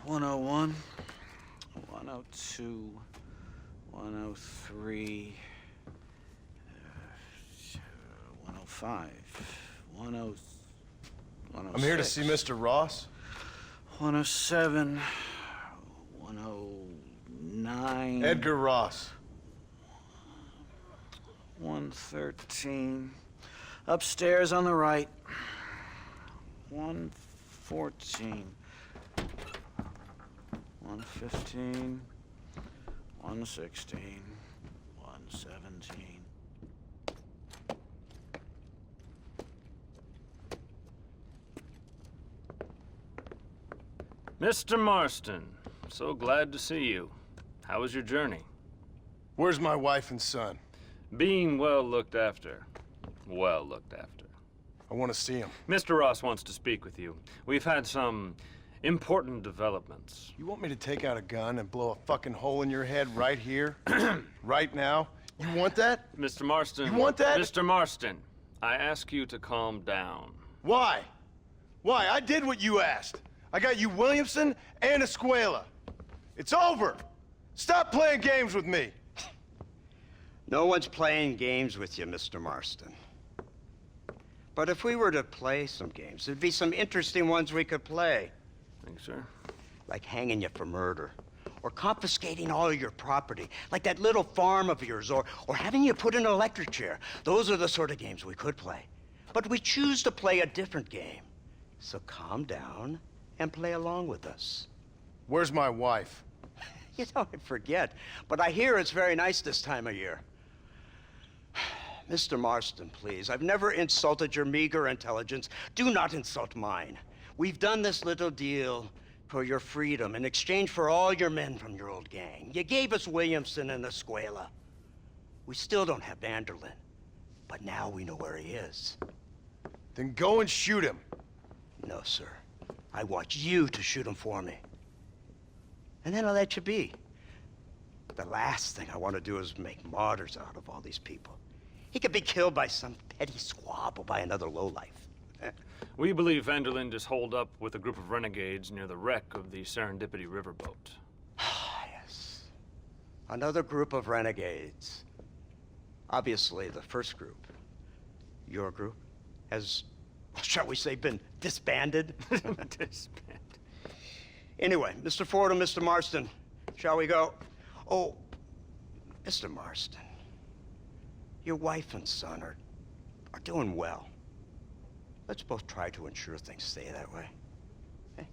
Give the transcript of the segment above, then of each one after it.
101, 102, 103, 105, 106. I'm here to see Mr. Ross. 107, 109. Edgar Ross. 113. Upstairs on the right. 114. 115. 116. 117. Mr. Marston, so glad to see you. How was your journey? Where's my wife and son? Being well looked after. Well looked after. I want to see him. Mr. Ross wants to speak with you. We've had some important developments. You want me to take out a gun and blow a fucking hole in your head right here? Right now? You want that? Mr. Marston. You want that? Mr. Marston, I ask you to calm down. Why? Why? I did what you asked. I got you Williamson and Escuela. It's over. Stop playing games with me. No one's playing games with you, Mr. Marston. But if we were to play some games, there'd be some interesting ones we could play. Thanks, sir. Like hanging you for murder, or confiscating all of your property, like that little farm of yours, or having you put in an electric chair. Those are the sort of games we could play. But we choose to play a different game. So calm down and play along with us. Where's my wife? You know, I forget, but I hear it's very nice this time of year. Mr. Marston, please, I've never insulted your meager intelligence. Do not insult mine. We've done this little deal for your freedom in exchange for all your men from your old gang. You gave us Williamson and Escuela. We still don't have Vanderlyn, but now we know where he is. Then go and shoot him. No, sir. I want you to shoot him for me. And then I'll let you be. The last thing I want to do is make martyrs out of all these people. He could be killed by some petty squabble by another lowlife. We believe Vanderlyn is holed up with a group of renegades near the wreck of the Serendipity riverboat. Yes. Another group of renegades. Obviously, the first group, your group, has, shall we say, been disbanded? Disbanded. Anyway, Mr. Ford and Mr. Marston, shall we go? Oh, Mr. Marston, your wife and son are doing well. Let's both try to ensure things stay that way. Okay?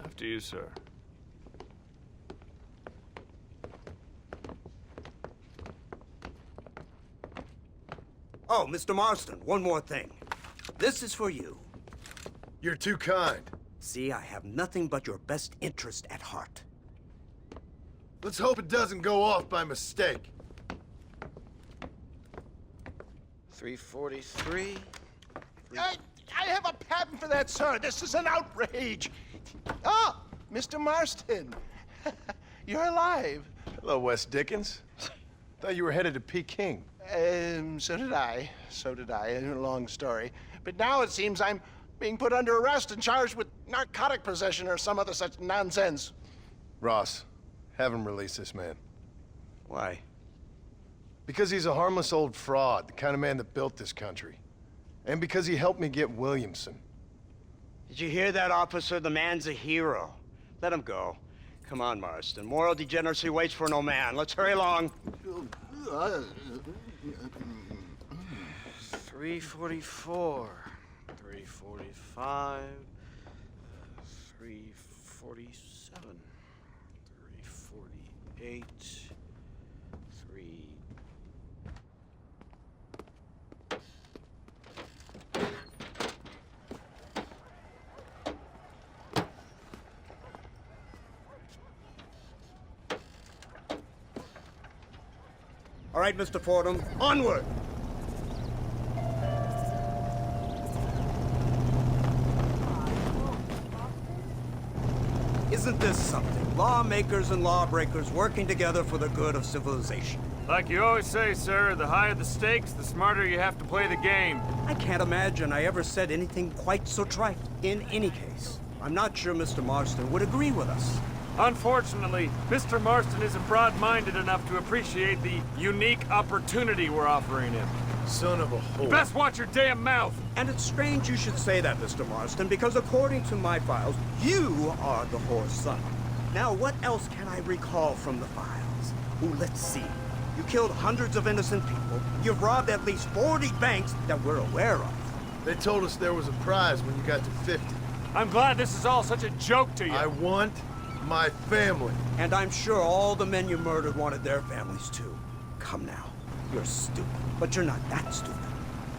After you, sir. Oh, Mr. Marston, one more thing. This is for you. You're too kind. See, I have nothing but your best interest at heart. Let's hope it doesn't go off by mistake. 343. I have a patent for that, sir. This is an outrage. Oh, Mr. Marston. You're alive. Hello, Wes Dickens. Thought you were headed to Peking. So did I. So did I. A long story. But now it seems I'm being put under arrest and charged with narcotic possession or some other such nonsense. Ross, have him release this man. Why? Because he's a harmless old fraud, the kind of man that built this country. And because he helped me get Williamson. Did you hear that, officer? The man's a hero. Let him go. Come on, Marston. Moral degeneracy waits for no man. Let's hurry along. 344. 345. 347. 348. 3. All right, Mr. Fordham, onward! Isn't this something? Lawmakers and lawbreakers working together for the good of civilization. Like you always say, sir, the higher the stakes, the smarter you have to play the game. I can't imagine I ever said anything quite so trite. In any case, I'm not sure Mr. Marston would agree with us. Unfortunately, Mr. Marston isn't broad-minded enough to appreciate the unique opportunity we're offering him. Son of a whore. Best watch your damn mouth! And it's strange you should say that, Mr. Marston, because according to my files, you are the whore's son. Now, what else can I recall from the files? Ooh, let's see. You killed hundreds of innocent people. You've robbed at least 40 banks that we're aware of. They told us there was a prize when you got to 50. I'm glad this is all such a joke to you. I want my family. And I'm sure all the men you murdered wanted their families too. Come now. You're stupid, but you're not that stupid.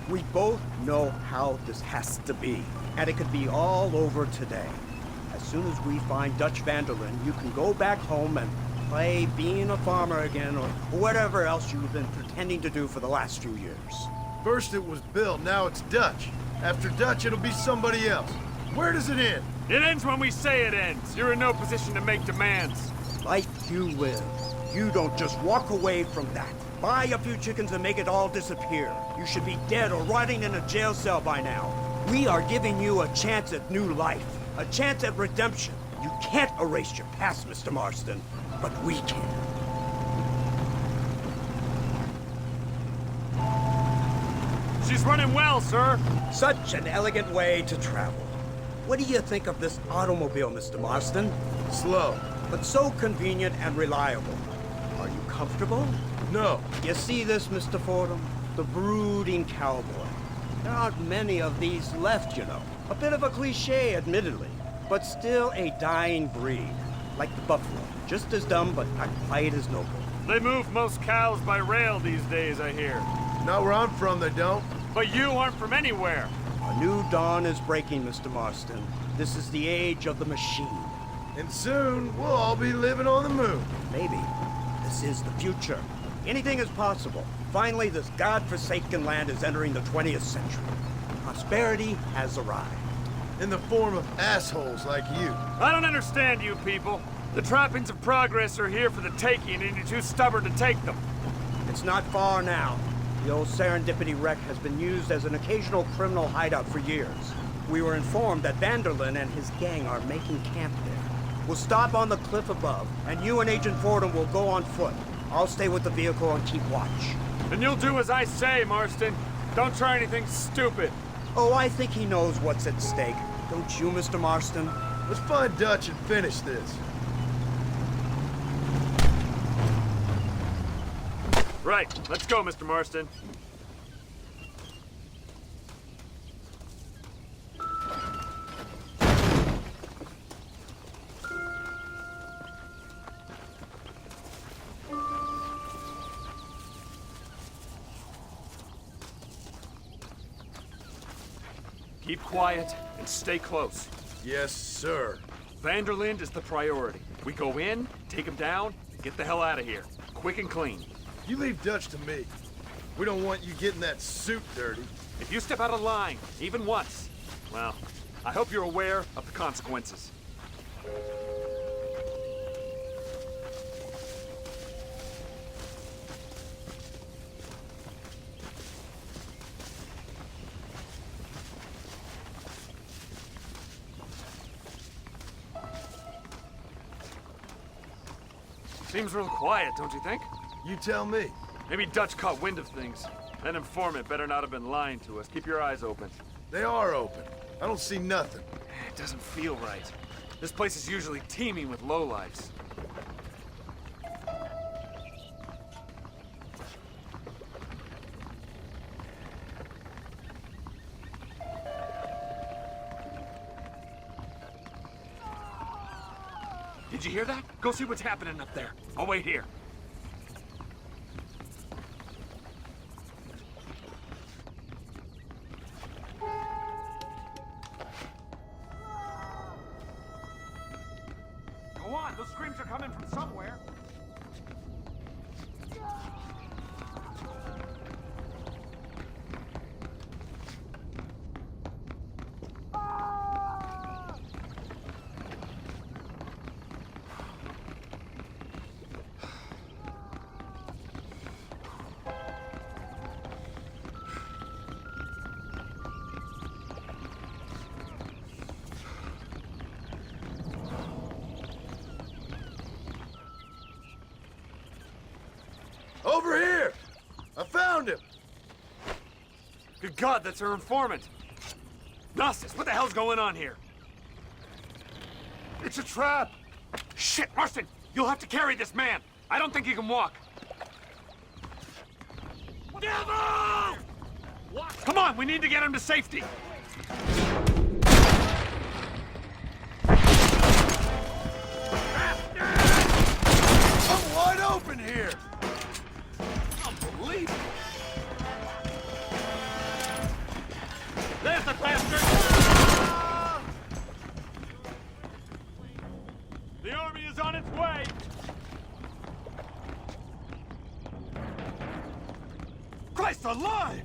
We both know how this has to be, and it could be all over today. As soon as we find Dutch Vanderlyn, you can go back home and play being a farmer again, or whatever else you've been pretending to do for the last few years. First it was Bill, now it's Dutch. After Dutch, it'll be somebody else. Where does it end? It ends when we say it ends. You're in no position to make demands. Like you live. You don't just walk away from that. Buy a few chickens and make it all disappear. You should be dead or rotting in a jail cell by now. We are giving you a chance at new life. A chance at redemption. You can't erase your past, Mr. Marston, but we can. She's running well, sir. Such an elegant way to travel. What do you think of this automobile, Mr. Marston? Slow. But so convenient and reliable. Are you comfortable? No. You see this, Mr. Fordham? The brooding cowboy. There aren't many of these left, you know. A bit of a cliche, admittedly, but still a dying breed. Like the buffalo. Just as dumb, but not quite as noble. They move most cows by rail these days, I hear. Not where I'm from, they don't. But you aren't from anywhere. A new dawn is breaking, Mr. Marston. This is the age of the machine. And soon, we'll all be living on the moon. Maybe. This is the future. Anything is possible. Finally, this godforsaken land is entering the 20th century. Prosperity has arrived. In the form of assholes like you. I don't understand you people. The trappings of progress are here for the taking, and you're too stubborn to take them. It's not far now. The old Serendipity wreck has been used as an occasional criminal hideout for years. We were informed that Vanderlyn and his gang are making camp there. We'll stop on the cliff above, and you and Agent Fordham will go on foot. I'll stay with the vehicle and keep watch. And you'll do as I say, Marston. Don't try anything stupid. Oh, I think he knows what's at stake. Don't you, Mr. Marston? Let's find Dutch and finish this. Right. Let's go, Mr. Marston. Keep quiet and stay close. Yes, sir. Vanderlyn is the priority. We go in, take him down, and get the hell out of here. Quick and clean. You leave Dutch to me. We don't want you getting that suit dirty. If you step out of line, even once, well, I hope you're aware of the consequences. Seems real quiet, don't you think? You tell me. Maybe Dutch caught wind of things. That informant better not have been lying to us. Keep your eyes open. They are open. I don't see nothing. It doesn't feel right. This place is usually teeming with lowlifes. Did you hear that? Go see what's happening up there. I'll wait here. Go on, those screams are coming from somewhere. Good God, that's her informant. Gnostis, what the hell's going on here? It's a trap! Shit, Marston! You'll have to carry this man! I don't think he can walk. Devil! Come on, we need to get him to safety. I'm wide open here! Unbelievable! There's the bastard! The army is on its way! Christ alive!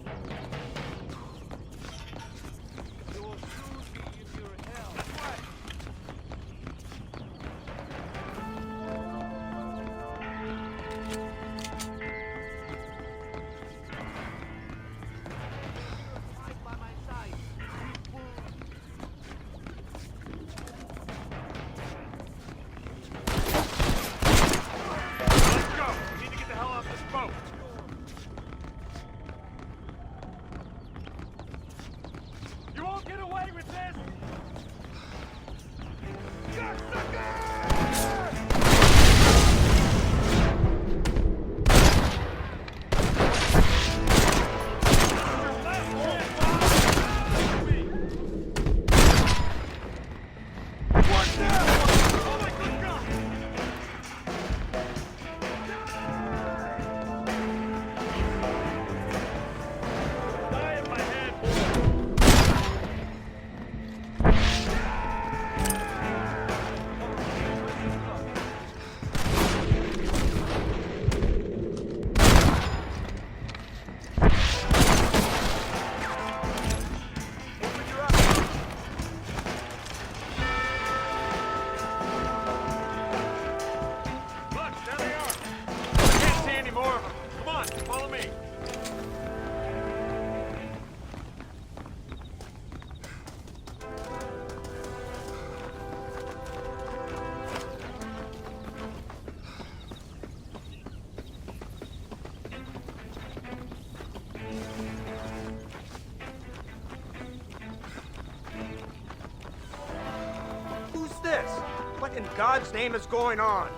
What in God's name is going on?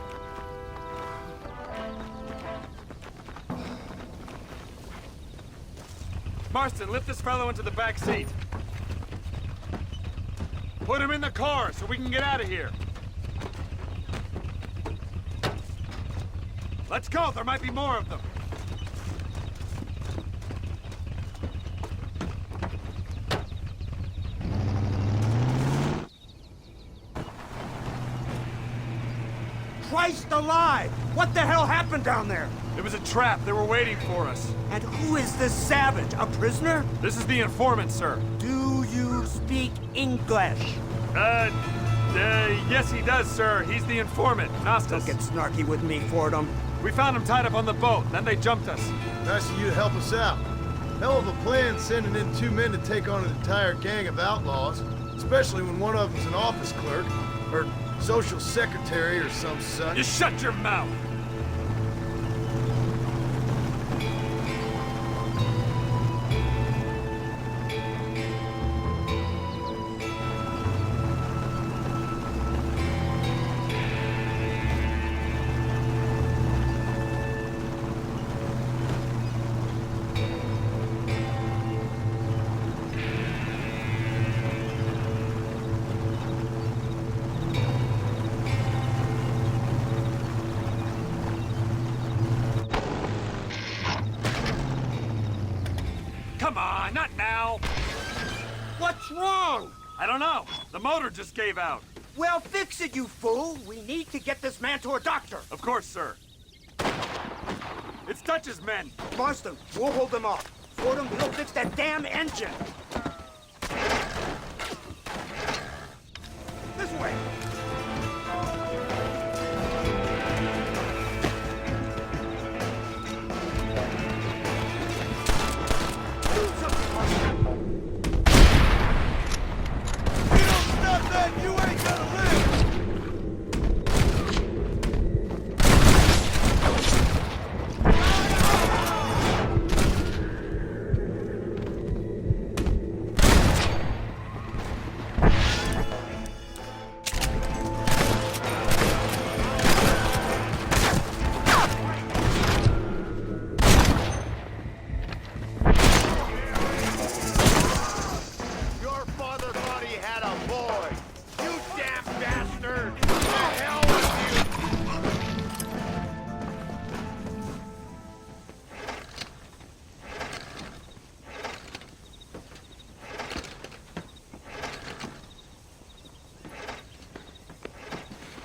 Marston, lift this fellow into the back seat. Put him in the car so we can get out of here. Let's go, there might be more of them. Christ alive! What the hell happened down there? It was a trap. They were waiting for us. And who is this savage? A prisoner? This is the informant, sir. Do you speak English? Yes he does, sir. He's the informant, Gnostis. Don't get snarky with me, Fordham. We found him tied up on the boat, then they jumped us. Nice of you to help us out. Hell of a plan sending in 2 men to take on an entire gang of outlaws, especially when one of them's an office clerk, or social secretary or some such. You shut your mouth! Come on, not now! What's wrong? I don't know. The motor just gave out. Well, fix it, you fool! We need to get this man to a doctor! Of course, sir. It's Dutch's men. Marston, we'll hold them off. Fordham, we'll fix that damn engine! This way! You ain't gonna live!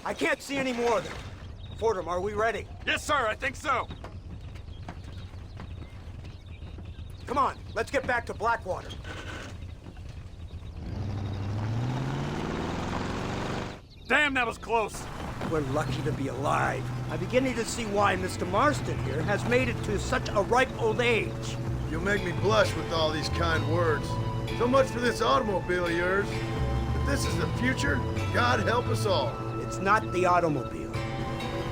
I can't see any more of them. Fordham, are we ready? Yes, sir, I think so. Come on, let's get back to Blackwater. Damn, that was close. We're lucky to be alive. I'm beginning to see why Mr. Marston here has made it to such a ripe old age. You'll make me blush with all these kind words. So much for this automobile of yours. If this is the future, God help us all. It's not the automobile.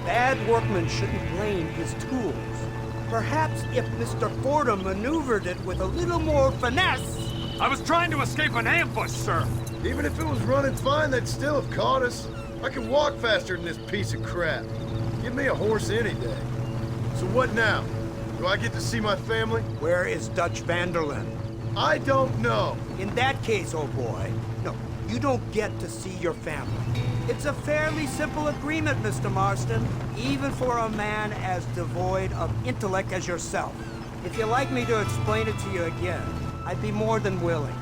Bad workman shouldn't blame his tools. Perhaps if Mr. Fordham maneuvered it with a little more finesse. I was trying to escape an ambush, sir. Even if it was running fine, they'd still have caught us. I can walk faster than this piece of crap. Give me a horse any day. So what now? Do I get to see my family? Where is Dutch Vanderlyn? I don't know. In that case, oh boy, no, you don't get to see your family. It's a fairly simple agreement, Mr. Marston, even for a man as devoid of intellect as yourself. If you'd like me to explain it to you again, I'd be more than willing.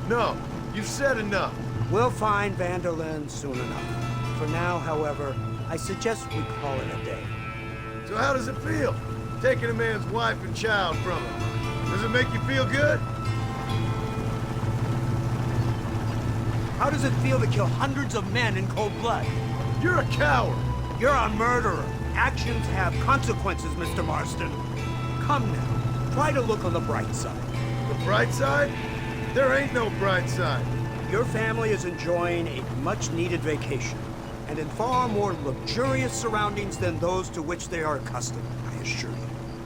No, you've said enough. We'll find Vanderlyn soon enough. For now, however, I suggest we call it a day. So how does it feel, taking a man's wife and child from him? Does it make you feel good? How does it feel to kill hundreds of men in cold blood? You're a coward. You're a murderer. Actions have consequences, Mr. Marston. Come now, try to look on the bright side. The bright side? There ain't no bright side. Your family is enjoying a much-needed vacation, and in far more luxurious surroundings than those to which they are accustomed, I assure you.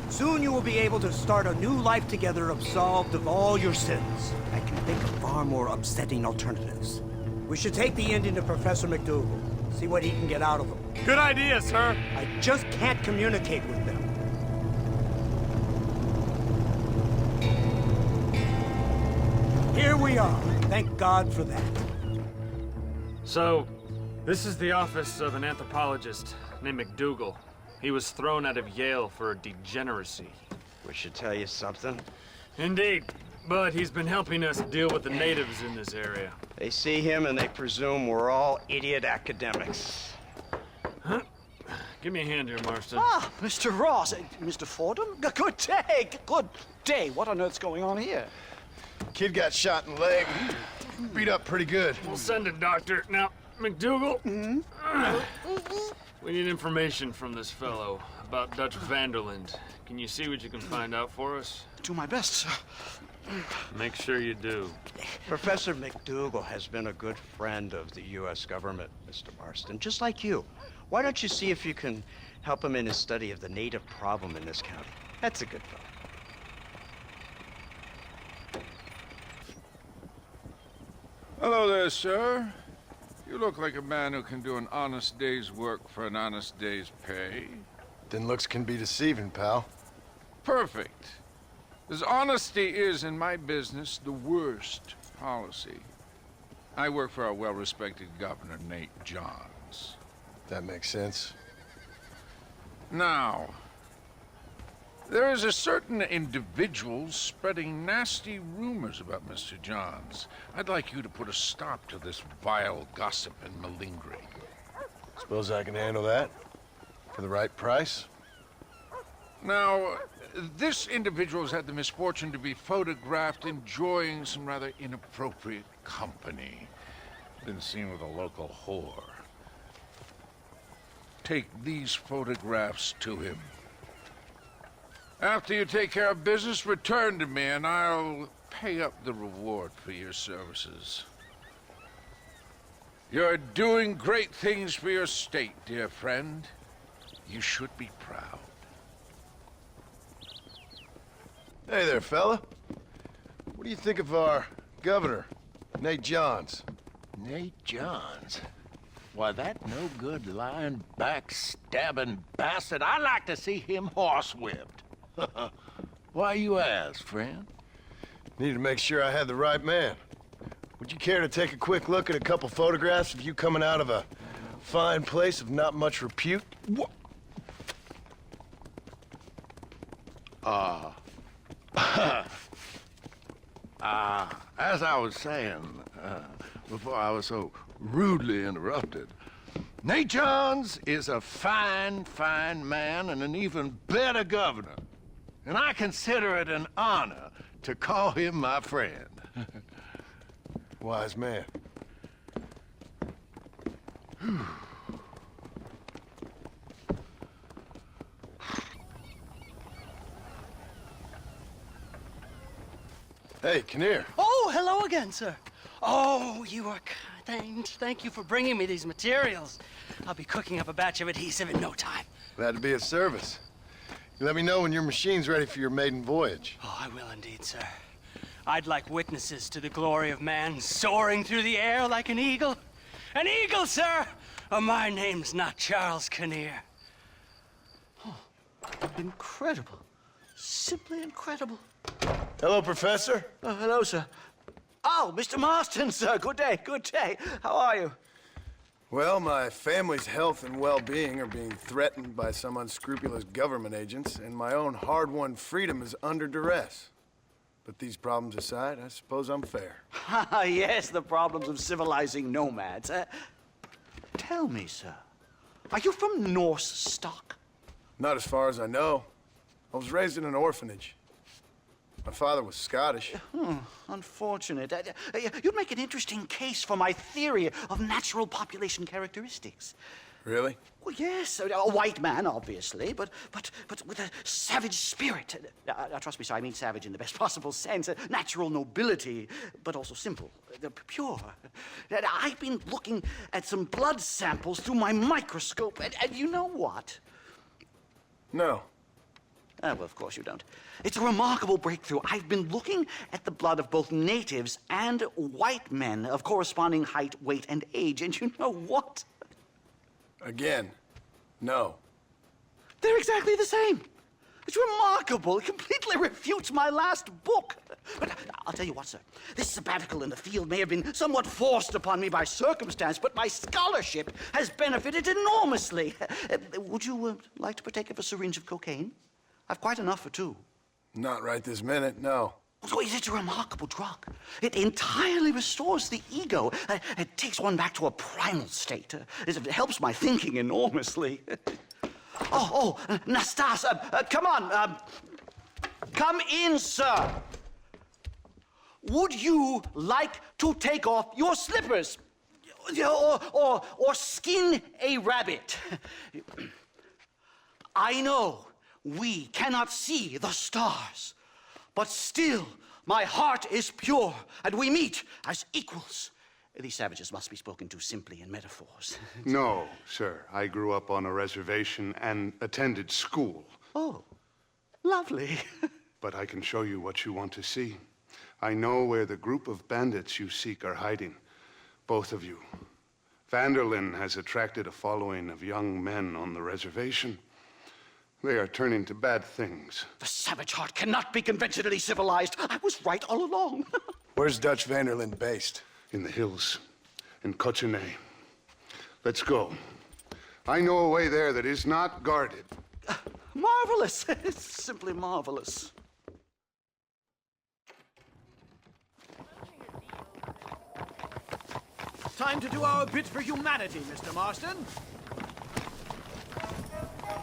Soon you will be able to start a new life together, absolved of all your sins. I can think of far more upsetting alternatives. We should take the Indian to Professor McDougal, see what he can get out of him. Good idea, sir. I just can't communicate with them. Here we are. Thank God for that. So, this is the office of an anthropologist named McDougal. He was thrown out of Yale for a degeneracy. We should tell you something. Indeed, but he's been helping us deal with the natives in this area. They see him and they presume we're all idiot academics. Huh? Give me a hand here, Marston. Ah, Mr. Ross. Mr. Fordham? Good day. Good day. What on earth's going on here? Kid got shot in the leg. Beat up pretty good. We'll send a doctor. Now, McDougal, we need information from this fellow about Dutch Vanderlyn. Can you see what you can find out for us? Do my best, sir. Make sure you do. Professor McDougal has been a good friend of the U.S. government, Mr. Marston, just like you. Why don't you see if you can help him in his study of the native problem in this county? That's a good fellow. Hello there, sir. You look like a man who can do an honest day's work for an honest day's pay. Then looks can be deceiving, pal. Perfect. As honesty is in my business the worst policy. I work for our well-respected governor, Nate Johns. That makes sense. Now, there is a certain individual spreading nasty rumors about Mr. Johns. I'd like you to put a stop to this vile gossip and malingering. Suppose I can handle that? For the right price? Now, this individual has had the misfortune to be photographed enjoying some rather inappropriate company. Been seen with a local whore. Take these photographs to him. After you take care of business, return to me and I'll pay up the reward for your services. You're doing great things for your state, dear friend. You should be proud. Hey there, fella. What do you think of our governor, Nate Johns? Nate Johns? Why, that no-good, lying, backstabbing bastard, I'd like to see him horsewhipped. Why you ask, friend? Needed to make sure I had the right man. Would you care to take a quick look at a couple photographs of you coming out of a fine place of not much repute? What? As I was saying, before I was so rudely interrupted, Nate Johns is a fine, fine man and an even better governor. And I consider it an honor to call him my friend. Wise man. Hey, Kinnear. Oh, hello again, sir. Oh, you are kind. Thank you for bringing me these materials. I'll be cooking up a batch of adhesive in no time. Glad to be of service. You let me know when your machine's ready for your maiden voyage. Oh, I will indeed, sir. I'd like witnesses to the glory of man soaring through the air like an eagle. An eagle, sir! Oh, my name's not Charles Kinnear. Oh, incredible. Simply incredible. Hello, Professor. Hello, sir. Oh, Mr. Marston, sir. Good day, good day. How are you? Well, my family's health and well-being are being threatened by some unscrupulous government agents, and my own hard-won freedom is under duress. But these problems aside, I suppose I'm fair. Yes, the problems of civilizing nomads. Tell me, sir, are you from Norse stock? Not as far as I know. I was raised in an orphanage. My father was Scottish. Unfortunate. You'd make an interesting case for my theory of natural population characteristics. Really? Well, yes, a white man, obviously, but with a savage spirit. Trust me, sir, I mean savage in the best possible sense. Natural nobility, but also simple, pure. I've been looking at some blood samples through my microscope, and you know what? No. Well, of course you don't. It's a remarkable breakthrough. I've been looking at the blood of both natives and white men of corresponding height, weight, and age, and you know what? Again, no. They're exactly the same. It's remarkable. It completely refutes my last book. But I'll tell you what, sir. This sabbatical in the field may have been somewhat forced upon me by circumstance, but my scholarship has benefited enormously. Would you like to partake of a syringe of cocaine? I've quite enough for two. Not right this minute, no. So it's a remarkable drug. It entirely restores the ego. It takes one back to a primal state. It helps my thinking enormously. Nastas, come on. Come in, sir. Would you like to take off your slippers? Or skin a rabbit? I know we cannot see the stars, but still my heart is pure, and we meet as equals. These savages must be spoken to simply in metaphors. No, sir. I grew up on a reservation and attended school. Oh, lovely. But I can show you what you want to see. I know where the group of bandits you seek are hiding. Both of you. Vanderlyn has attracted a following of young men on the reservation. They are turning to bad things. The savage heart cannot be conventionally civilized. I was right all along. Where's Dutch Vanderlyn based? In the hills, in Cochene. Let's go. I know a way there that is not guarded. Marvelous. It's simply marvelous. Time to do our bit for humanity, Mr. Marston.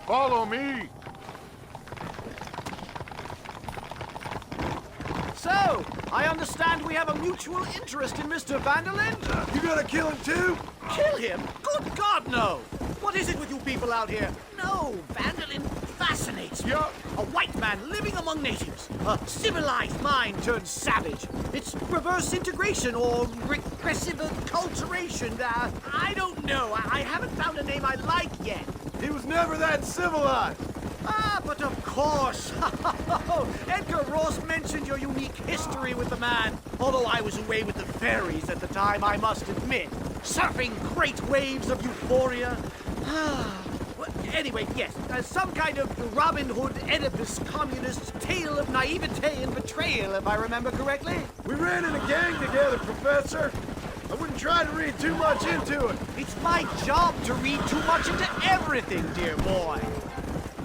Follow me. So, I understand we have a mutual interest in Mr. Vanderlyn? You gonna kill him too? Kill him? Good God, no! What is it with you people out here? No, Vanderlyn fascinates me. Yeah. A white man living among natives. A civilized mind turned savage. It's reverse integration or regressive acculturation. I don't know. I haven't found a name I like yet. He was never that civilized. Ah, but of course. Edgar Ross mentioned your unique history with the man. Although I was away with the fairies at the time, I must admit. Surfing great waves of euphoria. Well, anyway, yes. Some kind of Robin Hood, Oedipus, communist tale of naivete and betrayal, if I remember correctly. We ran in a gang together, Professor. I wouldn't try to read too much into it. It's my job to read too much into everything, dear boy.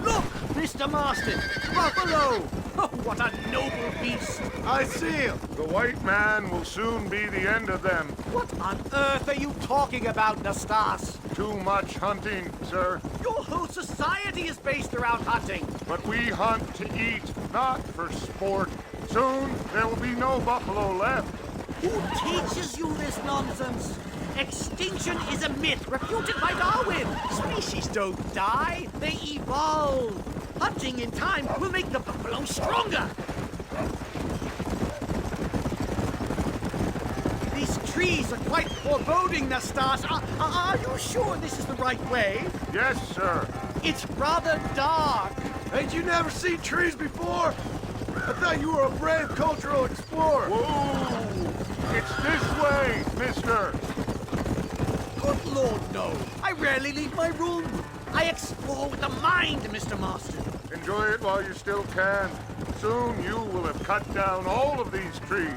Look, Mr. Marston! Buffalo! Oh, what a noble beast! I see him. The white man will soon be the end of them. What on earth are you talking about, Nastas? Too much hunting, sir. Your whole society is based around hunting. But we hunt to eat, not for sport. Soon there will be no buffalo left. Who teaches you this nonsense? Extinction is a myth refuted by Darwin. Species don't die, they evolve. Hunting in time will make the buffalo stronger. These trees are quite foreboding, Nastas. Are you sure this is the right way? Yes, sir. It's rather dark. Ain't you never seen trees before? I thought you were a brave cultural explorer. Whoa! It's this way, mister. Good Lord, no. I rarely leave my room. I explore with the mind, Mr. Marston. Enjoy it while you still can. Soon you will have cut down all of these trees.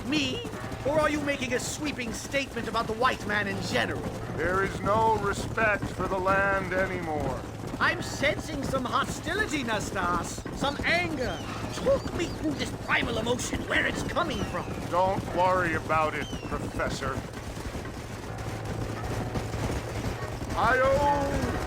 Me? Or are you making a sweeping statement about the white man in general? There is no respect for the land anymore. I'm sensing some hostility, Nastas. Some anger. Talk me through this primal emotion, where it's coming from. Don't worry about it, Professor. Hi-yo!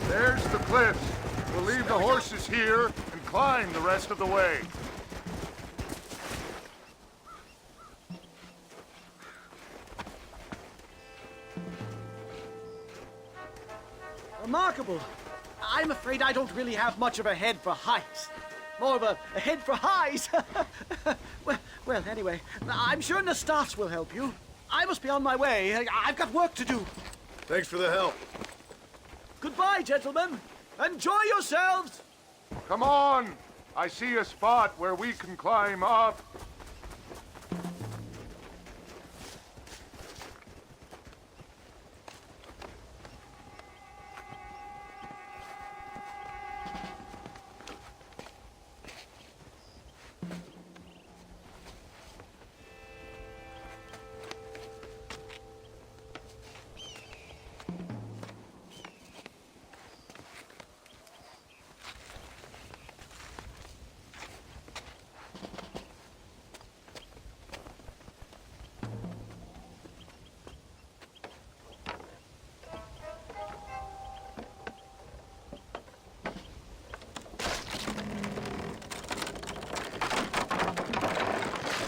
There's the cliffs. We'll leave the horses here and climb the rest of the way. Remarkable. I'm afraid I don't really have much of a head for heights. More of a head for highs. well, anyway, I'm sure Nastas will help you. I must be on my way. I've got work to do. Thanks for the help. Goodbye, gentlemen. Enjoy yourselves. Come on! I see a spot where we can climb up.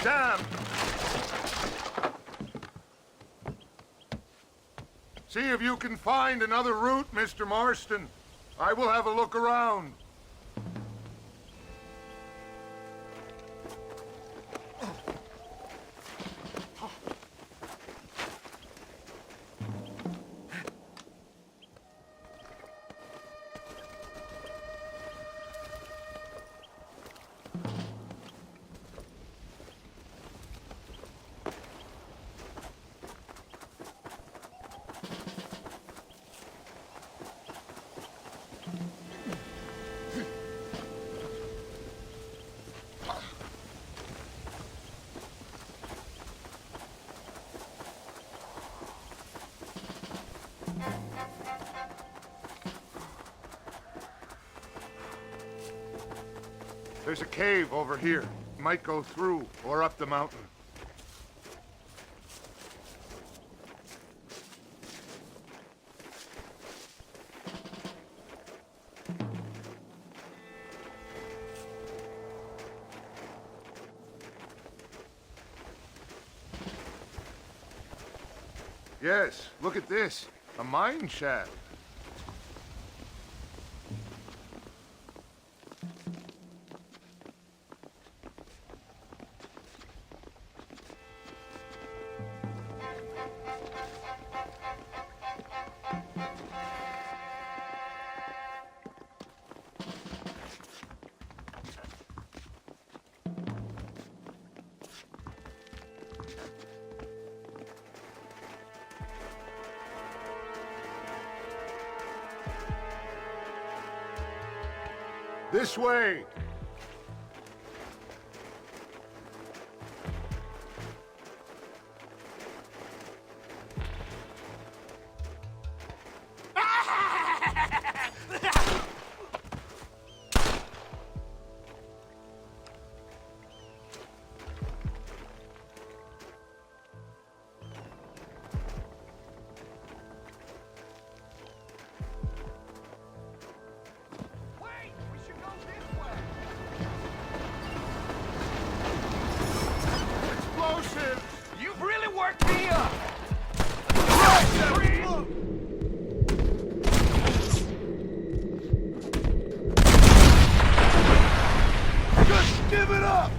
Damn! See if you can find another route, Mr. Marston. I will have a look around. There's a cave over here. Might go through or up the mountain. Yes, look at this. A mine shaft. This way! You've really worked me up! Just give it up!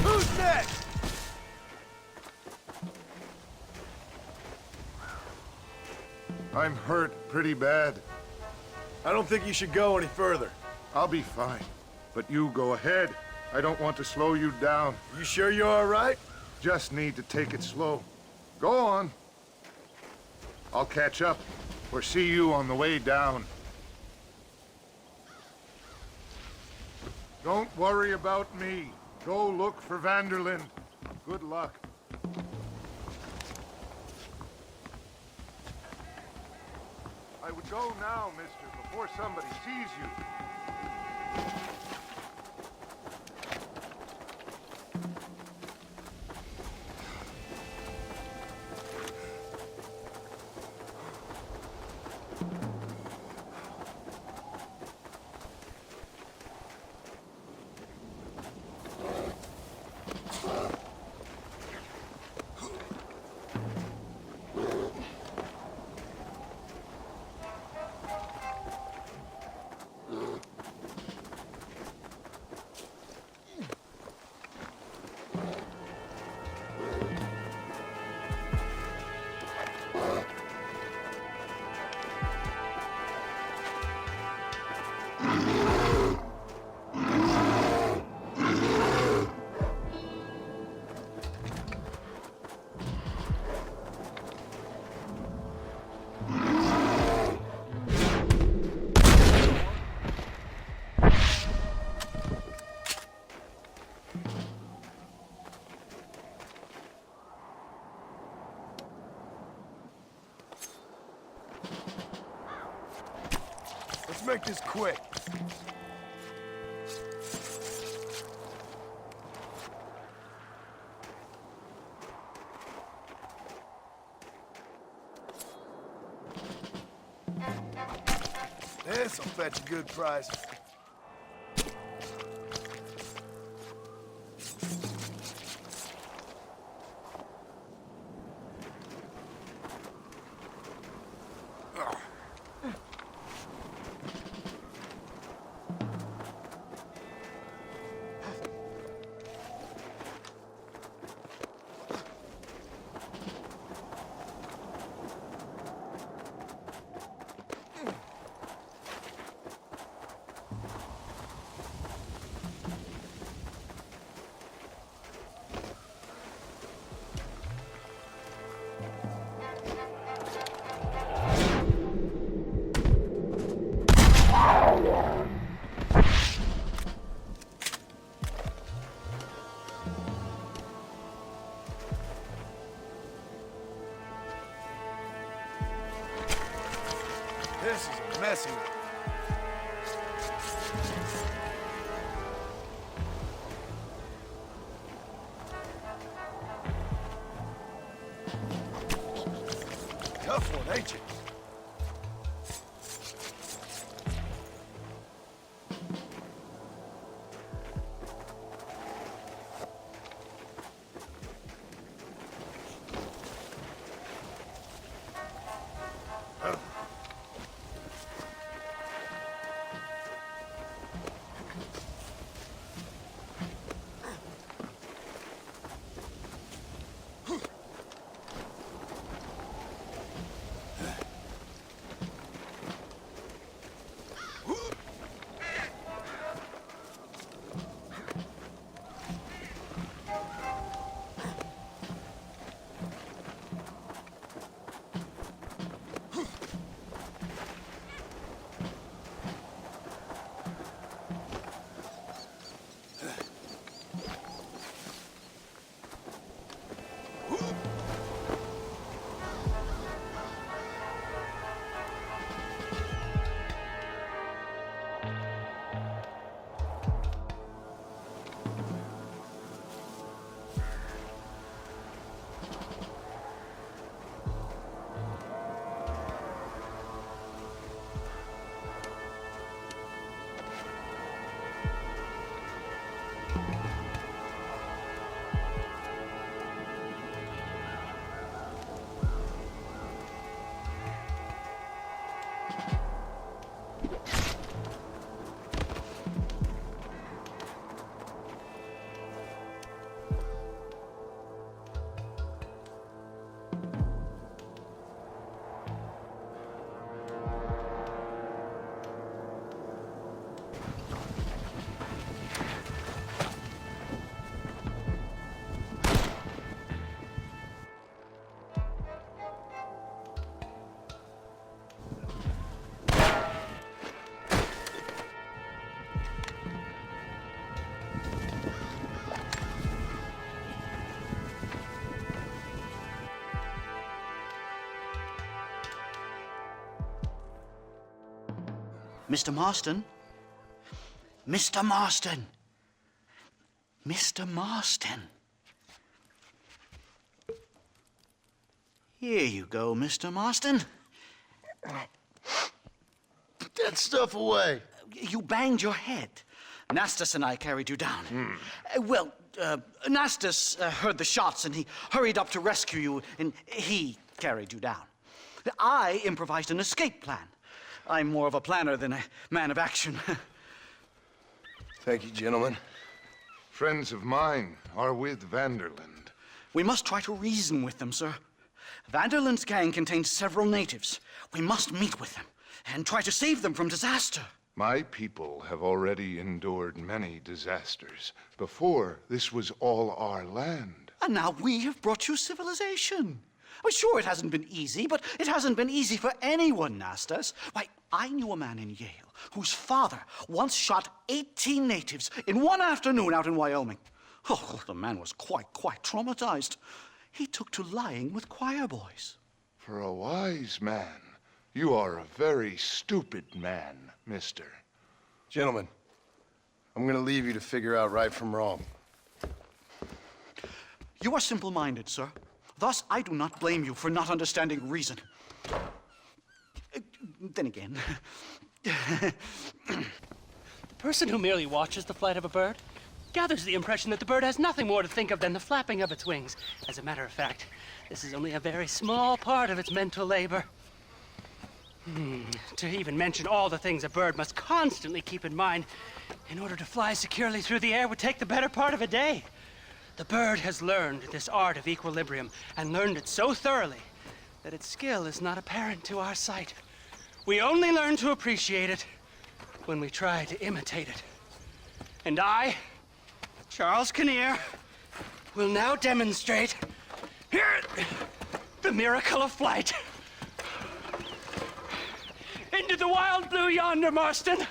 Who's next? I'm hurt pretty bad. I don't think you should go any further. I'll be fine. But you go ahead. I don't want to slow you down. You sure you're all right? Just need to take it slow. Go on. I'll catch up or see you on the way down. Don't worry about me. Go look for Vanderlyn. Good luck. I would go now, mister, before somebody sees you. Let's make this quick. This'll fetch a good price. This is a messy one. Tough one, ain't you? Mr. Marston? Mr. Marston! Mr. Marston! Here you go, Mr. Marston. Put that stuff away. You banged your head. Nastas and I carried you down. Nastas heard the shots and he hurried up to rescue you, and he carried you down. I improvised an escape plan. I'm more of a planner than a man of action. Thank you, gentlemen. Friends of mine are with Vanderland. We must try to reason with them, sir. Vanderland's gang contains several natives. We must meet with them and try to save them from disaster. My people have already endured many disasters. Before, this was all our land. And now we have brought you civilization. Well, sure, it hasn't been easy, but it hasn't been easy for anyone, Nastas. Why, I knew a man in Yale whose father once shot 18 natives in one afternoon out in Wyoming. Oh, the man was quite traumatized. He took to lying with choir boys. For a wise man, you are a very stupid man, mister. Gentlemen, I'm gonna leave you to figure out right from wrong. You are simple-minded, sir. Thus, I do not blame you for not understanding reason. Then again... The person who merely watches the flight of a bird gathers the impression that the bird has nothing more to think of than the flapping of its wings. As a matter of fact, this is only a very small part of its mental labor. To even mention all the things a bird must constantly keep in mind in order to fly securely through the air would take the better part of a day. The bird has learned this art of equilibrium and learned it so thoroughly that its skill is not apparent to our sight. We only learn to appreciate it when we try to imitate it. And I, Charles Kinnear, will now demonstrate here the miracle of flight. Into the wild blue yonder, Marston.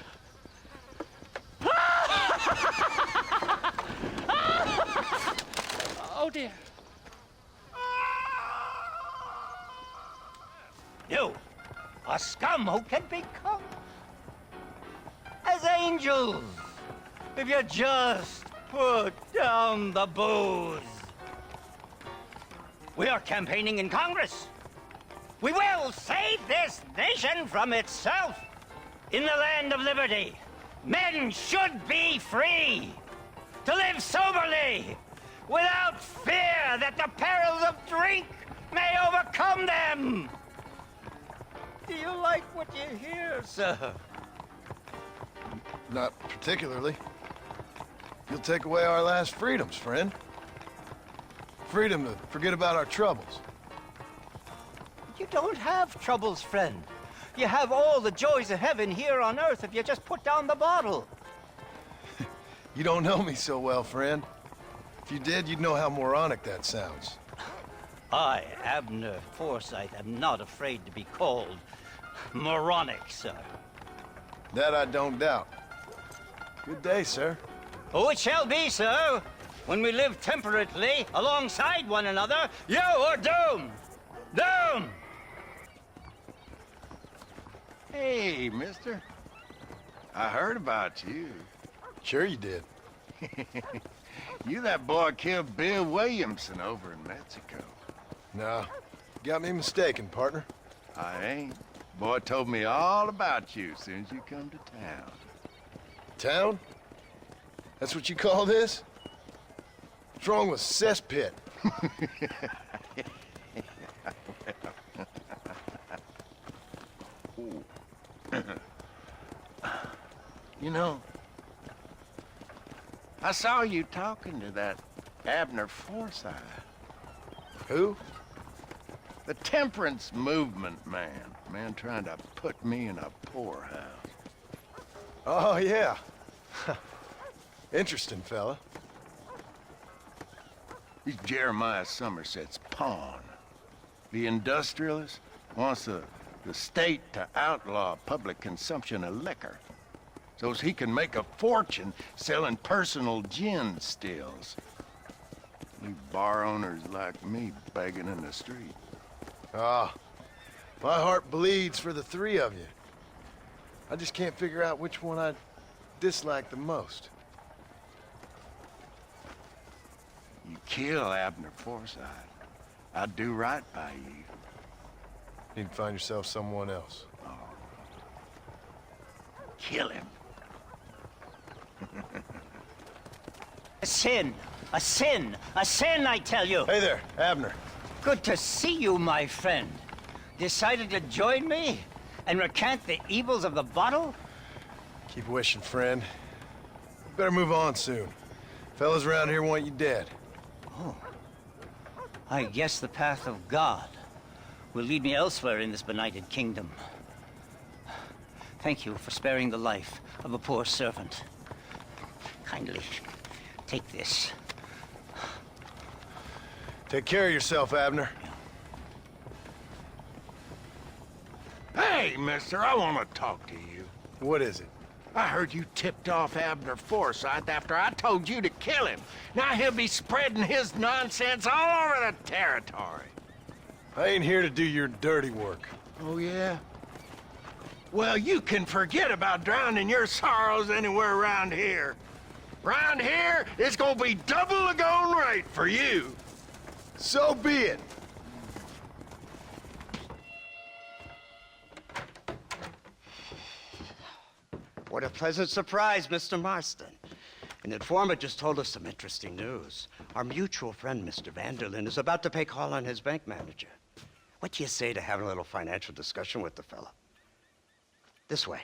Oh, dear. You, a scum who can become as angels if you just put down the booze. We are campaigning in Congress. We will save this nation from itself. In the land of liberty, men should be free to live soberly without fear that the perils of drink may overcome them. Do you like what you hear, sir? Not particularly. You'll take away our last freedoms, friend. Freedom to forget about our troubles. You don't have troubles, friend. You have all the joys of heaven here on earth if you just put down the bottle. You don't know me so well, friend. If you did, you'd know how moronic that sounds. I, Abner Forsyth, am not afraid to be called moronic, sir. That I don't doubt. Good day, sir. Oh, it shall be, sir. When we live temperately alongside one another, you are doomed. Doomed! Hey, mister. I heard about you. Sure you did. You that boy killed Bill Williamson over in Mexico. No, you got me mistaken, partner. I ain't. Boy told me all about you as soon as you come to town. Town? That's what you call this? What's wrong with cesspit? You know, I saw you talking to that Abner Forsyth. Who? The temperance movement man. Man trying to put me in a poorhouse. Oh, yeah. Interesting fella. He's Jeremiah Somerset's pawn. The industrialist wants the state to outlaw public consumption of liquor so as he can make a fortune selling personal gin stills. Leave bar owners like me begging in the street. Ah, my heart bleeds for the three of you. I just can't figure out which one I dislike the most. You kill Abner Forsyth, I'd do right by you. Need to find yourself someone else. Kill him. A sin! A sin! A sin, I tell you! Hey there, Abner. Good to see you, my friend. Decided to join me and recant the evils of the bottle? Keep wishing, friend. Better move on soon. Fellas around here want you dead. Oh. I guess the path of God will lead me elsewhere in this benighted kingdom. Thank you for sparing the life of a poor servant. Kindly take this. Take care of yourself, Abner. Hey, mister, I want to talk to you. What is it? I heard you tipped off Abner Forsyth after I told you to kill him. Now he'll be spreading his nonsense all over the territory. I ain't here to do your dirty work. Oh, yeah? Well, you can forget about drowning your sorrows anywhere around here. Round here, it's gonna be double the going rate for you. So be it. What a pleasant surprise, Mr. Marston. An informant just told us some interesting news. Our mutual friend, Mr. Vanderlyn, is about to pay call on his bank manager. What do you say to having a little financial discussion with the fella? This way.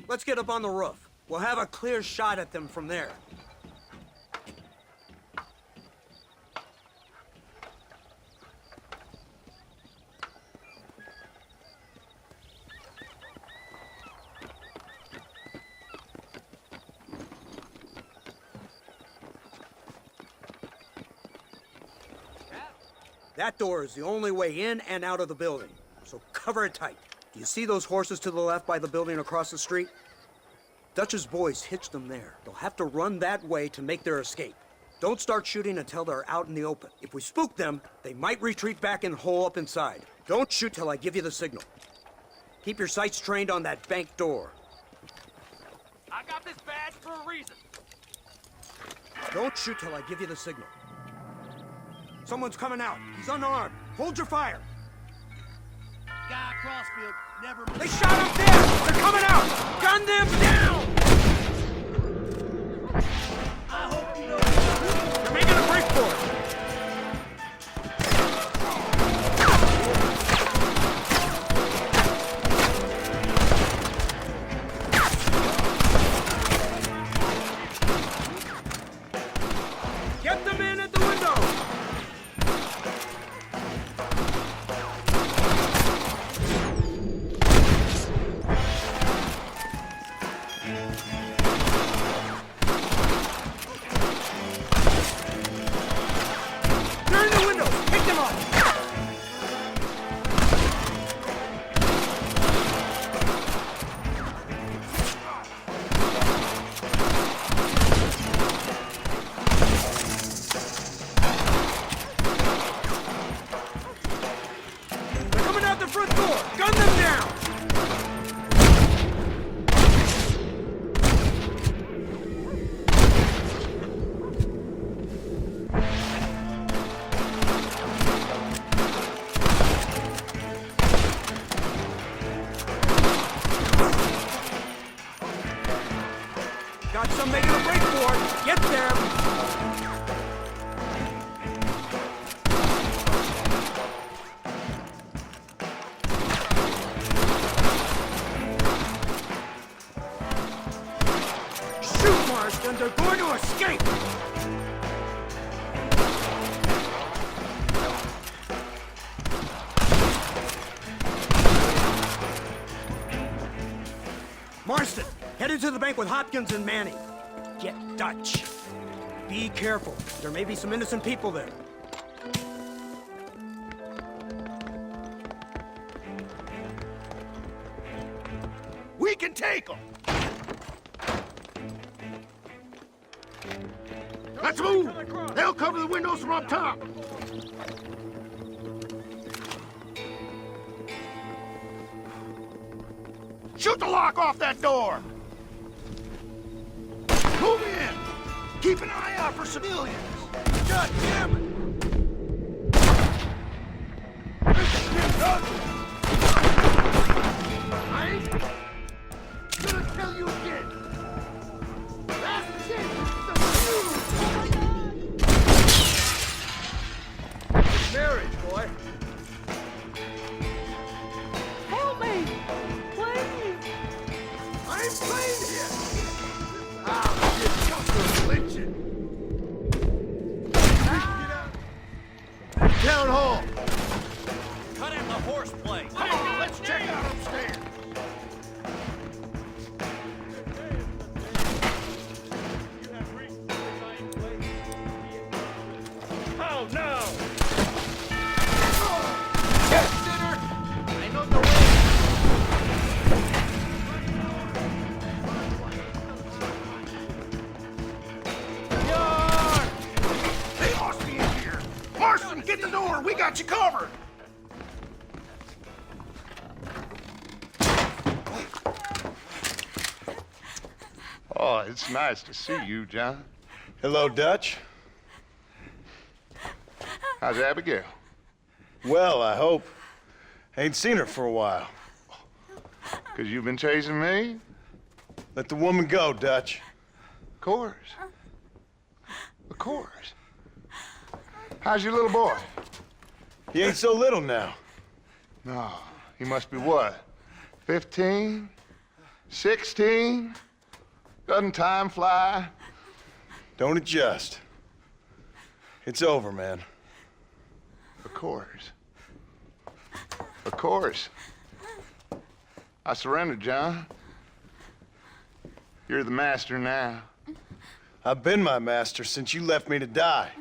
Let's get up on the roof. We'll have a clear shot at them from there. That door is the only way in and out of the building, so cover it tight. Do you see those horses to the left by the building across the street? Dutch's boys hitched them there. They'll have to run that way to make their escape. Don't start shooting until they're out in the open. If we spook them, they might retreat back and hole up inside. Don't shoot till I give you the signal. Keep your sights trained on that bank door. I got this badge for a reason. Don't shoot till I give you the signal. Someone's coming out. He's unarmed. Hold your fire. Guy Crossfield, never mind. They shot up there! They're coming out! Gun them down! I hope you know. They're making a break for it! Get them in at the window! Got some making a break for it. Get there. Shoot, Marston. They're going to escape. Marston, head into the bank with Hopkins and Manning. Get Dutch. Be careful. There may be some innocent people there. We can take them. Let's move. They'll cover the windows from up top. Shoot the lock off that door! Move in! Keep an eye out for civilians! God damn it! This shit's ugly! I ain't gonna tell you again! Last chance to It's marriage, boy. Help me! Please! I ain't playing here! Ah, shit, come to lynching! Town hall. Cut in the horseplay! Come on, let's check out upstairs! Oh, no! I know the way! They lost me in here! Marston, get the door! We got you covered! Oh, it's nice to see you, John. Hello, Dutch. How's Abigail? Well, I hope. Ain't seen her for a while. 'Cause you've been chasing me? Let the woman go, Dutch. Of course. Of course. How's your little boy? He ain't so little now. No, he must be what? 15? 16? Doesn't time fly? Don't adjust. It's over, man. Of course. Of course. I surrendered, John. You're the master now. I've been my master since you left me to die.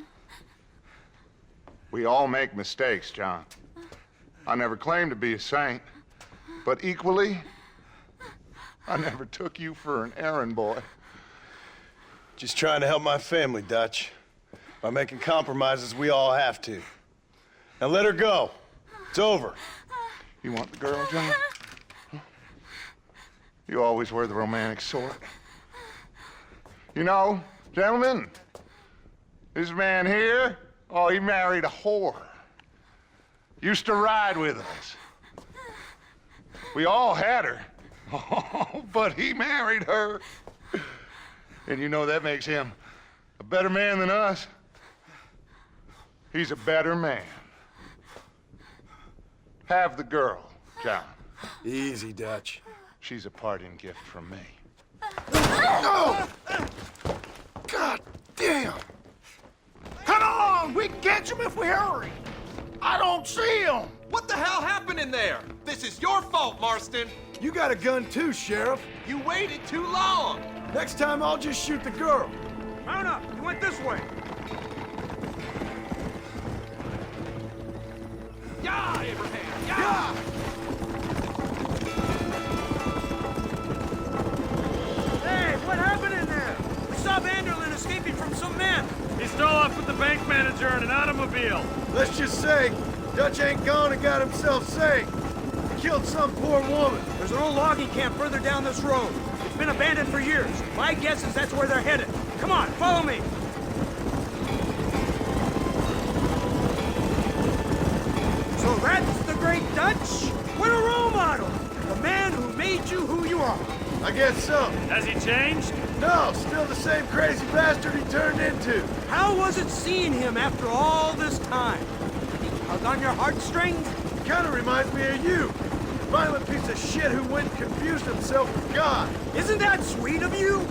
We all make mistakes, John. I never claimed to be a saint, but equally, I never took you for an errand boy. Just trying to help my family, Dutch. By making compromises we all have to. Now let her go. It's over. You want the girl, John? You always were the romantic sort. You know, gentlemen, this man here, oh, he married a whore. Used to ride with us. We all had her. Oh, but he married her. And you know that makes him a better man than us. He's a better man. Have the girl, John. Easy, Dutch. She's a parting gift from me. No! God damn! Come on! We can catch him if we hurry! I don't see him! What the hell happened in there? This is your fault, Marston! You got a gun too, Sheriff. You waited too long! Next time I'll just shoot the girl. Mount up! You went this way! Yeah, Abraham! Yeah! Hey, what happened in there? We saw Vanderlyn escaping from some men. He stole off with the bank manager in an automobile. Let's just say, Dutch ain't gone and got himself saved. He killed some poor woman. There's an old logging camp further down this road. It's been abandoned for years. My guess is that's where they're headed. Come on, follow me. So that's the great Dutch? What a role model! The man who made you who you are. I guess so. Has he changed? No, still the same crazy bastard he turned into. How was it seeing him after all this time? Did he tug on your heartstrings? Kind of reminds me of you. Violent piece of shit who went and confused himself with God. Isn't that sweet of you?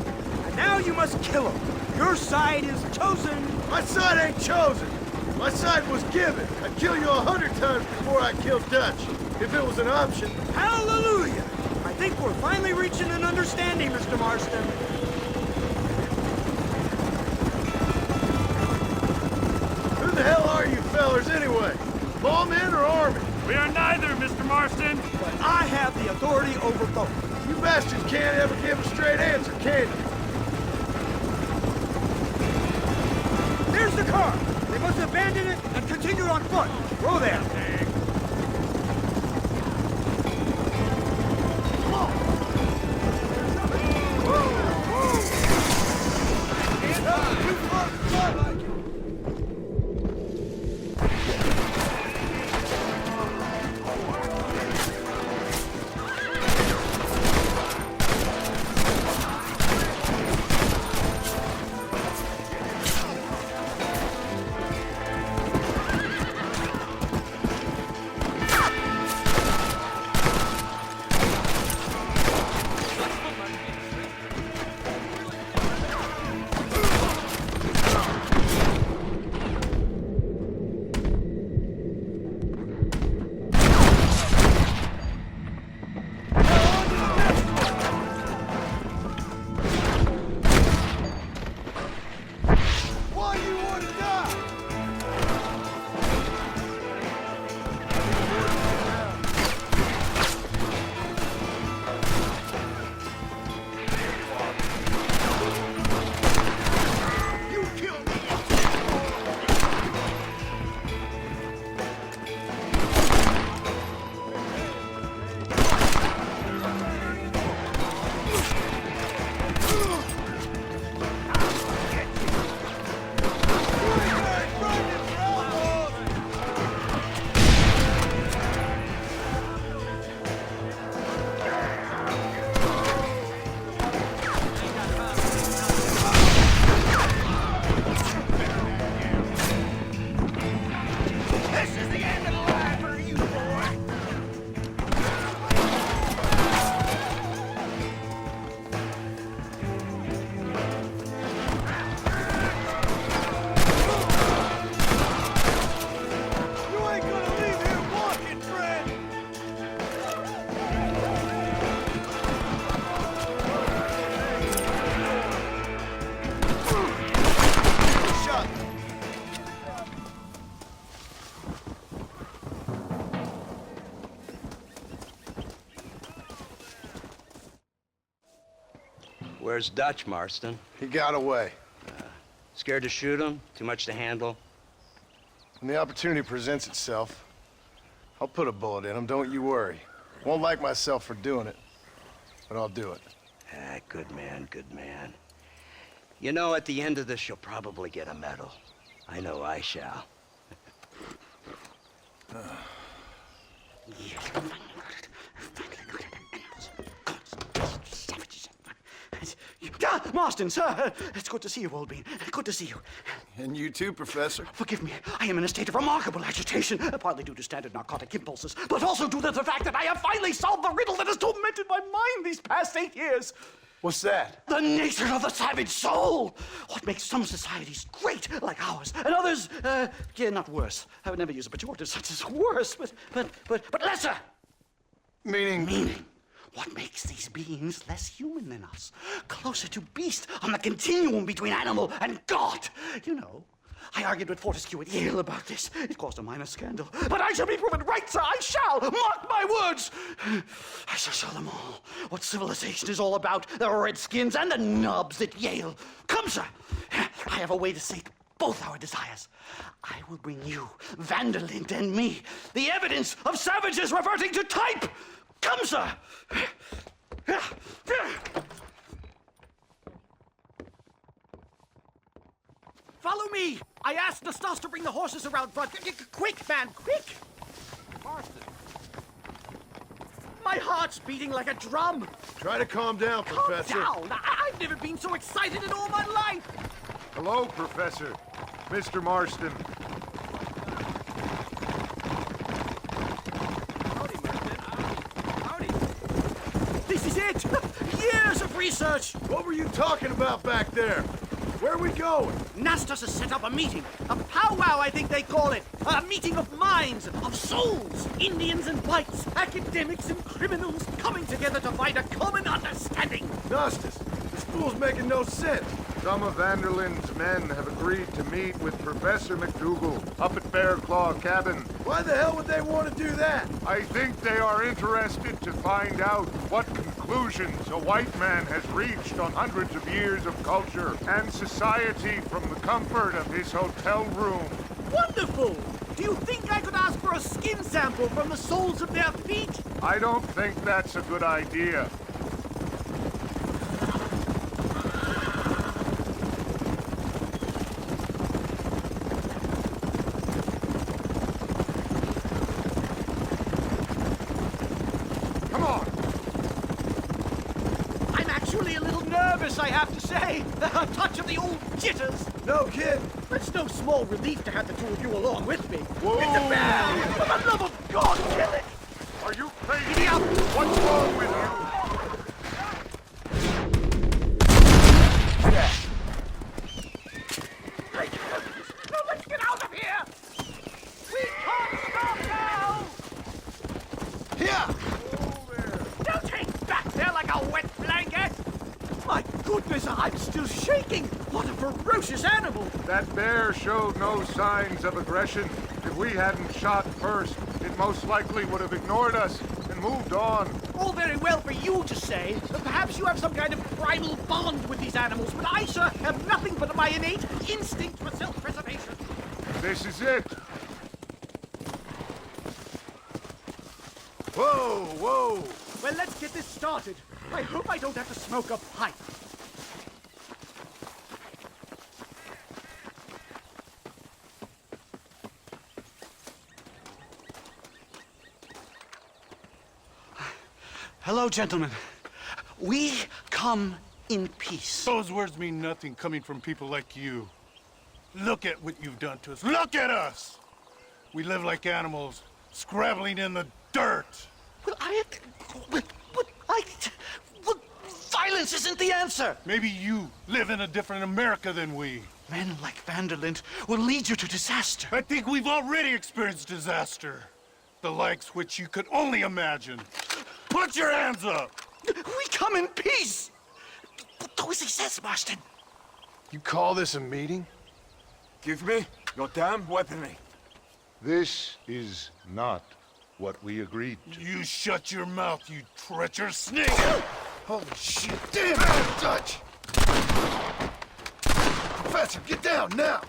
And now you must kill him. Your side is chosen. My side ain't chosen. My side was given. I'd kill you 100 times before I killed Dutch, if it was an option. Hallelujah! I think we're finally reaching an understanding, Mr. Marston. Who the hell are you fellers anyway? Lawmen or army? We are neither, Mr. Marston. But I have the authority over both. You bastards can't ever give a straight answer, can you? There's the car. They must abandon it and continue on foot. Go there. Come on! Where's Dutch, Marston? He got away. Scared to shoot him? Too much to handle? When the opportunity presents itself, I'll put a bullet in him, don't you worry. Won't like myself for doing it, but I'll do it. Ah, good man, good man. You know, at the end of this, you'll probably get a medal. I know I shall. Marston, sir! It's good to see you, old bean. Good to see you. And you too, Professor. Forgive me. I am in a state of remarkable agitation, partly due to standard narcotic impulses, but also due to the fact that I have finally solved the riddle that has tormented my mind these past 8 years. What's that? The nature of the savage soul! What makes some societies great, like ours, and others, not worse. I would never use a pejorative such as worse, but lesser! Meaning? What makes these beings less human than us? Closer to beast on the continuum between animal and God. You know, I argued with Fortescue at Yale about this. It caused a minor scandal. But I shall be proven right, sir. I shall. Mark my words. I shall show them all what civilization is all about. The redskins and the nubs at Yale. Come, sir. I have a way to sate both our desires. I will bring you, Vanderlint, and me, the evidence of savages reverting to type. Come, sir! Follow me! I asked Nastas to bring the horses around front. Quick, man, quick! Marston. My heart's beating like a drum. Try to calm down, Professor. Calm down! I've never been so excited in all my life! Hello, Professor. Mr. Marston. This is it! Years of research! What were you talking about back there? Where are we going? Nastas has set up a meeting. A powwow, I think they call it. A meeting of minds, of souls. Indians and whites, academics and criminals coming together to find a common understanding. Nastas, this fool's making no sense. Some of Vanderlin's men have agreed to meet with Professor McDougal up at Bear Claw Cabin. Why the hell would they want to do that? I think they are interested to find out what conclusions a white man has reached on hundreds of years of culture and society from the comfort of his hotel room. Wonderful! Do you think I could ask for a skin sample from the soles of their feet? I don't think that's a good idea. I have to say. A touch of the old jitters. No kidding. It's no small relief to have the two of you along with me. Whoa! It's a bell! For the love of God, kill it! Are you crazy? Giddy up! What's wrong with you? No, let's get out of here! We can't stop now! Here! Don't hang back there like a wet blanket! My goodness, I'm still shaking! What a ferocious animal! That bear showed no signs of aggression. If we hadn't shot first, it most likely would have ignored us and moved on. All very well for you to say. Perhaps you have some kind of primal bond with these animals, but I, sir, have nothing but my innate instinct for self-preservation. This is it. Whoa, whoa! Well, let's get this started. I hope I don't have to smoke a pipe. Hello, gentlemen. We come in peace. Those words mean nothing coming from people like you. Look at what you've done to us. Look at us! We live like animals, scrabbling in the dirt. Well, violence isn't the answer. Maybe you live in a different America than we. Men like Vanderlyn will lead you to disaster. I think we've already experienced disaster. The likes which you could only imagine. Put your hands up! We come in peace! Do as he says, Marston. You call this a meeting? Give me your damn weaponry. This is not what we agreed to. You shut your mouth, you treacherous snake! Holy shit! Damn it, Dutch! Professor, get down now!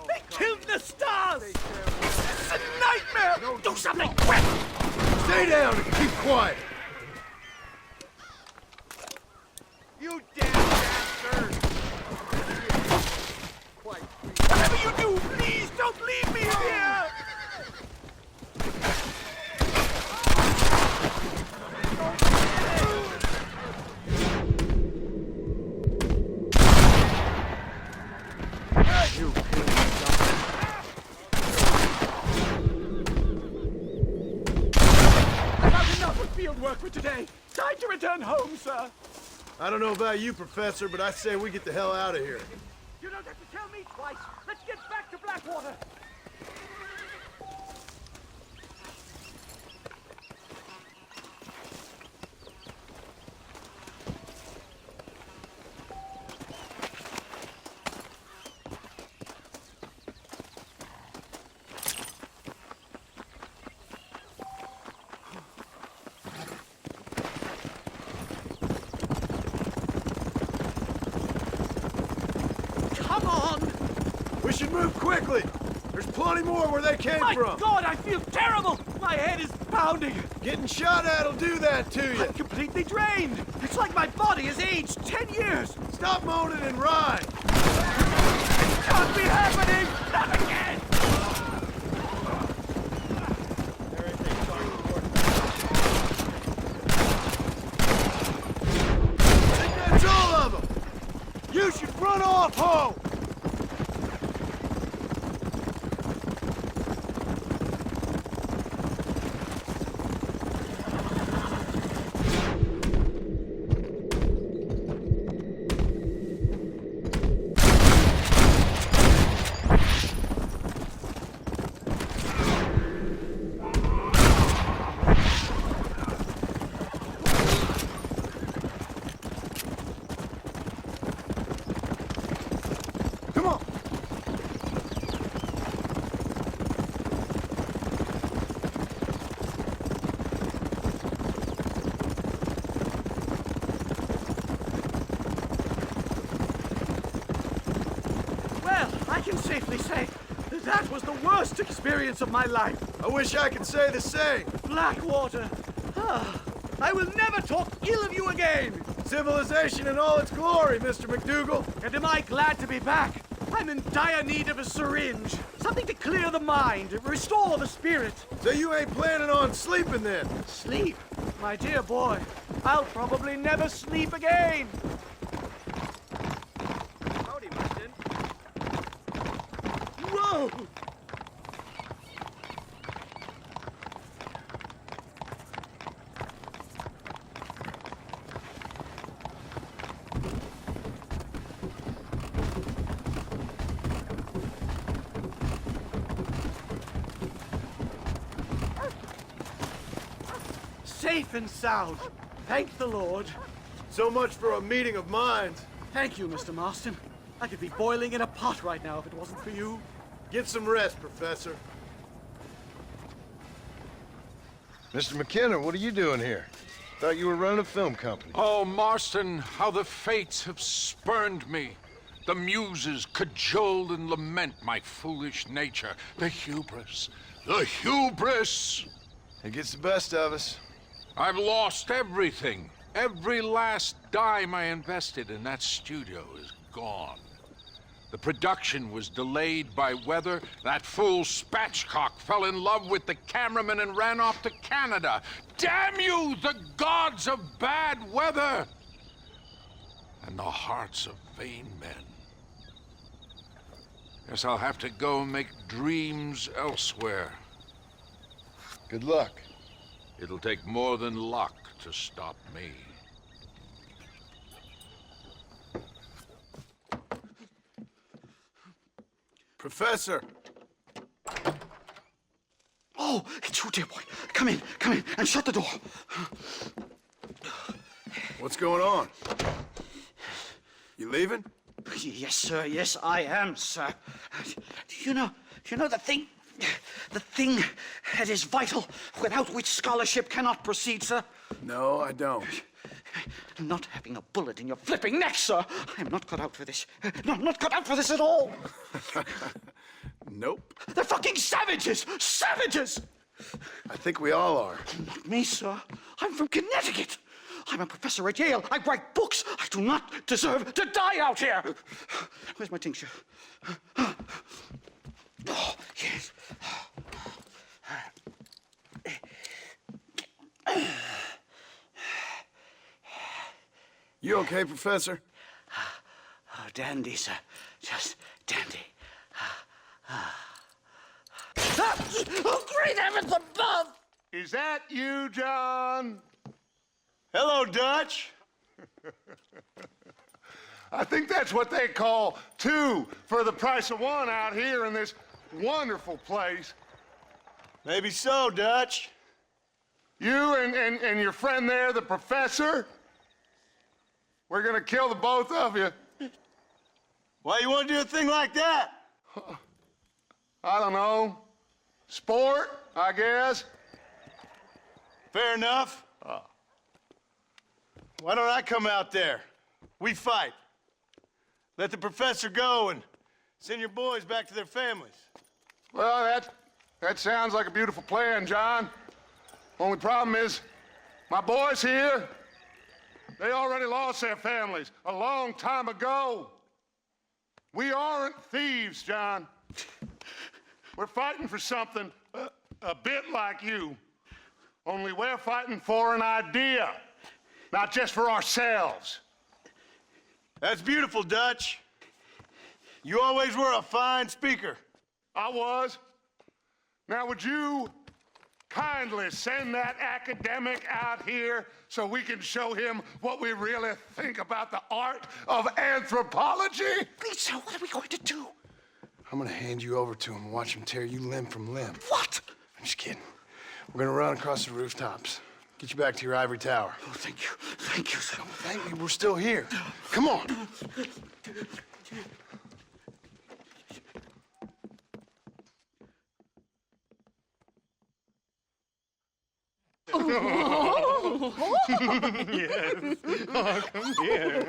They killed the stars! It's a nightmare! Do something quick! Stay down and keep quiet! You damn bastard! Whatever you do, please don't leave me here! I've had enough of field work for today. Time to return home, sir. I don't know about you, Professor, but I say we get the hell out of here. You don't have to tell me twice. Let's get back to Blackwater. Come on! We should move quickly! There's plenty more where they came My from! God, I feel terrible! My head is pounding! Getting shot at'll do that to you! I'm completely drained! It's like my body has aged 10 years! Stop moaning and ride! It can't be happening! Not again! I think that's all of them! You should run off home! Come on! Well, I can safely say that was the worst experience of my life. I wish I could say the same. Blackwater. I will never talk ill of you again. Civilization in all its glory, Mr. McDougal. And am I glad to be back? I'm in dire need of a syringe. Something to clear the mind, restore the spirit. So you ain't planning on sleeping then? Sleep? My dear boy, I'll probably never sleep again. Howdy, Marston. Whoa! Safe and sound. Thank the Lord. So much for a meeting of minds. Thank you, Mr. Marston. I could be boiling in a pot right now if it wasn't for you. Get some rest, Professor. Mr. McKenna, what are you doing here? Thought you were running a film company. Oh, Marston, how the fates have spurned me. The muses cajole and lament my foolish nature. The hubris. The hubris! It gets the best of us. I've lost everything. Every last dime I invested in that studio is gone. The production was delayed by weather. That fool Spatchcock fell in love with the cameraman and ran off to Canada. Damn you, the gods of bad weather! And the hearts of vain men. Guess I'll have to go make dreams elsewhere. Good luck. It'll take more than luck to stop me. Professor! Oh, it's you, dear boy. Come in, and shut the door. What's going on? You leaving? Yes, sir. Yes, I am, sir. You know the thing that is vital, without which scholarship cannot proceed, sir? No, I don't. Not having a bullet in your flipping neck, sir. I am not cut out for this. No, I'm not cut out for this at all. Nope. They're fucking savages! Savages! I think we all are. Not me, sir. I'm from Connecticut. I'm a professor at Yale. I write books. I do not deserve to die out here. Where's my tincture? Oh, yes. You okay, Professor? Oh, dandy, sir. Just dandy. Oh, great heavens above! Is that you, John? Hello, Dutch. I think that's what they call two for the price of one out here in this wonderful place. Maybe so, Dutch. You and your friend there, the professor, we're gonna kill the both of you. Why you want to do a thing like that? I don't know. Sport, I guess. Fair enough. Why don't I come out there? We fight. Let the professor go and send your boys back to their families. Well, that sounds like a beautiful plan, John. Only problem is, my boys here, they already lost their families a long time ago. We aren't thieves, John. We're fighting for something a bit like you. Only we're fighting for an idea, not just for ourselves. That's beautiful, Dutch. You always were a fine speaker. I was. Now, would you kindly send that academic out here so we can show him what we really think about the art of anthropology? Please, sir, what are we going to do? I'm gonna hand you over to him and watch him tear you limb from limb. What? I'm just kidding. We're gonna run across the rooftops. Get you back to your ivory tower. Oh, thank you. Thank you, sir. Don't thank me, we're still here. Come on. Yes. Oh, come here.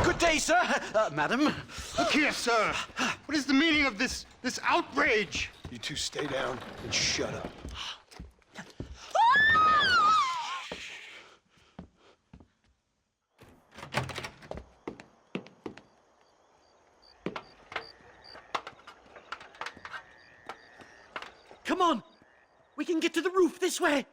Good day, sir. Madam. Look here, sir. What is the meaning of this outrage? You two stay down and shut up. Come on! We can get to the roof this way!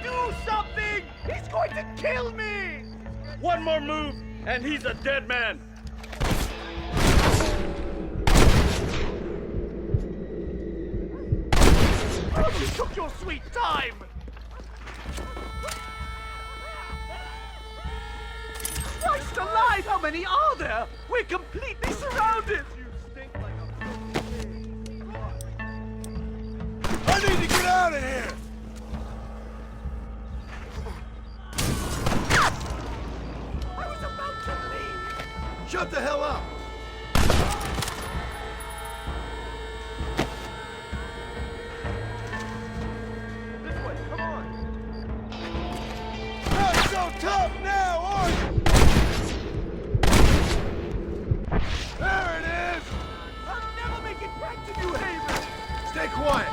Do something! He's going to kill me! One more move, and he's a dead man. Oh, you took your sweet time! Christ alive, how many are there? We're completely surrounded! You stink like I need to get out of here! New Haven! Stay quiet!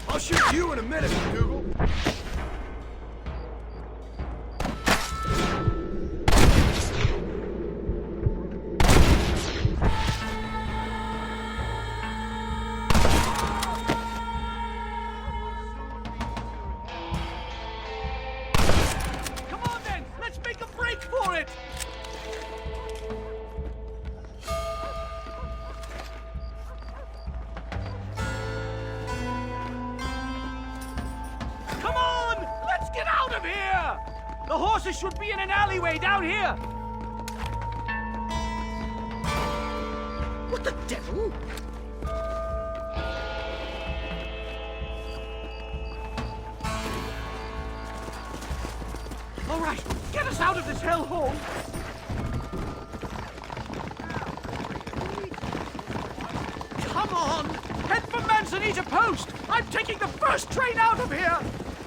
I'll shoot you in a minute, Dougal. Come on then, let's make a break for it! Come on! Let's get out of here! The horses should be in an alleyway down here! What the devil? All right, get us out of this hellhole! Come on! Head for Manzanita Post! I'm taking the first train out of here!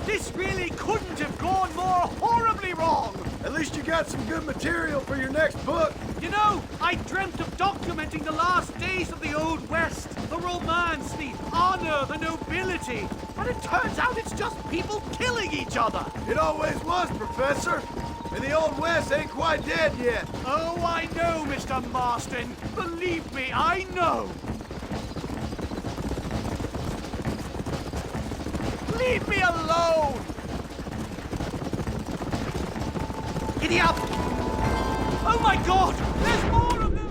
This really couldn't have gone more horribly wrong! At least you got some good material for your next book. You know, I dreamt of documenting the last days of the Old West. The romance, the honor, the nobility. And it turns out it's just people killing each other. It always was, Professor. And the Old West ain't quite dead yet. Oh, I know, Mr. Marston. Believe me, I know. Leave me alone! Giddy up! Oh my God! There's more of them!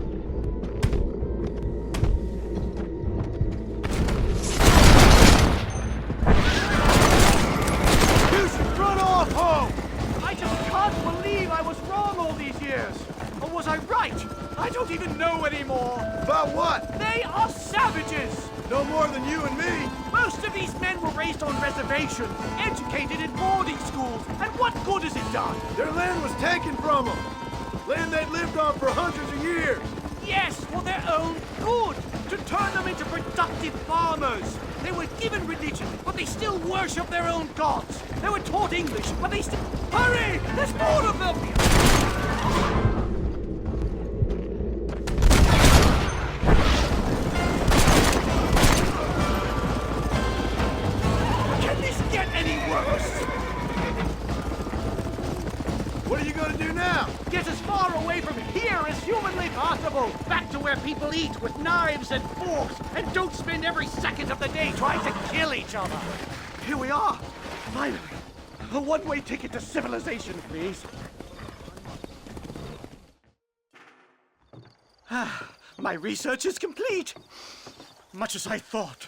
You should run off home! I just can't believe I was wrong all these years. Or was I right? I don't even know anymore. About what? They are savages! No more than you and me. Most of these men were raised on reservations, educated in boarding schools, and what good has it done? Their land was taken from them. Land they'd lived on for hundreds of years. Yes, for their own good, to turn them into productive farmers. They were given religion, but they still worship their own gods. They were taught English, but they still... Hurry! There's more of them! Can this get any worse? What are you gonna do now? Get as far away from here as humanly possible. Back to where people eat with knives and forks and don't spend every second of the day trying to kill each other. Here we are. Finally. A one-way ticket to civilization, please. My research is complete. Much as I thought.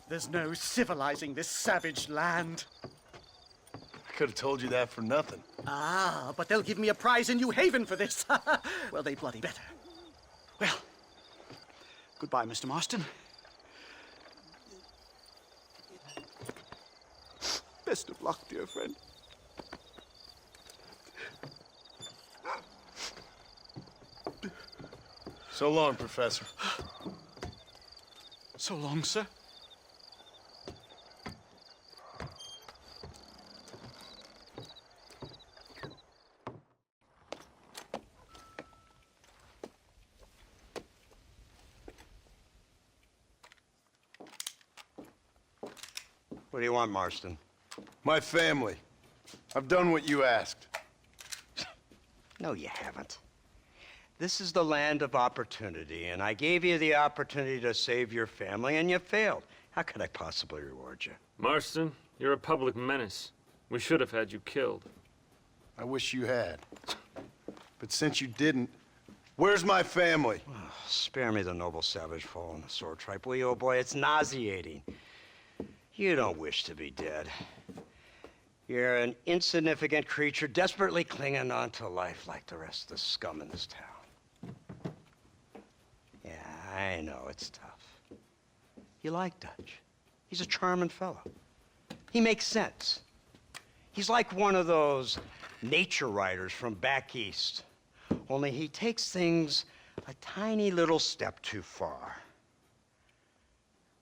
There's no civilizing this savage land. I could have told you that for nothing. Ah, but they'll give me a prize in New Haven for this. Well, they bloody better. Well, goodbye, Mr. Marston. Best of luck, dear friend. So long, Professor. So long, sir. What do you want, Marston? My family. I've done what you asked. No, you haven't. This is the land of opportunity, and I gave you the opportunity to save your family, and you failed. How could I possibly reward you? Marston, you're a public menace. We should have had you killed. I wish you had. But since you didn't, where's my family? Oh, spare me the noble savage fall on the sword tripe, will you, old boy? It's nauseating. You don't wish to be dead. You're an insignificant creature desperately clinging on to life like the rest of the scum in this town. Yeah, I know, it's tough. You like Dutch. He's a charming fellow. He makes sense. He's like one of those nature writers from back east. Only he takes things a tiny little step too far.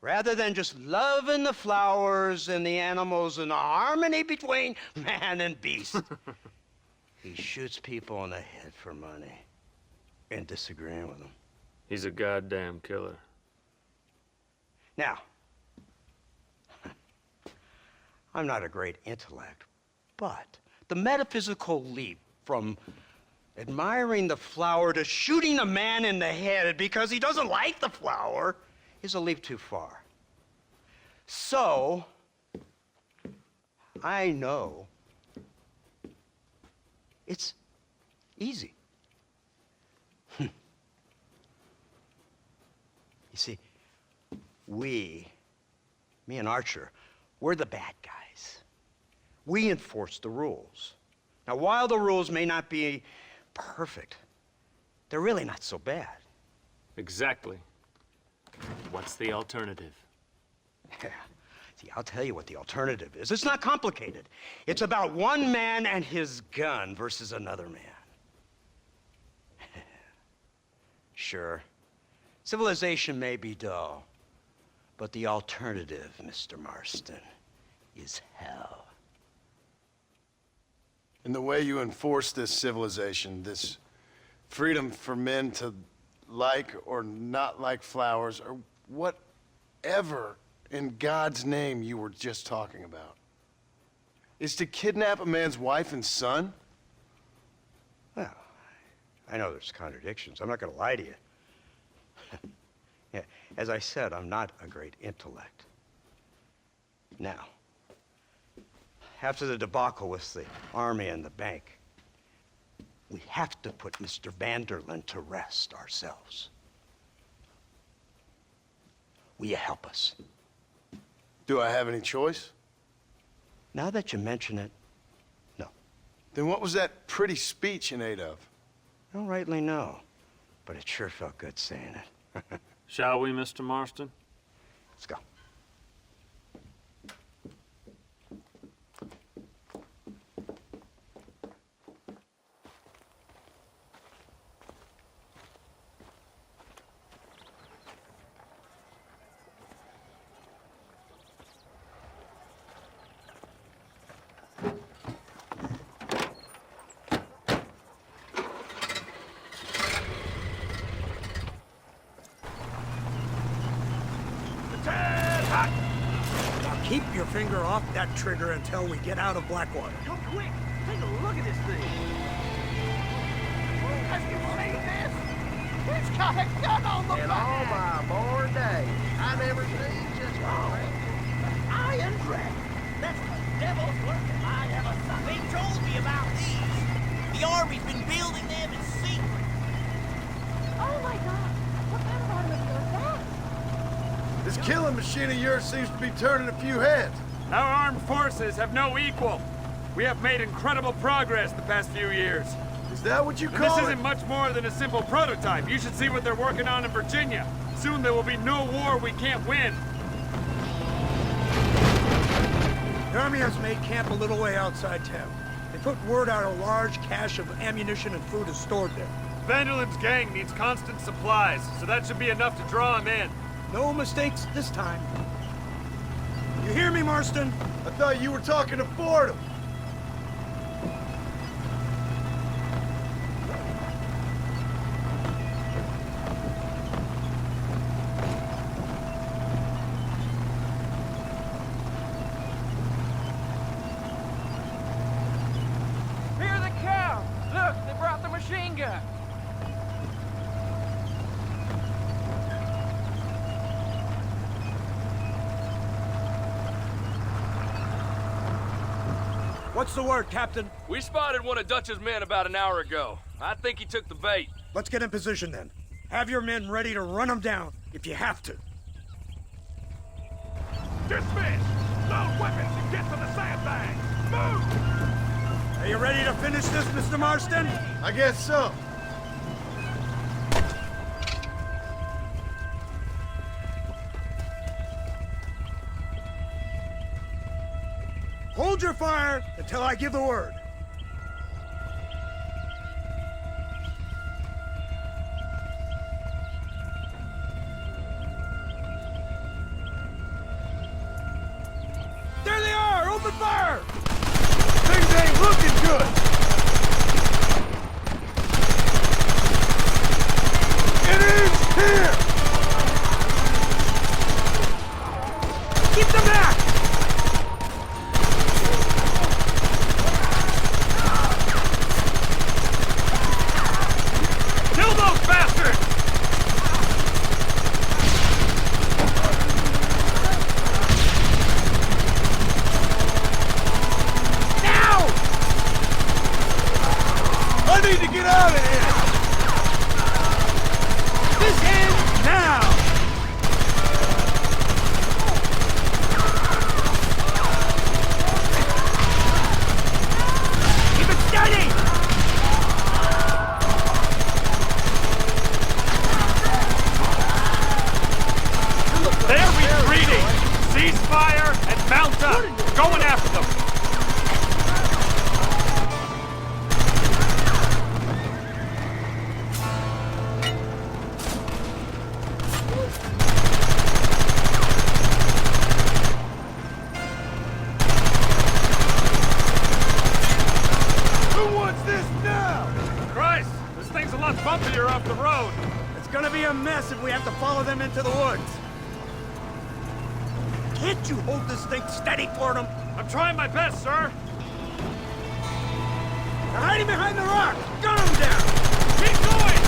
rather than just loving the flowers and the animals and the harmony between man and beast. He shoots people in the head for money and disagreeing with them. He's a goddamn killer. Now, I'm not a great intellect, but the metaphysical leap from admiring the flower to shooting a man in the head because he doesn't like the flower is a leap too far. So, I know it's easy. You see, me and Archer, we're the bad guys. We enforce the rules. Now, while the rules may not be perfect, they're really not so bad. Exactly. What's the alternative? Yeah. See, I'll tell you what the alternative is. It's not complicated. It's about one man and his gun versus another man. Sure, civilization may be dull, but the alternative, Mr. Marston, is hell. And the way you enforce this civilization, this freedom for men to like or not like flowers, or whatever in God's name you were just talking about, is to kidnap a man's wife and son? Well, I know there's contradictions. I'm not going to lie to you. Yeah, as I said, I'm not a great intellect. Now, after the debacle with the army and the bank, we have to put Mr. Vanderlyn to rest ourselves. Will you help us? Do I have any choice? Now that you mention it, no. Then what was that pretty speech in aid of? I don't rightly know, but it sure felt good saying it. Shall we, Mr. Marston? Let's go. Now keep your finger off that trigger until we get out of Blackwater. Come quick! Take a look at this thing! Have you seen this? It's got a gun on the back! In all my born days, I never seen just one. Iron Dragon! That's the devil's work if I ever saw. They told me about these. The Army's been building them in secret. Oh my God! What kind of automobile is that? This killing machine of yours seems to be turning a few heads. Our armed forces have no equal. We have made incredible progress the past few years. Is that what you And call this it? isn't much more than a simple prototype. You should see what they're working on in Virginia. Soon there will be no war we can't win. The Army has made camp a little way outside town. They put word out a large cache of ammunition and food is stored there. Vanderlyn's gang needs constant supplies, so that should be enough to draw him in. No mistakes this time. You hear me, Marston? I thought you were talking to Fordham. Hear the cow! Look, they brought the machine gun. What's the word, Captain? We spotted one of Dutch's men about an hour ago. I think he took the bait. Let's get in position then. Have your men ready to run them down if you have to. Dismiss! Load weapons and get to the sandbags! Move! Are you ready to finish this, Mr. Marston? I guess so. Hold your fire until I give the word. Open fire! Things ain't looking good! It is here! Keep them back! Kill those bastards! Now! I need to get out of here! This ends now! Keep it steady! They're retreating! Cease fire and mount up! Going after them! Who wants this now? Christ! This thing's a lot bumpier off the road! It's gonna be a mess if we have to follow them into the woods. Can't you hold this thing steady for them? I'm trying my best, sir! They're hiding behind the rock! Gun them down! Keep going!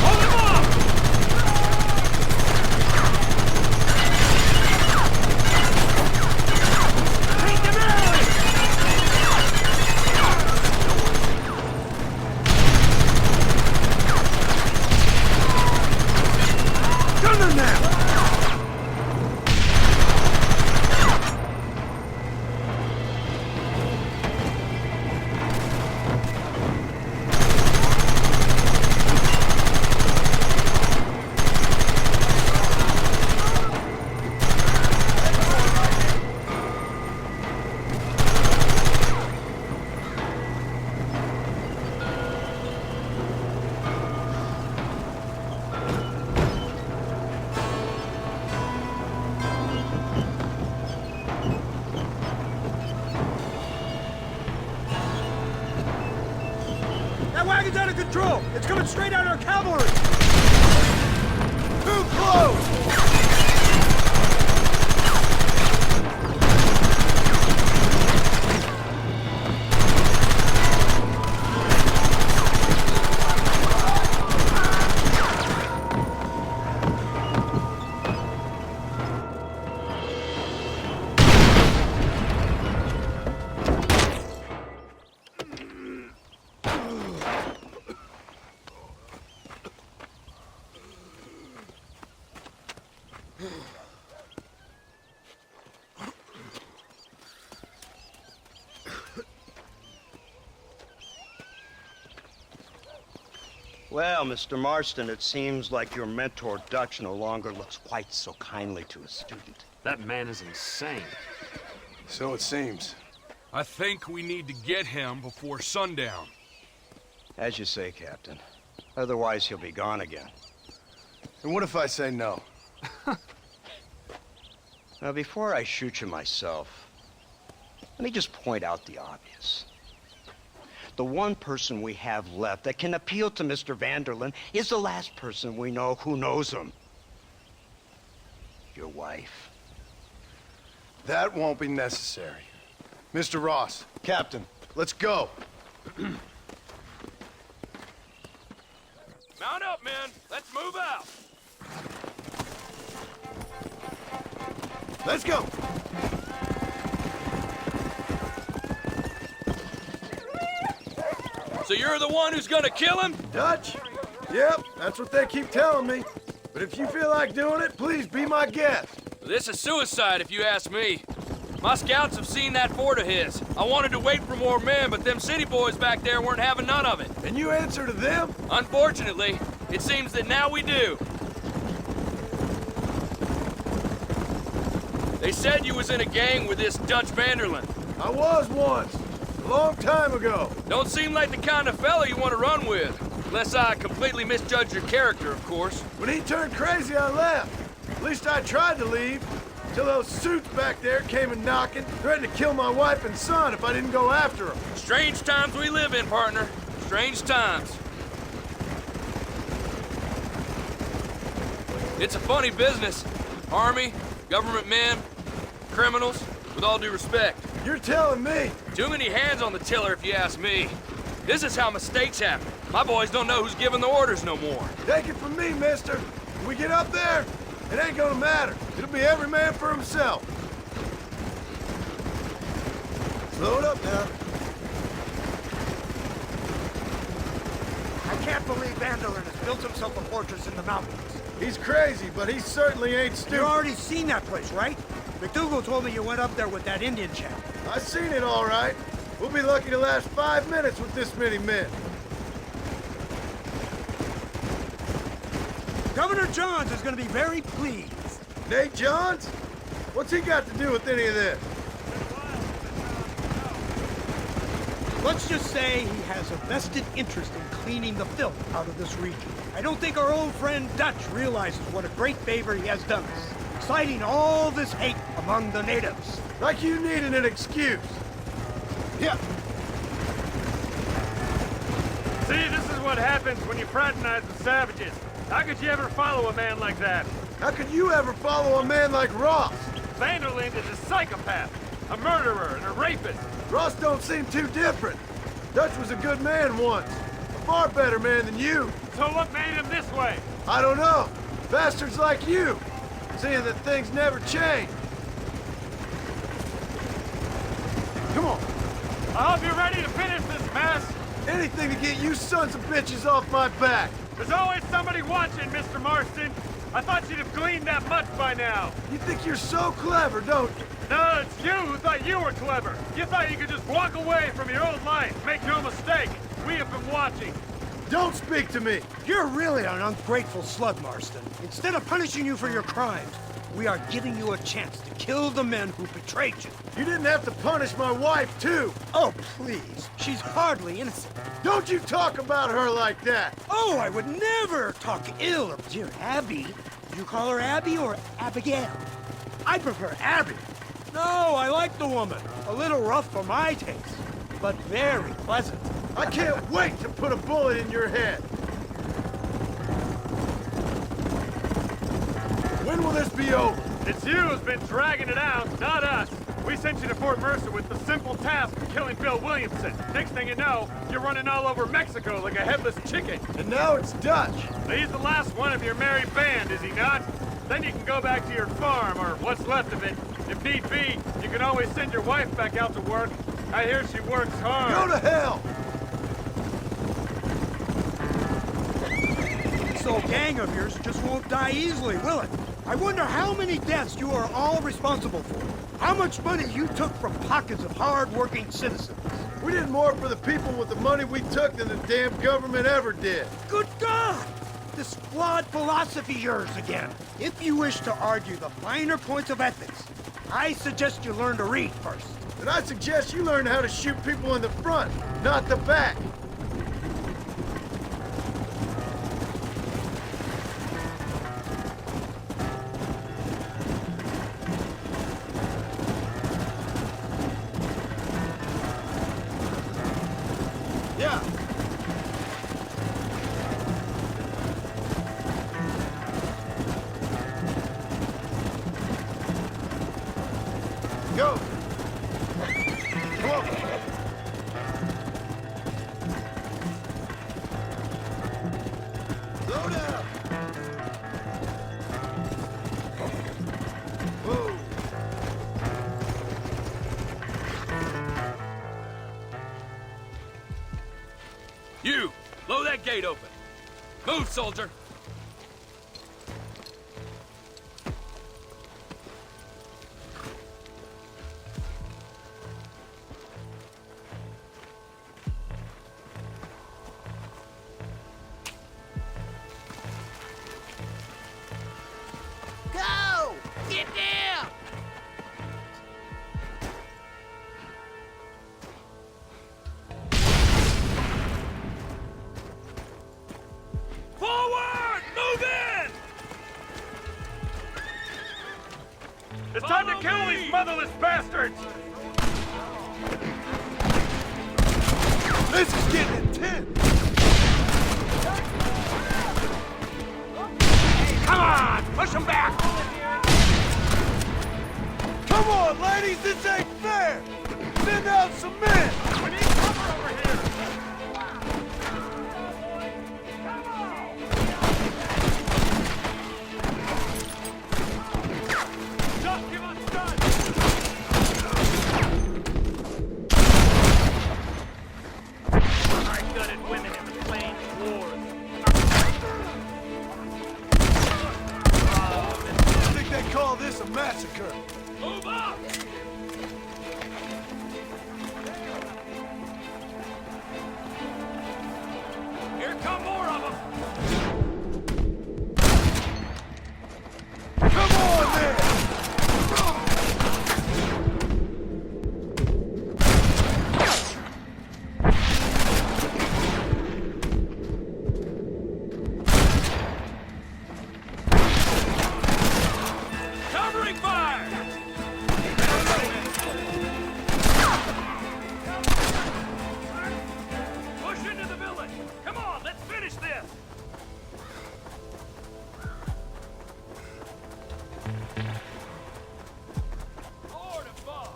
Hold him off! Take them out! Gun them now! That wagon's out of control! It's coming straight at our cavalry! Too close! Well, Mr. Marston, it seems like your mentor Dutch no longer looks quite so kindly to his student. That man is insane. So it seems. I think we need to get him before sundown. As you say, Captain. Otherwise, he'll be gone again. And what if I say no? Now, before I shoot you myself, let me just point out the obvious. The one person we have left that can appeal to Mr. Vanderlyn is the last person we know who knows him. Your wife. That won't be necessary. Mr. Ross, Captain, let's go. Mount up, men. Let's move out. Let's go. So you're the one who's gonna kill him? Dutch? Yep, that's what they keep telling me. But if you feel like doing it, please be my guest. This is suicide, if you ask me. My scouts have seen that fort of his. I wanted to wait for more men, but them city boys back there weren't having none of it. And you answer to them? Unfortunately, it seems that now we do. They said you was in a gang with this Dutch Vanderlyn. I was once. A long time ago. Don't seem like the kind of fella you want to run with. Unless I completely misjudged your character, of course. When he turned crazy, I left. At least I tried to leave. Till those suits back there came and knocking, threatened to kill my wife and son if I didn't go after them. Strange times we live in, partner. Strange times. It's a funny business. Army, government men, criminals, with all due respect. You're telling me? Too many hands on the tiller, if you ask me. This is how mistakes happen. My boys don't know who's giving the orders no more. Take it from me, mister. When we get up there, it ain't gonna matter. It'll be every man for himself. Slow it up now. I can't believe Van der Linde has built himself a fortress in the mountains. He's crazy, but he certainly ain't stupid. You already seen that place, right? McDougal told me you went up there with that Indian chap. I seen it all right. We'll be lucky to last 5 minutes with this many men. Governor Johns is going to be very pleased. Nate Johns? What's he got to do with any of this? Let's just say he has a vested interest in cleaning the filth out of this region. I don't think our old friend Dutch realizes what a great favor he has done us, inciting all this hate among the natives. Like you needed an excuse. Yeah. See, this is what happens when you fraternize with savages. How could you ever follow a man like that? How could you ever follow a man like Ross? Van der Linde is a psychopath, a murderer, and a rapist. Ross don't seem too different. Dutch was a good man once. A far better man than you. So what made him this way? I don't know. Bastards like you. Seeing that things never change. Come on. I hope you're ready to finish this mess. Anything to get you sons of bitches off my back. There's always somebody watching, Mr. Marston. I thought you'd have gleaned that much by now. You think you're so clever, don't you? No, it's you who thought you were clever. You thought you could just walk away from your old life. Make no mistake. We have been watching. Don't speak to me. You're really an ungrateful slug, Marston. Instead of punishing you for your crimes, we are giving you a chance to kill the men who betrayed you. You didn't have to punish my wife, too. Oh, please. She's hardly innocent. Don't you talk about her like that. Oh, I would never talk ill of dear Abby. Do you call her Abby or Abigail? I prefer Abby. No, I like the woman. A little rough for my taste, but very pleasant. I can't wait to put a bullet in your head. When will this be over? It's you who's been dragging it out, not us. We sent you to Fort Mercer with the simple task of killing Bill Williamson. Next thing you know, you're running all over Mexico like a headless chicken. And now it's Dutch. He's the last one of your merry band, is he not? Then you can go back to your farm, or what's left of it. If need be, you can always send your wife back out to work. I hear she works hard. Go to hell! This old gang of yours just won't die easily, will it? I wonder how many deaths you are all responsible for. How much money you took from pockets of hard-working citizens. We did more for the people with the money we took than the damn government ever did. Good God! This flawed philosophy yours again. If you wish to argue the finer points of ethics, I suggest you learn to read first. And I suggest you learn how to shoot people in the front, not the back. Yeah. Go. Come on. Slow down. Whoa. You, blow that gate open. Move, soldier. Go! Get down! time to kill these motherless bastards! This is getting intense! Come on! Push them back! Come on, ladies, this ain't fair! Send out some men! We need cover over here! Just give us time! Hard-gutted women in the plains wars. I think they call this a massacre. Move up! Here come more of them! Come on, then! Covering fire! Push into the village! Come on, let's finish this! Lord above!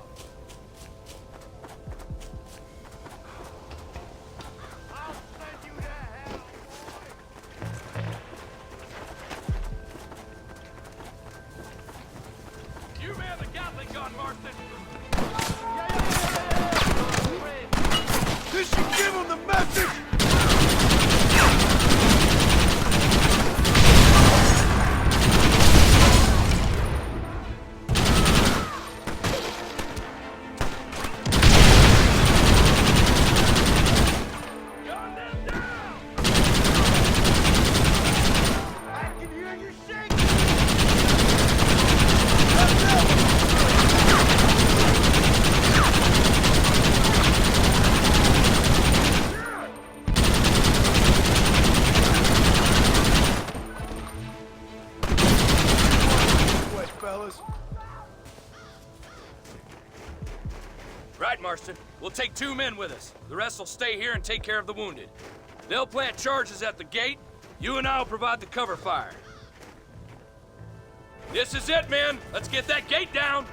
I'll send you to hell! You man the Gatling gun, Marston! This should give them the message! Gun them down! I can hear you shaking! Wait, fellas. Right, Marston. We'll take 2 men with us. The rest will stay here and take care of the wounded. They'll plant charges at the gate. You and I will provide the cover fire. This is it, men. Let's get that gate down.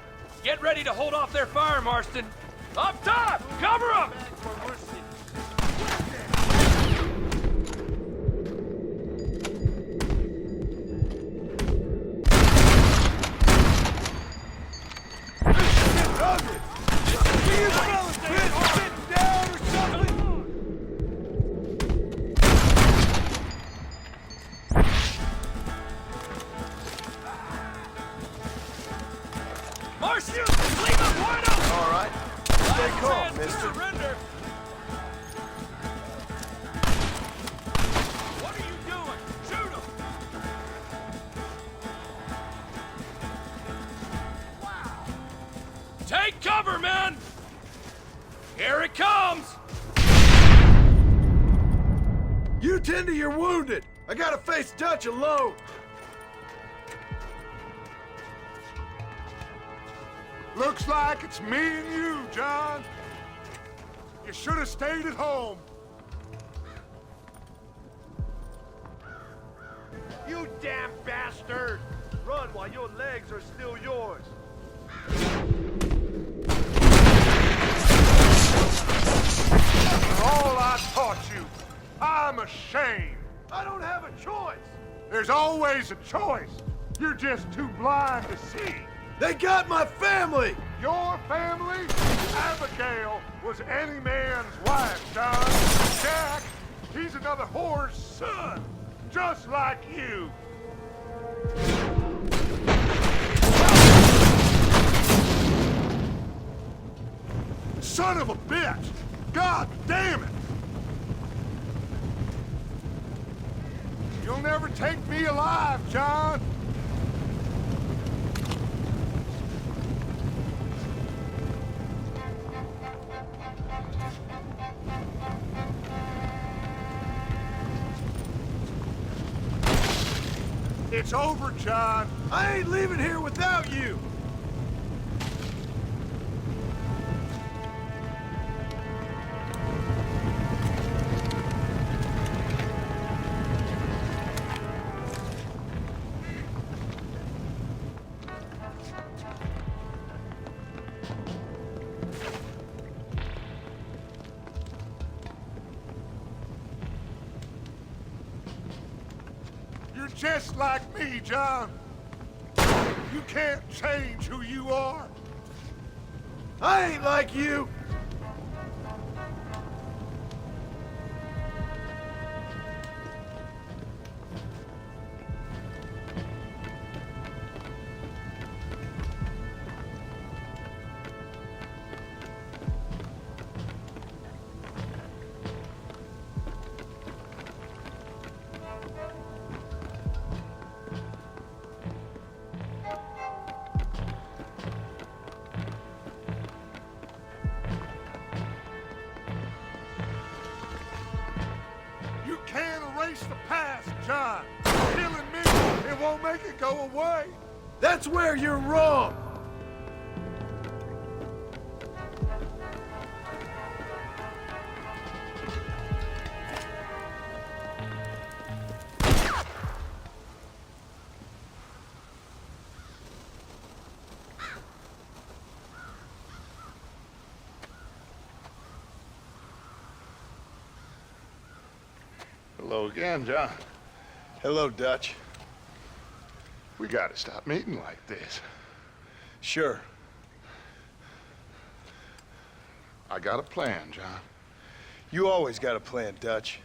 Get ready to hold off their fire, Marston. Up top! Cover them! Marston, leave them wide open! All right. Stay calm, Stand mister. surrender! What are you doing? Shoot them! Take cover, men! Here it comes! You tend to your wounded. I gotta face Dutch alone. Looks like it's me and you, John. You should have stayed at home. You damn bastard! Run while your legs are still yours. For all I taught you, I'm ashamed. I don't have a choice. There's always a choice. You're just too blind to see. They got my family. Your family? Abigail was any man's wife, John. Jack, he's another whore's son, just like you. Son of a bitch! God damn it! You'll never take me alive, John. It's over, John. I ain't leaving here without you. You're just like me, John. You can't change who you are. I ain't like you. You can't erase the past, John. Killing me, it won't make it go away. That's where you're wrong. Hello again, John. Hello, Dutch. We gotta stop meeting like this. Sure. I got a plan, John. You always got a plan, Dutch.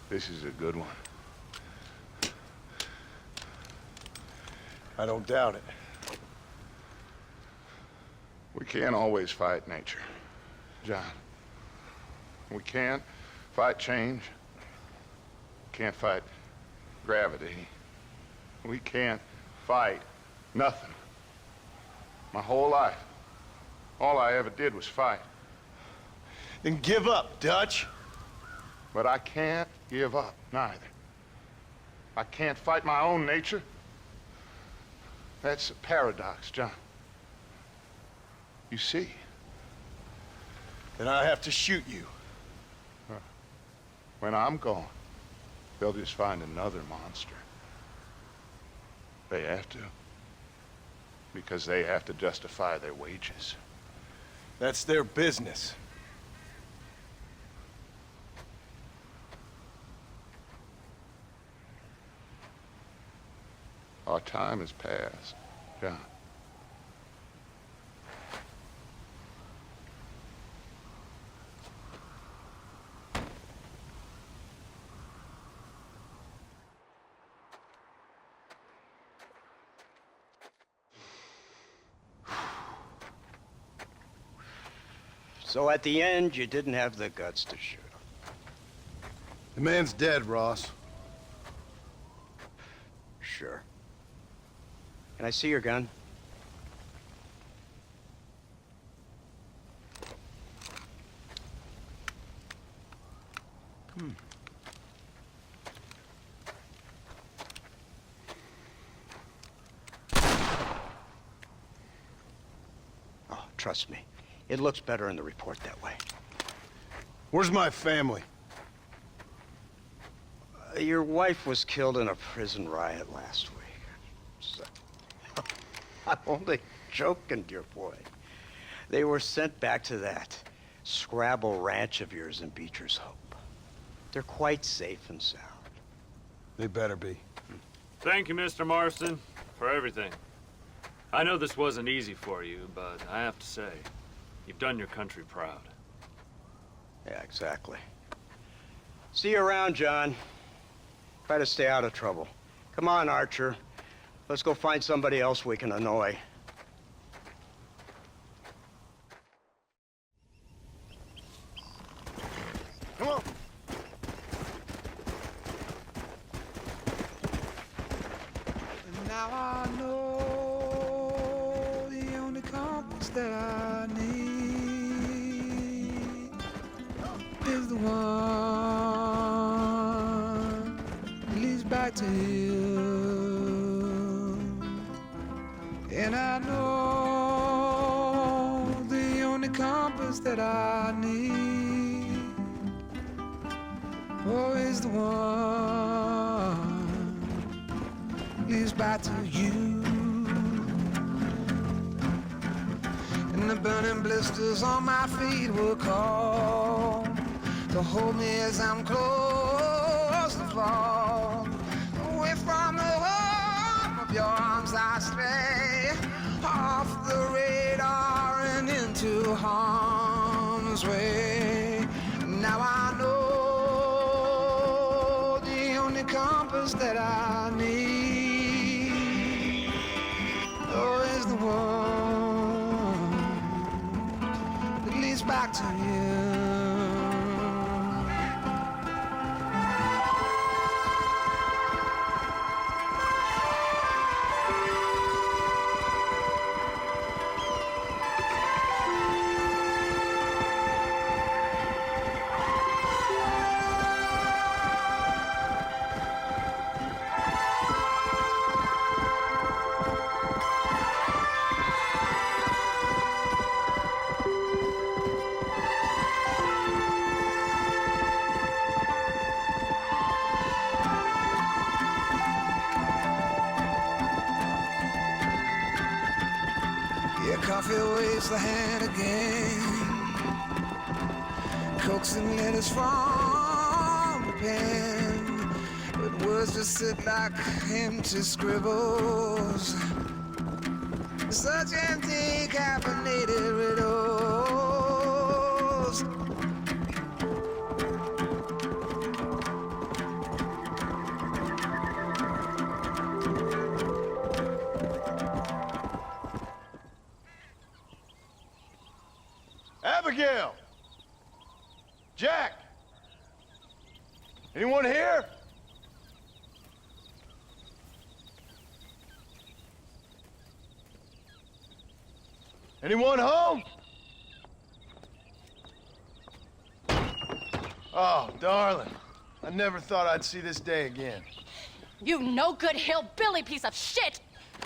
This is a good one. I don't doubt it. We can't always fight nature, John. We can't fight change. Can't fight gravity. We can't fight nothing. My whole life, all I ever did was fight. Then give up, Dutch. But I can't give up, neither. I can't fight my own nature. That's a paradox, John. You see? Then I have to shoot you. When I'm gone, they'll just find another monster. They have to. Because they have to justify their wages. That's their business. Our time has passed, John. So at the end, you didn't have the guts to shoot him. The man's dead, Ross. Sure. Can I see your gun? Oh, trust me. It looks better in the report that way. Where's my family? Your wife was killed in a prison riot last week. So, I'm only joking, dear boy. They were sent back to that Scrabble ranch of yours in Beecher's Hope. They're quite safe and sound. They better be. Thank you, Mr. Marston, for everything. I know this wasn't easy for you, but I have to say, you've done your country proud. Yeah, exactly. See you around, John. Try to stay out of trouble. Come on, Archer. Let's go find somebody else we can annoy. Come on. Now I know the only compass that I need is the one that leads back to you. And I know the only compass that I need is the one leads back to you. And the burning blisters on my feet will call to hold me as I'm close fall. Away from the home of your arms I stray, off the radar and into harm's way. Now I know the only compass that I need, oh, is the one that leads back to you. Coffee waves the hand again, coaxing letters from the pen, but words just sit like empty scribbles, such empty caffeinated riddles. Abigail! Jack! Anyone here? Anyone home? Oh, darling. I never thought I'd see this day again. You no-good hillbilly piece of shit!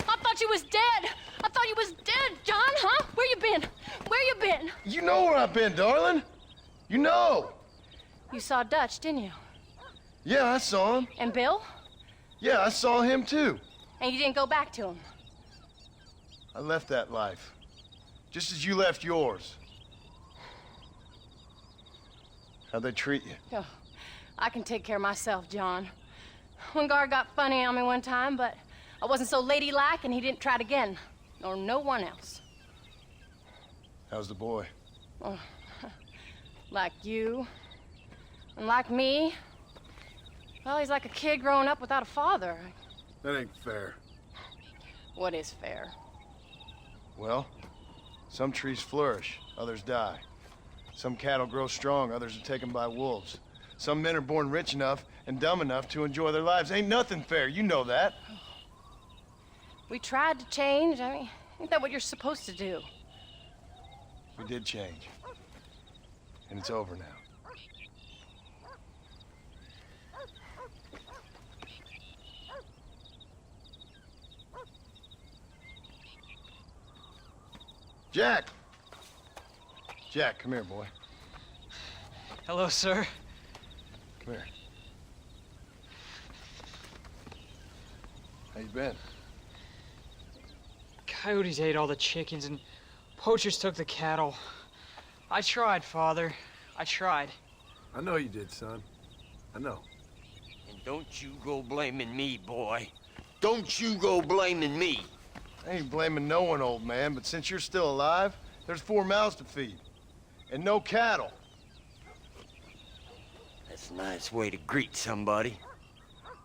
I thought you was dead! I thought you was dead, John, huh? Where you been? Where you been? You know where I've been, darling. You know. You saw Dutch, didn't you? Yeah, I saw him. And Bill? Yeah, I saw him too. And you didn't go back to him? I left that life. Just as you left yours. How'd they treat you? Oh, I can take care of myself, John. One guard got funny on me one time, but I wasn't so ladylike and he didn't try it again. Nor no one else. How's the boy? Oh, like you. And like me. Well, he's like a kid growing up without a father. That ain't fair. What is fair? Well, some trees flourish, others die. Some cattle grow strong, others are taken by wolves. Some men are born rich enough and dumb enough to enjoy their lives. Ain't nothing fair, you know that. We tried to change. I mean, ain't that what you're supposed to do? We did change. And it's over now. Jack! Jack, come here, boy. Hello, sir. Come here. How you been? Coyotes ate all the chickens and poachers took the cattle. I tried, Father. I tried. I know you did, son. I know. And don't you go blaming me, boy. Don't you go blaming me. I ain't blaming no one, old man, but since you're still alive, there's 4 mouths to feed. And no cattle. That's a nice way to greet somebody.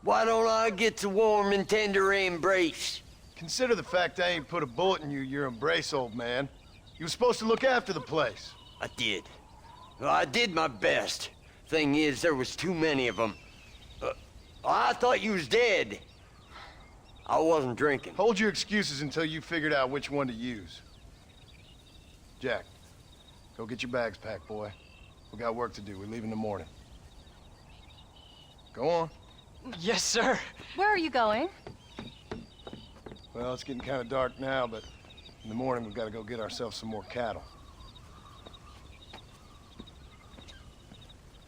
Why don't I get the warm and tender embrace? Consider the fact I ain't put a bullet in your embrace, old man. You were supposed to look after the place. I did. Well, I did my best. Thing is, there was too many of them. I thought you was dead. I wasn't drinking. Hold your excuses until you figured out which one to use. Jack, go get your bags packed, boy. We got work to do. We leave in the morning. Go on. Yes, sir. Where are you going? Well, it's getting kind of dark now, but in the morning we've got to go get ourselves some more cattle.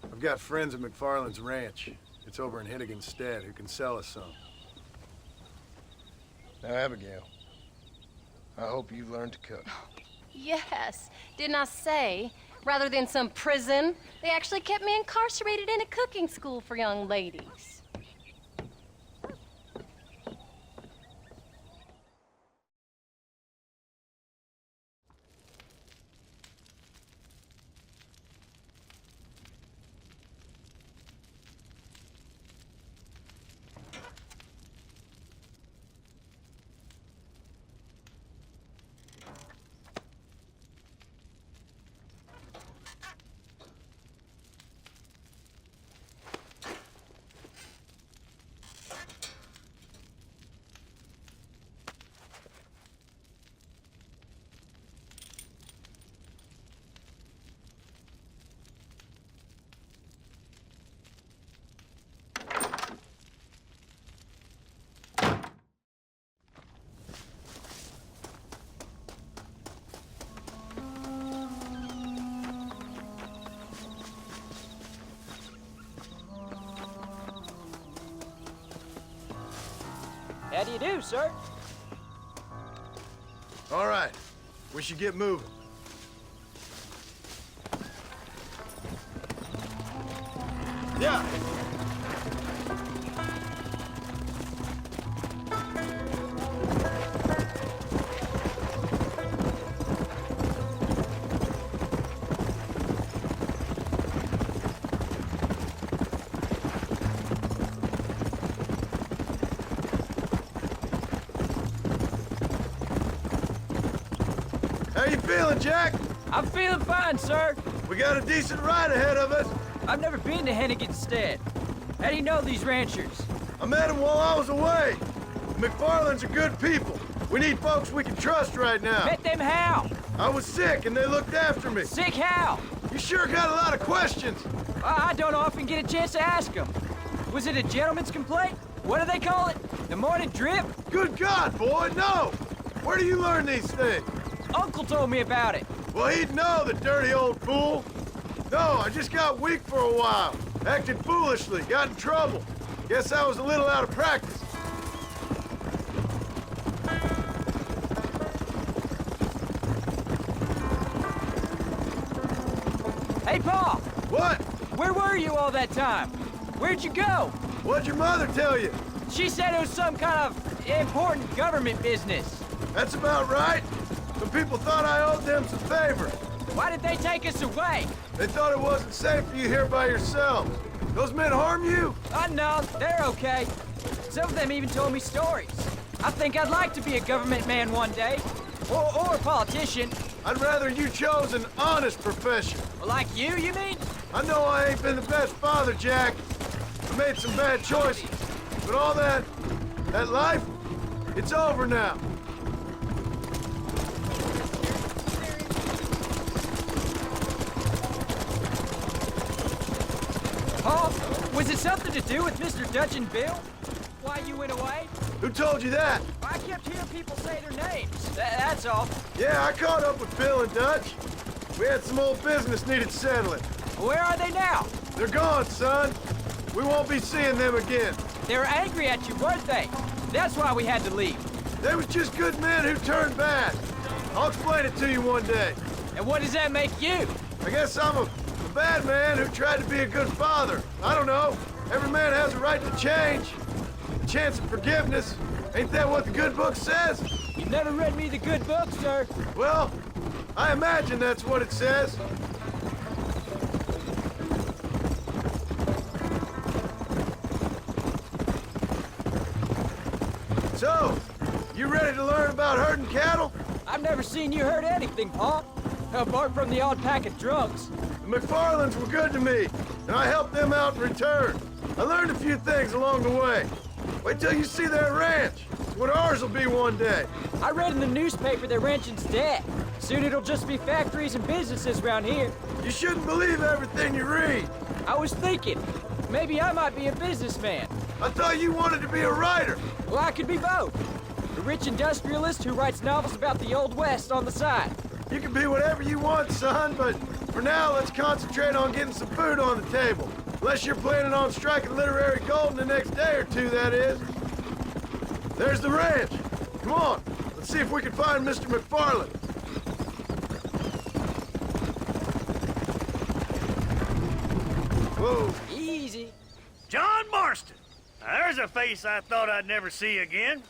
I've got friends at McFarland's ranch. It's over in Hennigan's stead who can sell us some. Now, Abigail, I hope you've learned to cook. Yes. Didn't I say, rather than some prison, they actually kept me incarcerated in a cooking school for young ladies. How do you do, sir? All right, we should get moving. Yeah. How you feeling, Jack? I'm feeling fine, sir. We got a decent ride ahead of us. I've never been to Hennigan's Stead. How do you know these ranchers? I met them while I was away. McFarland's are good people. We need folks we can trust right now. Met them how? I was sick and they looked after me. Sick how? You sure got a lot of questions. I don't often get a chance to ask them. Was it a gentleman's complaint? What do they call it? The morning drip? Good God, boy, no! Where do you learn these things? Uncle told me about it. Well, he'd know, the dirty old fool. No, I just got weak for a while. Acted foolishly, got in trouble. Guess I was a little out of practice. Hey, Pa! What? Where were you all that time? Where'd you go? What'd your mother tell you? She said it was some kind of important government business. That's about right. Some people thought I owed them some favor. Why did they take us away? They thought it wasn't safe for you here by yourselves. Those men harm you? No, they're okay. Some of them even told me stories. I think I'd like to be a government man one day. Or a politician. I'd rather you chose an honest profession. Like you mean? I know I ain't been the best father, Jack. I made some bad choices. But all that life, it's over now. Pa, was it something to do with Mr. Dutch and Bill? Why you went away? Who told you that? I kept hearing people say their names. That's all. Yeah, I caught up with Bill and Dutch. We had some old business needed settling. Where are they now? They're gone, son. We won't be seeing them again. They were angry at you, weren't they? That's why we had to leave. They was just good men who turned bad. I'll explain it to you one day. And what does that make you? I guess I'm a bad man who tried to be a good father. I don't know. Every man has a right to change. A chance of forgiveness. Ain't that what the good book says? You never read me the good book, sir. Well, I imagine that's what it says. So, you ready to learn about herding cattle? I've never seen you herd anything, Pa. Apart from the odd pack of drugs. The McFarlands were good to me, and I helped them out in return. I learned a few things along the way. Wait till you see their ranch. It's what ours will be one day. I read in the newspaper their ranching's dead. Soon it'll just be factories and businesses around here. You shouldn't believe everything you read. I was thinking, maybe I might be a businessman. I thought you wanted to be a writer. Well, I could be both. A rich industrialist who writes novels about the Old West on the side. You can be whatever you want, son, but for now, let's concentrate on getting some food on the table. Unless you're planning on striking literary gold in the next day or two, that is. There's the ranch. Come on, let's see if we can find Mr. McFarland. Whoa. Easy. John Marston. Now, there's a face I thought I'd never see again.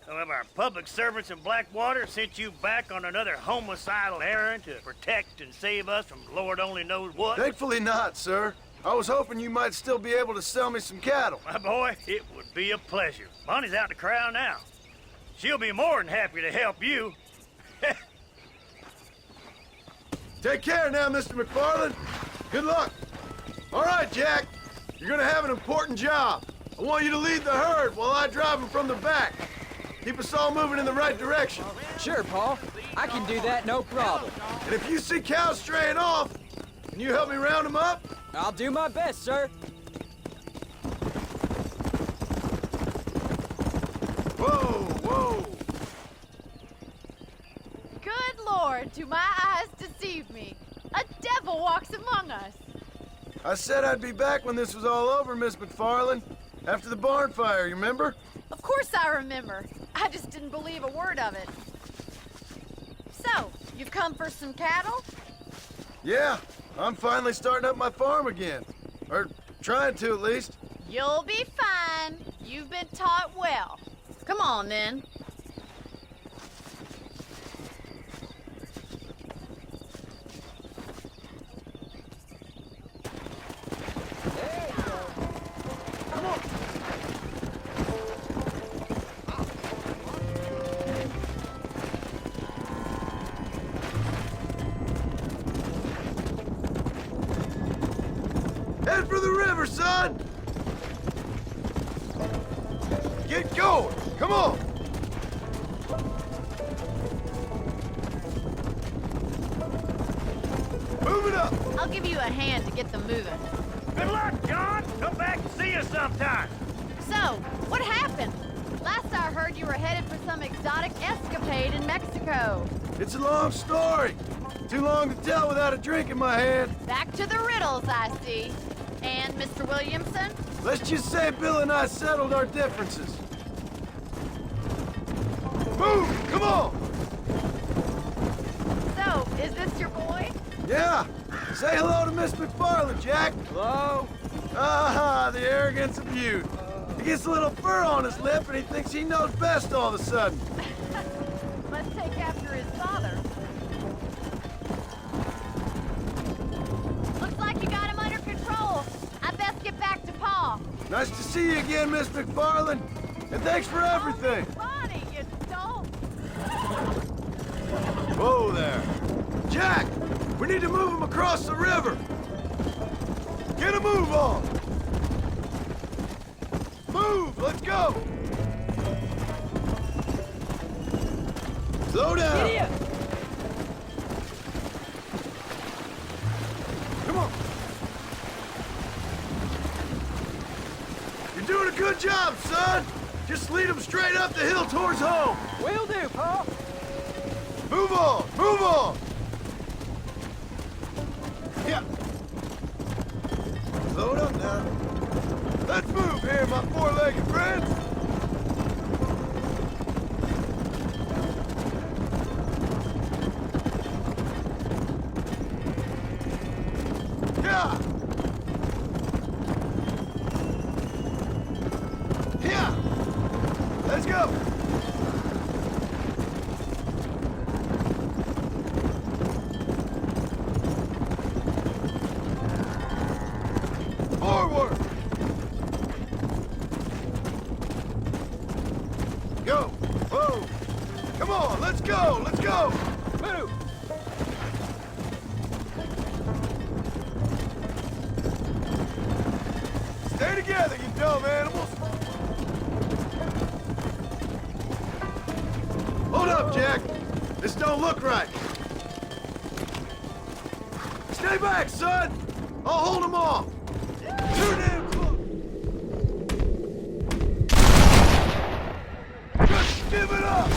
Some of our public servants in Blackwater sent you back on another homicidal errand to protect and save us from Lord only knows what. Thankfully not, sir. I was hoping you might still be able to sell me some cattle. My boy, it would be a pleasure. Bonnie's out in the crowd now. She'll be more than happy to help you. Take care now, Mr. McFarland. Good luck. All right, Jack. You're gonna have an important job. I want you to lead the herd while I drive them from the back. Keep us all moving in the right direction. Sure, Paul. I can do that, no problem. And if you see cows straying off, can you help me round them up? I'll do my best, sir. Whoa, whoa. Good Lord, do my eyes deceive me? A devil walks among us. I said I'd be back when this was all over, Miss McFarland. After the barn fire, you remember? Of course I remember. I just didn't believe a word of it. So, you've come for some cattle? Yeah, I'm finally starting up my farm again. Or trying to, at least. You'll be fine. You've been taught well. Come on, then. Head for the river, son! Get going! Come on! Move it up! I'll give you a hand to get them moving. Good luck, John. Come back and see us sometime. So, what happened? Last I heard you were headed for some exotic escapade in Mexico. It's a long story. Too long to tell without a drink in my hand. Back to the riddles, I see. And Mr. Williamson? Let's just say Bill and I settled our differences. Move! Come on! So, is this your boy? Yeah! Say hello to Miss McFarland, Jack! Hello? Ah, the arrogance of youth. He gets a little fur on his lip and he thinks he knows best all of a sudden. Must take after his father. Looks like you got him under control. I best get back to Pa. Nice to see you again, Miss McFarland. And thanks for everything. Funny, you don't. Whoa there. Jack! We need to move him across the river. Get a move on. Move! Let's go! Slow down! Giddy up! Come on! You're doing a good job, son! Just lead them straight up the hill towards home! Will do, Pa! Move on! Move on! Yeah! Slow it up now. Let's move here, my four-legged friends! Yeah! Yeah! Let's go! Forward! Go! Whoa! Come on, let's go! Let's go! Move! Stay together, you dumb animals! Hold up, Jack! This don't look right! Stay back, son! I'll hold them off! Too damn close! Just give it up!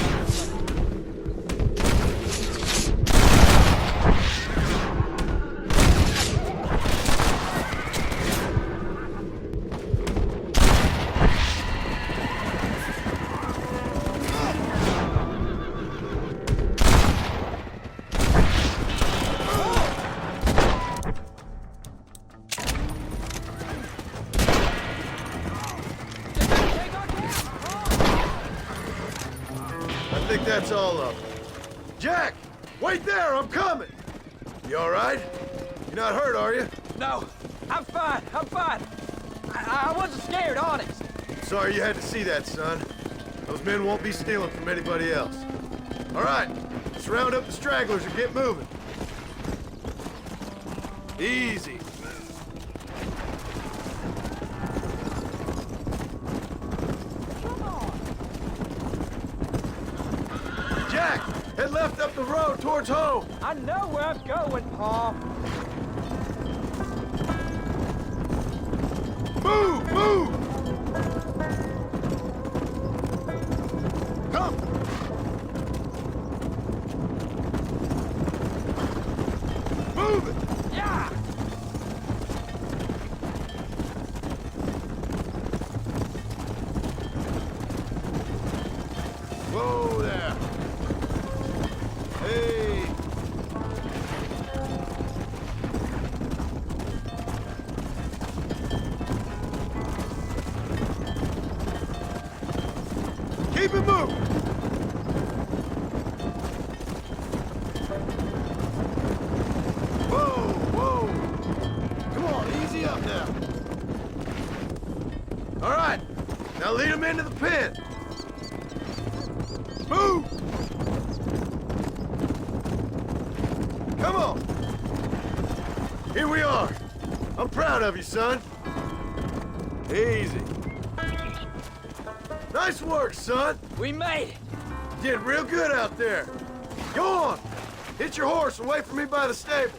I think that's all of them. Jack! Wait there, I'm coming! You all right? You're not hurt, are you? No, I'm fine, I'm fine. I wasn't scared, honest. Sorry you had to see that, son. Those men won't be stealing from anybody else. All right, let's round up the stragglers and get moving. Easy. Jack, head left up the road towards home. I know where I'm going, Pa. Move! Move! Come! Move it! Yeah! Keep it moving! Whoa, whoa! Come on, easy up now. All right, now lead them into the pen. Move! Come on! Here we are. I'm proud of you, son. Easy. Nice work, son. We made it. You did real good out there. Go on. Hit your horse and wait for me by the stable.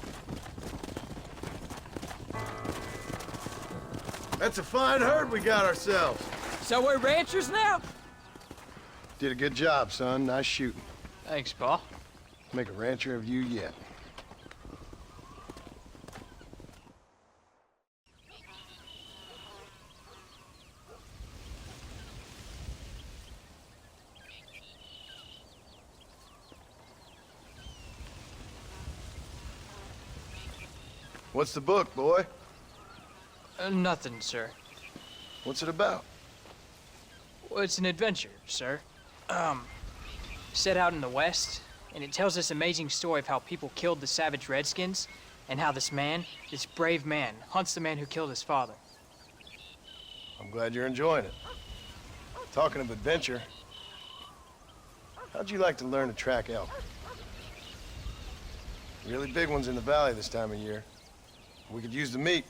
That's a fine herd we got ourselves. So we're ranchers now? Did a good job, son. Nice shooting. Thanks, Pa. Make a rancher of you yet. What's the book, boy? Nothing, sir. What's it about? Well, it's an adventure, sir. Set out in the West, and it tells this amazing story of how people killed the savage Redskins, and how this man, this brave man, hunts the man who killed his father. I'm glad you're enjoying it. Talking of adventure, how'd you like to learn to track elk? Really big ones in the valley this time of year. We could use the meat.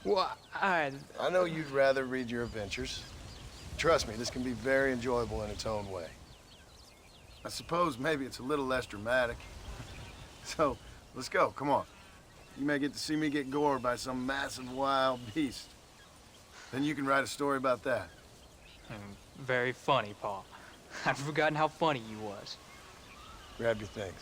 Well, I know you'd rather read your adventures. Trust me, this can be very enjoyable in its own way. I suppose maybe it's a little less dramatic. So, let's go, come on. You may get to see me get gored by some massive wild beast. Then you can write a story about that. Very funny, Pa. I've forgotten how funny you was. Grab your things.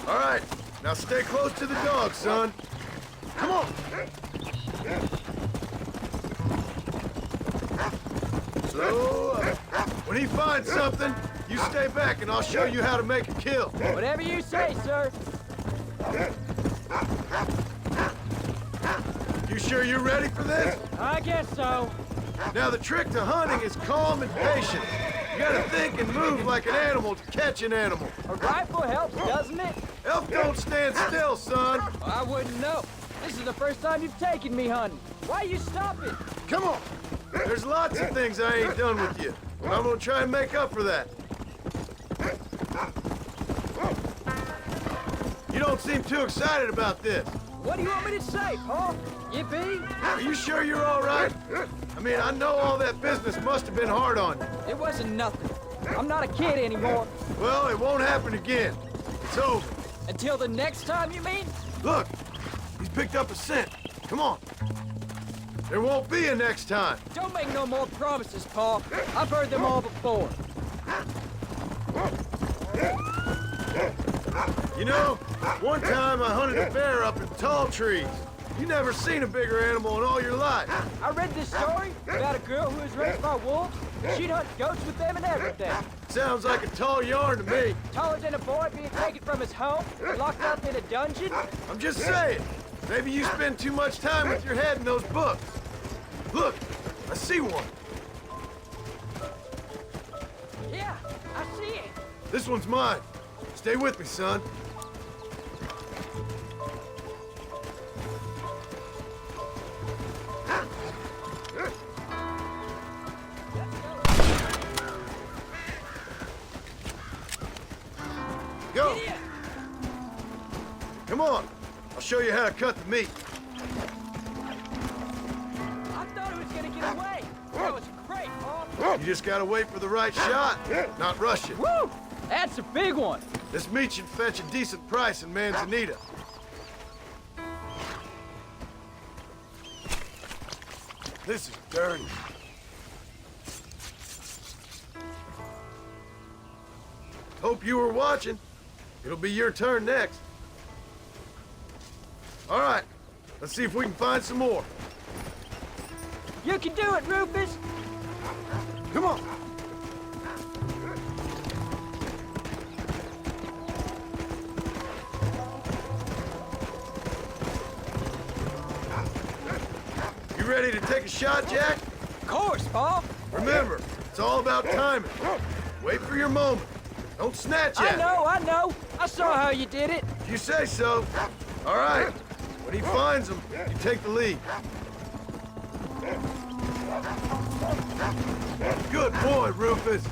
All right, now stay close to the dog, son. Come on. Slow up. When he finds something, you stay back and I'll show you how to make a kill. Whatever you say, sir. You sure you're ready for this? I guess so. Now the trick to hunting is calm and patient. You gotta think and move like an animal to catch an animal. A rifle helps, doesn't it? Elk don't stand still, son. I wouldn't know. This is the first time you've taken me hunting. Why you stopping? Come on. There's lots of things I ain't done with you. But I'm gonna try and make up for that. You don't seem too excited about this. What do you want me to say, Paul? Yippee? Are you sure you're all right? I mean, I know all that business must have been hard on you. It wasn't nothing. I'm not a kid anymore. Well, it won't happen again. It's over. Until the next time, you mean? Look, he's picked up a scent. Come on. There won't be a next time. Don't make no more promises, Paul. I've heard them all before. You know, one time I hunted a bear up in tall trees. You never seen a bigger animal in all your life. I read this story about a girl who was raised by wolves. She'd hunt goats with them and everything. Sounds like a tall yarn to me. Taller than a boy being taken from his home, locked up in a dungeon. I'm just saying, maybe you spend too much time with your head in those books. Look, I see one. Yeah, I see it. This one's mine. Stay with me, son. Go! Come on, I'll show you how to cut the meat. I thought it was gonna get away. That was great, Paul. You just gotta wait for the right shot, not rush it. Woo! That's a big one. This meat should fetch a decent price in Manzanita. This is dirty. Hope you were watching. It'll be your turn next. All right, let's see if we can find some more. You can do it, Rufus! Come on! You ready to take a shot, Jack? Of course, Pa! Remember, it's all about timing. Wait for your moment. Don't snatch at it. I know! I saw how you did it! If you say so. All right. When he finds them, you take the lead. Good boy, Rufus.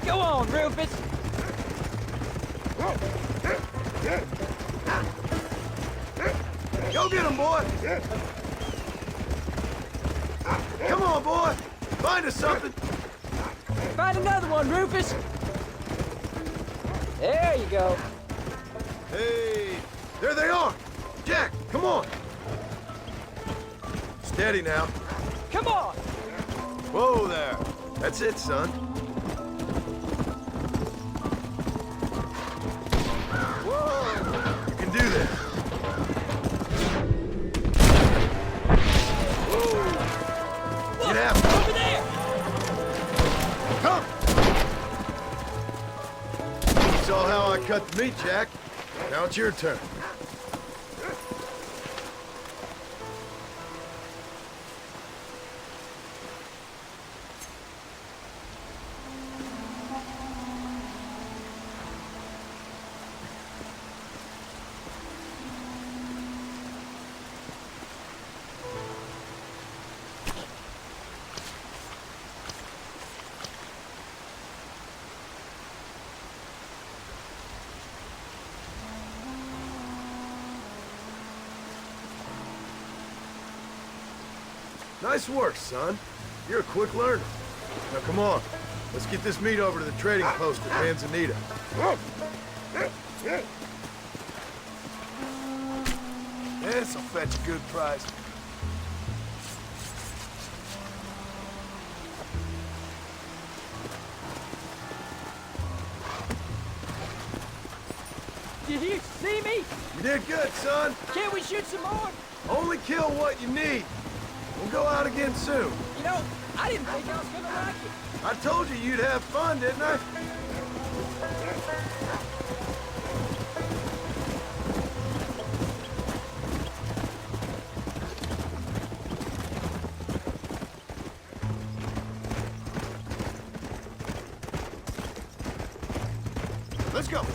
Go on, Rufus! Go get him, boy! Come on, boy! Find us something! Find another one, Rufus! There you go. Hey, there they are! Jack, come on! Steady now. Come on! Whoa there. That's it, son. Whoa! You can do this. Whoa! Get out! Over there! Come! You saw how I cut the meat, Jack. Now it's your turn. Nice work, son. You're a quick learner. Now, come on. Let's get this meat over to the trading post at Manzanita. This'll fetch a good price. Did you see me? You did good, son. Can't we shoot some more? Only kill what you need. We'll go out again soon. You know, I didn't think I was gonna like it. I told you you'd have fun, didn't I? Let's go.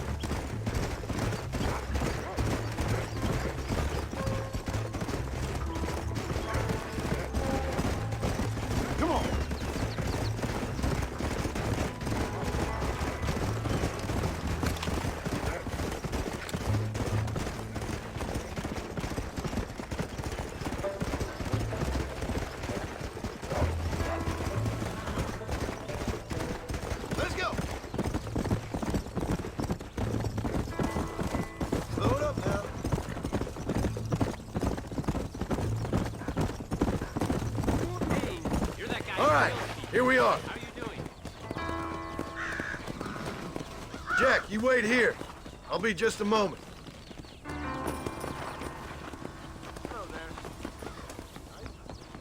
Come on. Let's go. Slow it up now. You're that guy. All right, here we are. How you doing? Jack, you wait here. I'll be just a moment. Hello there.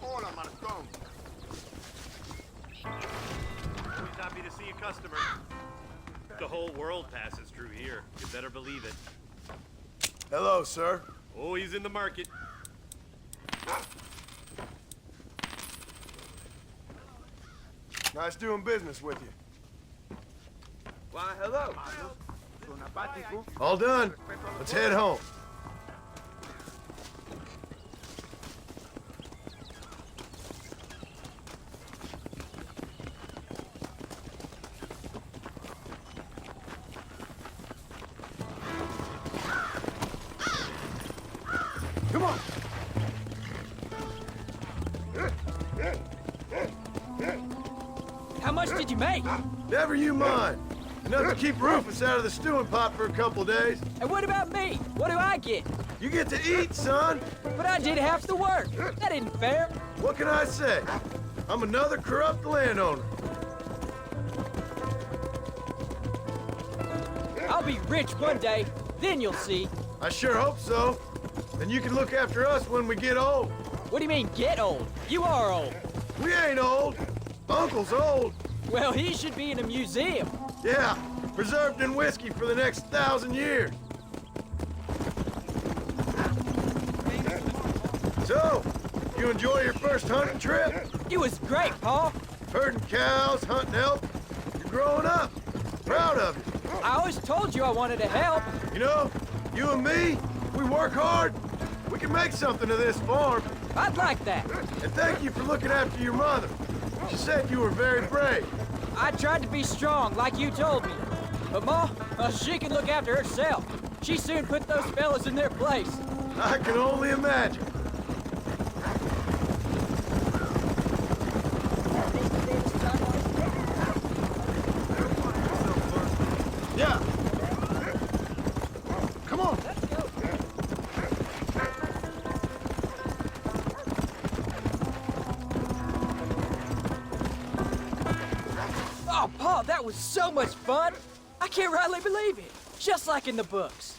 Hola, Marston. Always happy to see a customer. The whole world passes through here. You better believe it. Hello, sir. Always in the market. Nice doing business with you. Why, hello. All done. Let's head home. Come on. How much did you make? Never you mind. Enough to keep Rufus out of the stewing pot for a couple days. And what about me? What do I get? You get to eat, son. But I did half the work. That isn't fair. What can I say? I'm another corrupt landowner. I'll be rich one day, then you'll see. I sure hope so. And you can look after us when we get old. What do you mean, get old? You are old. We ain't old. Uncle's old. Well, he should be in a museum. Yeah, preserved in whiskey for the next 1,000 years. So, you enjoy your first hunting trip? It was great, Pa. Herding cows, hunting elk. You're growing up. Proud of you. I always told you I wanted to help. You know, you and me, we work hard. We can make something of this farm. I'd like that. And thank you for looking after your mother. She said you were very brave. I tried to be strong, like you told me. But Ma, she can look after herself. She soon put those fellas in their place. I can only imagine. Yeah. Come on. Let's go. Oh, Pa, that was so much fun. I can't rightly believe it. Just like in the books.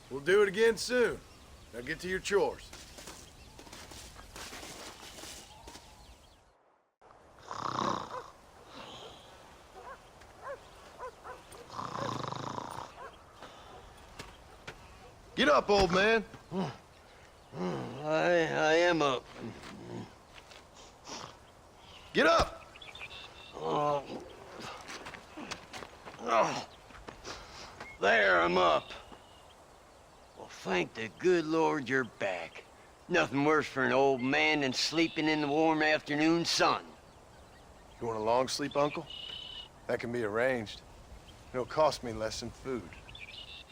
We'll do it again soon. Now get to your chores. Get up, old man. I am up. Get up! Oh. There, I'm up. Well, thank the good Lord you're back. Nothing worse for an old man than sleeping in the warm afternoon sun. You want a long sleep, Uncle? That can be arranged. It'll cost me less than food.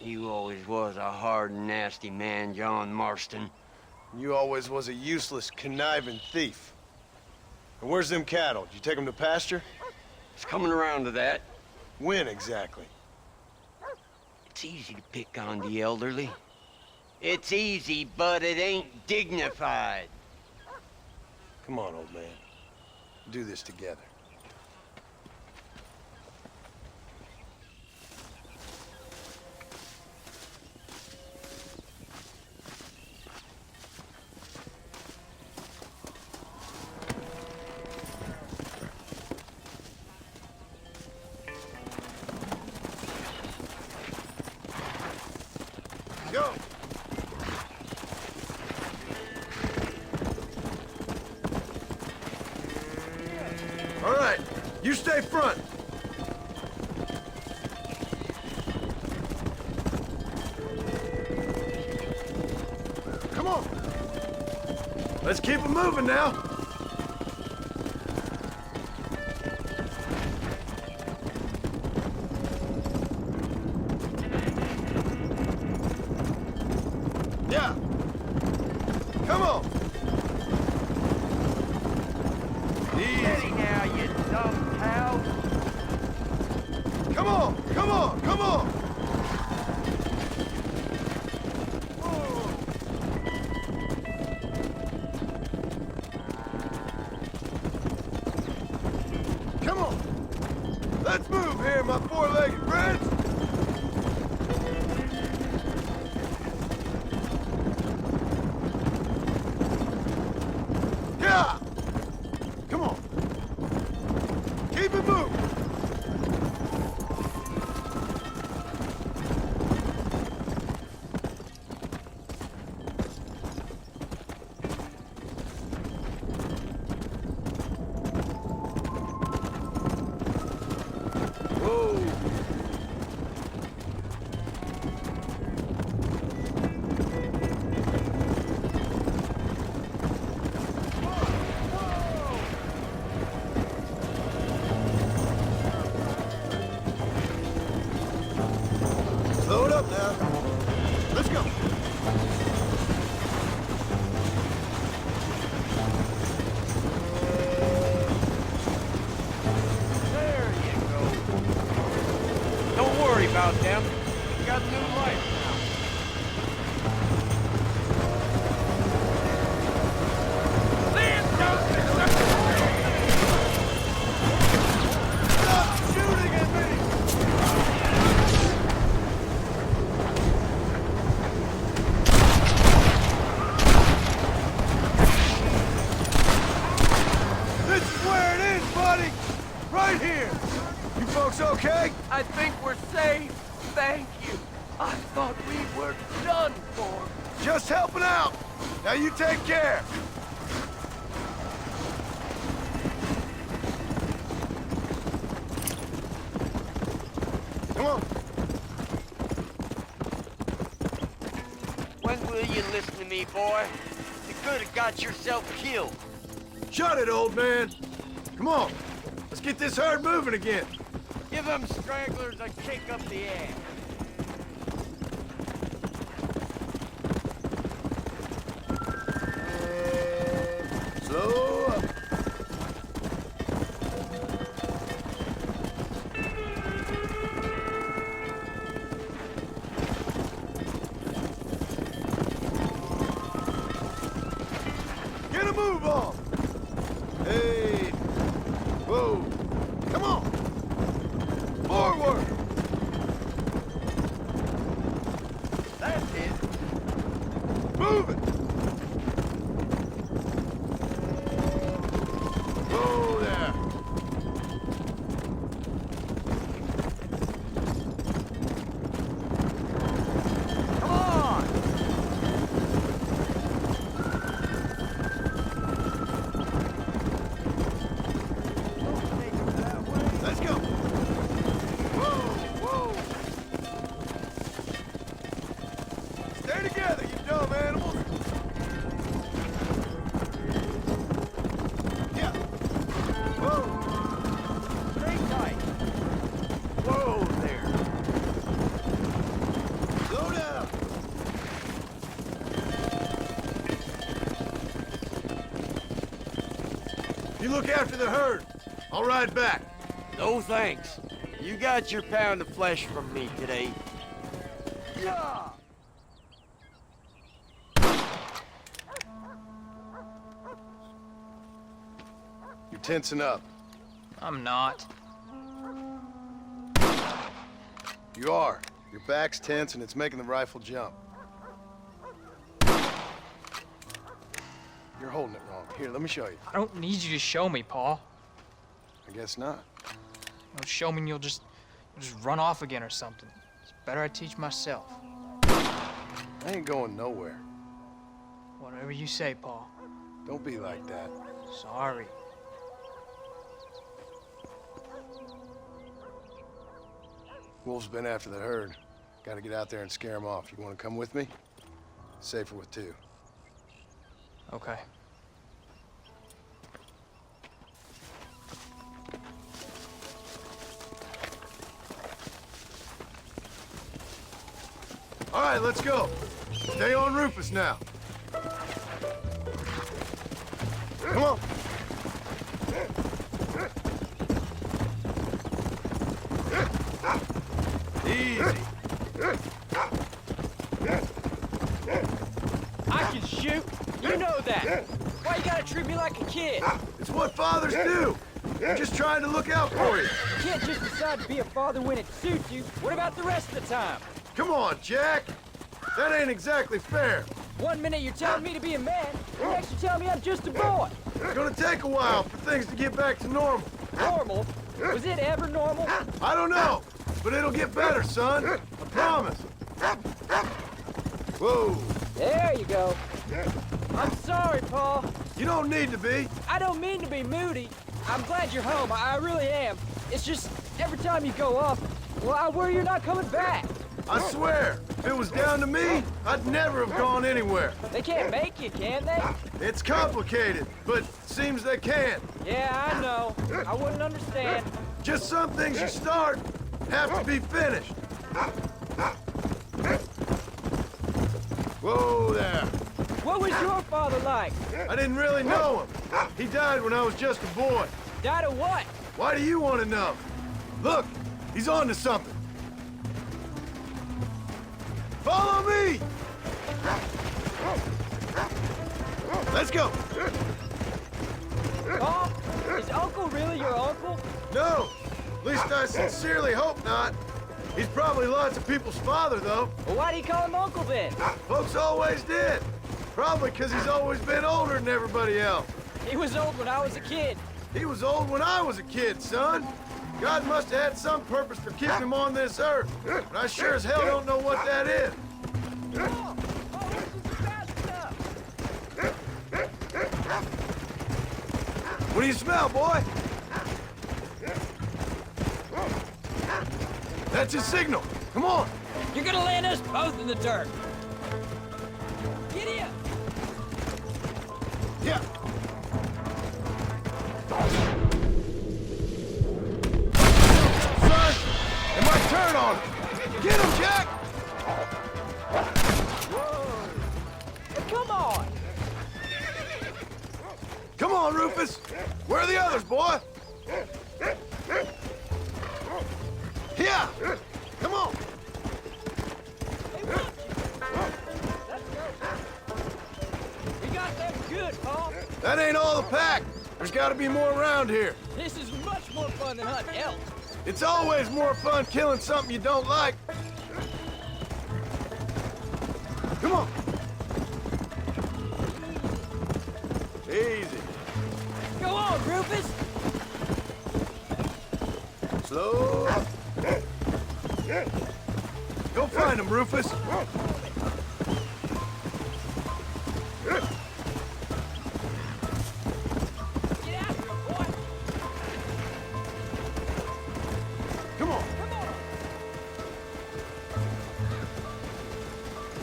You always was a hard and nasty man, John Marston. You always was a useless, conniving thief. And where's them cattle? Did you take them to pasture? It's coming around to that. When exactly? It's easy to pick on the elderly. It's easy, but it ain't dignified. Come on, old man. Do this together. Go! All right, you stay front. Come on. Let's keep it moving now. Yeah. Come on. Easy now, you dumb cow. Come on, come on, come on. Come on. Let's move here, my four-legged friends. Yeah! Come on. Keep it moving. Whoa. Slow it up now. Let's go. There you go. Don't worry about them. You got new life now. This goes to Folks okay? I think we're safe. Thank you. I thought we were done for. Just helping out. Now you take care. Come on. When will you listen to me, boy? You could have got yourself killed. Shut it, old man. Come on. Let's get this herd moving again. Give them stragglers a kick up the ass. Slow up. Get a move on. Hey. Whoa. Come on. Forward. That's it. Move it. Whoa there. Come on. Let's go. Whoa, whoa. Stay together, you dumb animals. Yeah. Whoa. Stay tight. Whoa there. Slow down. You look after the herd. I'll ride back. No thanks. You got your pound of flesh from me today. Yeah. You're tensing up. I'm not. You are. Your back's tense and it's making the rifle jump. You're holding it wrong. Here, let me show you. I don't need you to show me, Paul. I guess not. Don't show me and you'll just run off again or something. It's better I teach myself. I ain't going nowhere. Whatever you say, Paul. Don't be like that. Sorry. Wolf's been after the herd. Gotta get out there and scare him off. You wanna come with me? Safer with two. Okay. All right, let's go. Stay on Rufus now. Come on. Easy. I can shoot. You know that. Why you gotta treat me like a kid? It's what fathers do. I'm just trying to look out for you. You can't just decide to be a father when it suits you. What about the rest of the time? Come on, Jack. That ain't exactly fair. 1 minute you're telling me to be a man, the next you're telling me I'm just a boy. It's gonna take a while for things to get back to normal. Normal? Was it ever normal? I don't know, but it'll get better, son. I promise. Whoa. There you go. I'm sorry, Paul. You don't need to be. I don't mean to be moody. I'm glad you're home. I really am. It's just every time you go off, well, I worry you're not coming back. I swear, if it was down to me, I'd never have gone anywhere. They can't make you, can they? It's complicated, but seems they can. Yeah, I know. I wouldn't understand. Just some things you start have to be finished. Whoa there. What was your father like? I didn't really know him. He died when I was just a boy. Died of what? Why do you want to know? Look, he's on to something. Follow me! Let's go. Paul, is Uncle really your uncle? No, at least I sincerely hope not. He's probably lots of people's father, though. Well, why do you call him uncle then? Folks always did. Probably because he's always been older than everybody else. He was old when I was a kid. He was old when I was a kid, son. God must have had some purpose for keeping him on this earth, but I sure as hell don't know what that is. What do you smell, boy? That's his signal. Come on. You're gonna land us both in the dirt. Giddy up. Yeah. Son, it might turn on him. Get him, Jack! Come on. Come on, Rufus. Where are the others, boy? Here! Come on! We got them good, Paul. That ain't all the pack. There's gotta be more around here. This is much more fun than hunting elk. It's always more fun killing something you don't like. Come on. Easy. Go on, Rufus. Slow. Go find him, Rufus. Get after him, boy. Come on. Come on.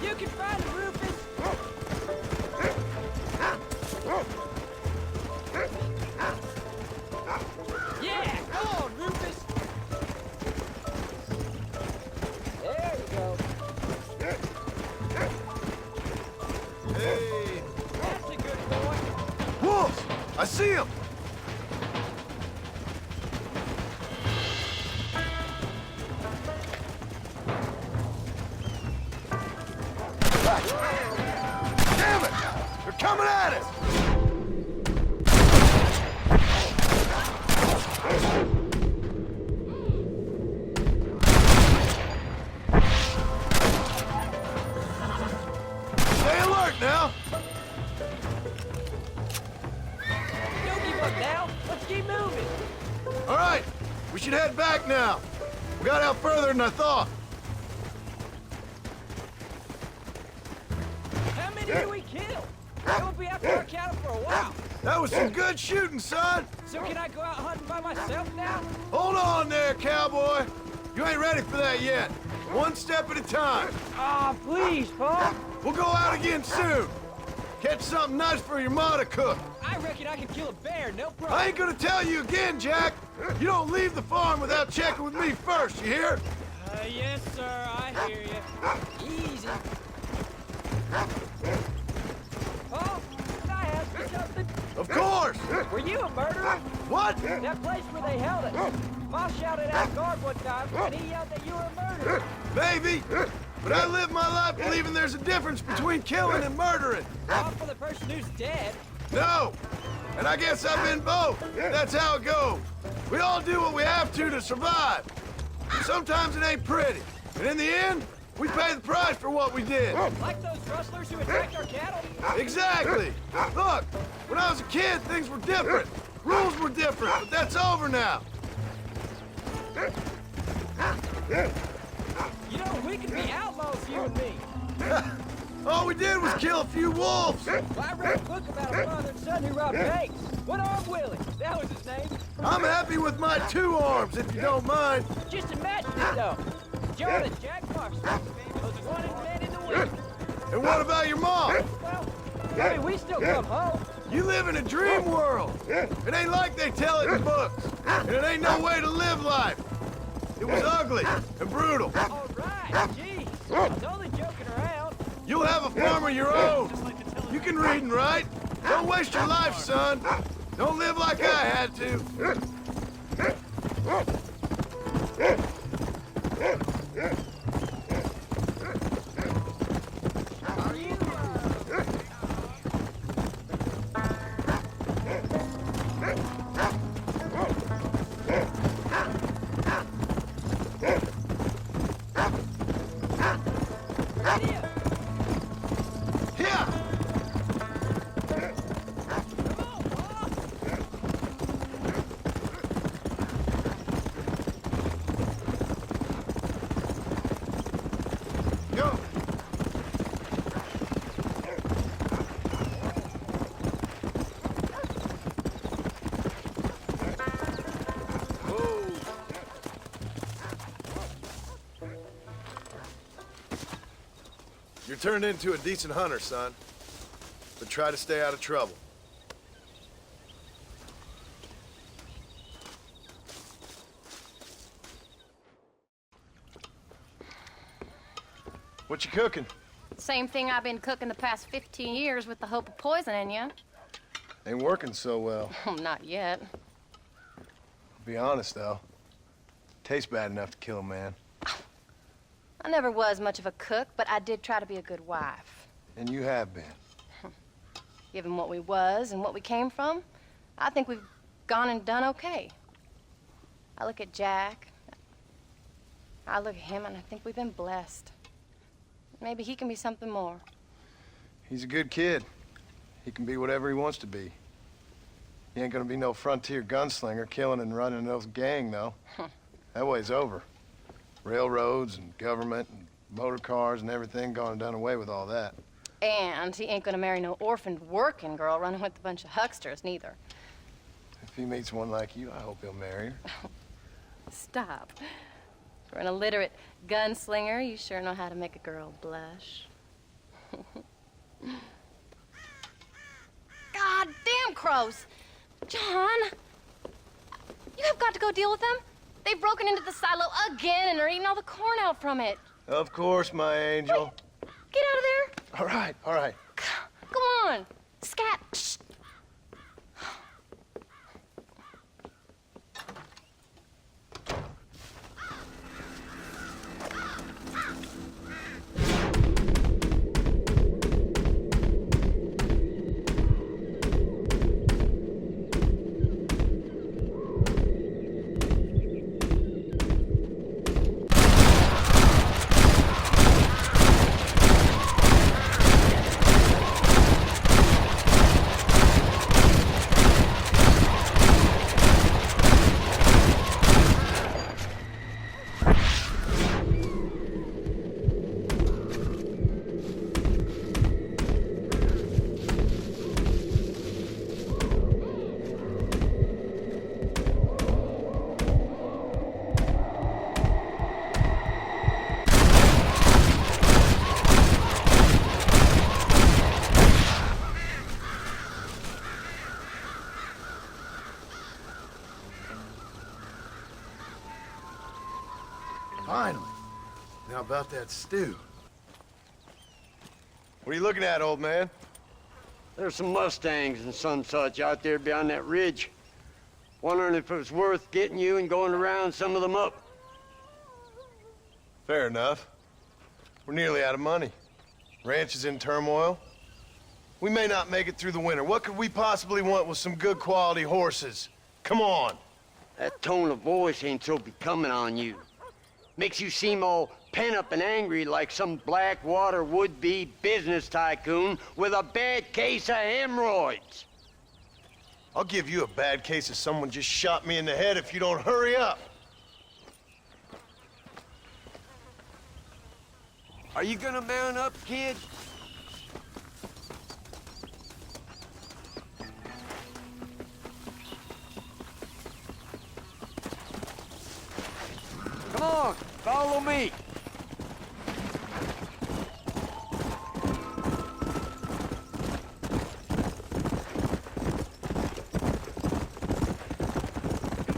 You can find him, Rufus. Yeah, come on, Rufus. There you go. Hey. That's a good boy. Wolves! I see him! Damn it! They're coming at us! Stay alert now! Don't give up now. Let's keep moving. All right, we should head back now. We got out further than I thought. How many do we kill? They won't be after our cattle for a while. That was some good shooting, son. So can I go out hunting by myself now? Hold on there, cowboy. You ain't ready for that yet. One step at a time. Ah, please, Paul. We'll go out again soon. Catch something nice for your ma to cook. I reckon I can kill a bear, no problem. I ain't gonna tell you again, Jack. You don't leave the farm without checking with me first, you hear? Yes, sir, I hear you. Easy. Paul, can I ask you something? Of course. Were you a murderer? What? That place where they held us. Ma shouted out guard one time, and he yelled that you were a murderer. Maybe. But I live my life believing there's a difference between killing and murdering. Not for the person who's dead. No. And I guess I've been both. That's how it goes. We all do what we have to survive. Sometimes it ain't pretty. And in the end, we pay the price for what we did. Like those rustlers who attacked our cattle? Exactly. Look, when I was a kid, things were different. Rules were different, but that's over now. You know, we could be outlaws, you and me. All we did was kill a few wolves. Well, I read a book about a father and son who robbed banks. One arm Willie, that was his name. I'm happy with my 2 arms, if you don't mind. Just imagine it, though. John and Jack Marston was wanted men in the wind. And what about your mom? Well, I mean, we still come home. You live in a dream world. It ain't like they tell it in books. And it ain't no way to live life. It was ugly and brutal. All right, jeez. I was only joking around. You'll have a farm of your own. You can read and write. Don't waste your life, son. Don't live like I had to. turned into a decent hunter, son. But try to stay out of trouble. What you cooking? Same thing I've been cooking the past 15 years with the hope of poisoning you. Ain't working so well. Not yet. Be honest, though. Tastes bad enough to kill a man. I never was much of a cook, but I did try to be a good wife. And you have been. Given what we was and what we came from, I think we've gone and done okay. I look at Jack, I look at him, and I think we've been blessed. Maybe he can be something more. He's a good kid. He can be whatever he wants to be. He ain't gonna be no frontier gunslinger killing and running those gang, though. That way's over. Railroads and government and motor cars and everything gone and done away with all that. And he ain't gonna marry no orphaned working girl running with a bunch of hucksters, neither. If he meets one like you, I hope he'll marry her. Stop. For an illiterate gunslinger, you sure know how to make a girl blush. God damn crows! John! You have got to go deal with them. They've broken into the silo again and are eating all the corn out from it. Of course, my angel. Wait, get out of there. All right, all right. Come on. Scat. Shh. Finally. Now about that stew. What are you looking at, old man? There's some Mustangs and some such out there beyond that ridge. Wondering if it was worth getting you and going around some of them up. Fair enough. We're nearly out of money. Ranch is in turmoil. We may not make it through the winter. What could we possibly want with some good quality horses? Come on. That tone of voice ain't so becoming on you. Makes you seem all pent up and angry like some Blackwater would-be business tycoon with a bad case of hemorrhoids. I'll give you a bad case of someone just shot me in the head if you don't hurry up. Are you gonna mount up, kid? Come on, follow me.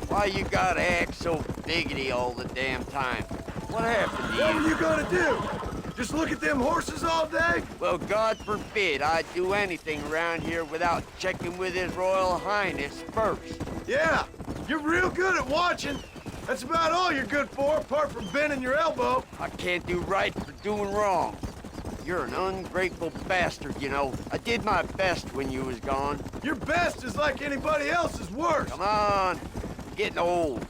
Why you gotta act so biggity all the damn time? What happened to you? What are you gonna do? Just look at them horses all day? Well, God forbid I'd do anything around here without checking with His Royal Highness first. Yeah, you're real good at watching. That's about all you're good for, apart from bending your elbow. I can't do right for doing wrong. You're an ungrateful bastard, you know. I did my best when you was gone. Your best is like anybody else's worst. Come on, I'm getting old.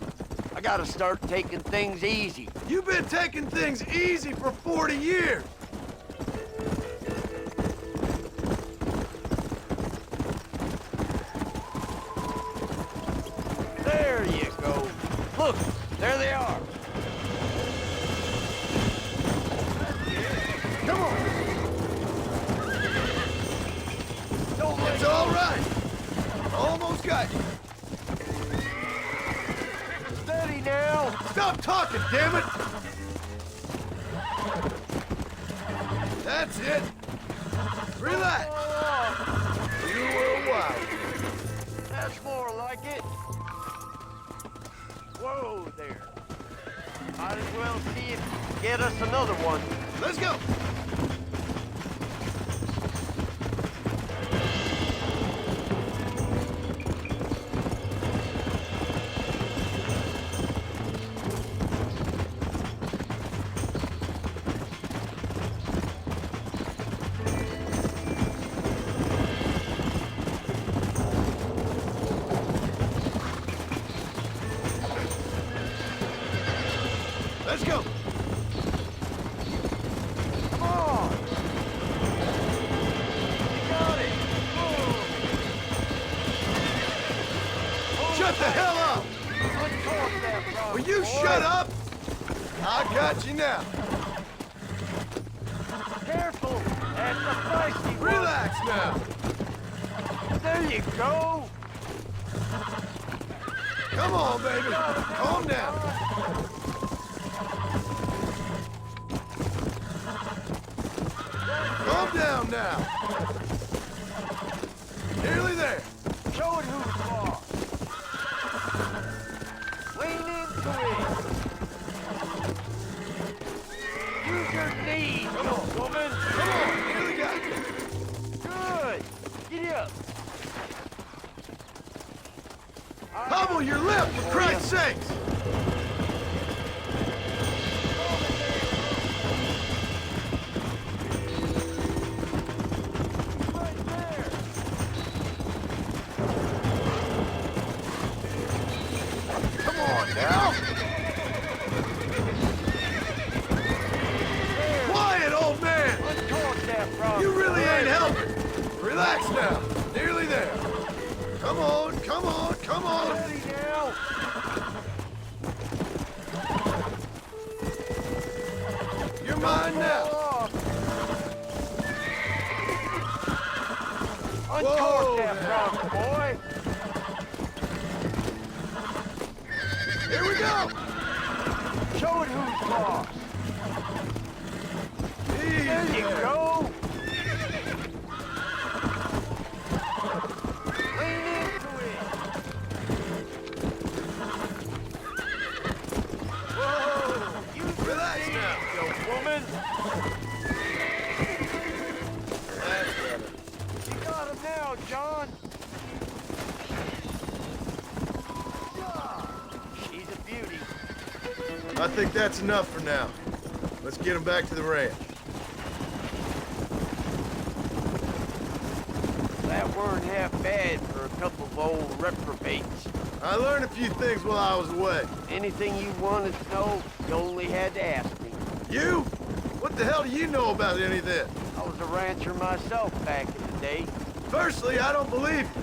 I gotta start taking things easy. You've been taking things easy for 40 years. There you go. Look, there they are. Come on. It's all right. Almost got you. Steady now. Stop talking, damn it. That's it. Relax. You were wild. That's more like it. Whoa there. Might as well see if you can get us another one. Let's go. Let's go. Come on. You got it. Shut the hell up! Will you shut up? I got you now. Careful. That's a feisty one. Relax now. There you go. Come on, baby. Calm down. Calm down now. Nearly there. Show it who's boss. Lean into it. Use your knees, you woman. Come on, nearly got you. Good. Get up. Hobble your lip, for Christ's sakes. Now. Quiet, old man! You really ain't helping. Relax now. Nearly there. Come on, come on, come on. Ready now. You're mine now. Uncork that frog, boy. Here we go! Show it who's boss. There you go. Lean into it. Whoa! You relax now, you woman. That's better. You got him now, John. I think that's enough for now. Let's get him back to the ranch. That weren't half bad for a couple of old reprobates. I learned a few things while I was away. Anything you wanted to know, you only had to ask me. You? What the hell do you know about any of this? I was a rancher myself back in the day. Firstly, I don't believe you.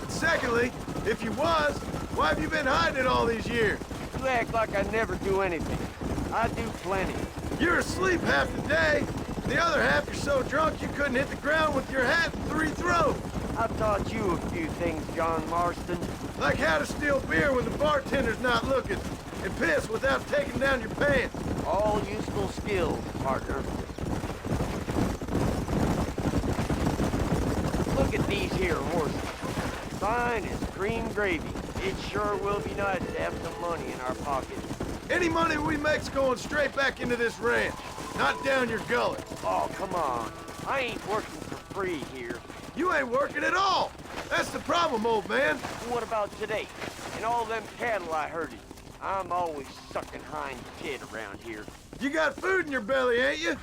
But secondly, if you was, why have you been hiding it all these years? You act like I never do anything. I do plenty. You're asleep half the day, and the other half you're so drunk you couldn't hit the ground with your hat in 3 throws. I taught you a few things, John Marston. Like how to steal beer when the bartender's not looking, and piss without taking down your pants. All useful skills, partner. Look at these here horses. Fine as cream gravy. It sure will be nice to have some money in our pockets. Any money we make's going straight back into this ranch, not down your gullet. Oh, come on. I ain't working for free here. You ain't working at all. That's the problem, old man. What about today? And all them cattle I herded. I'm always sucking hind tit around here. You got food in your belly, ain't you?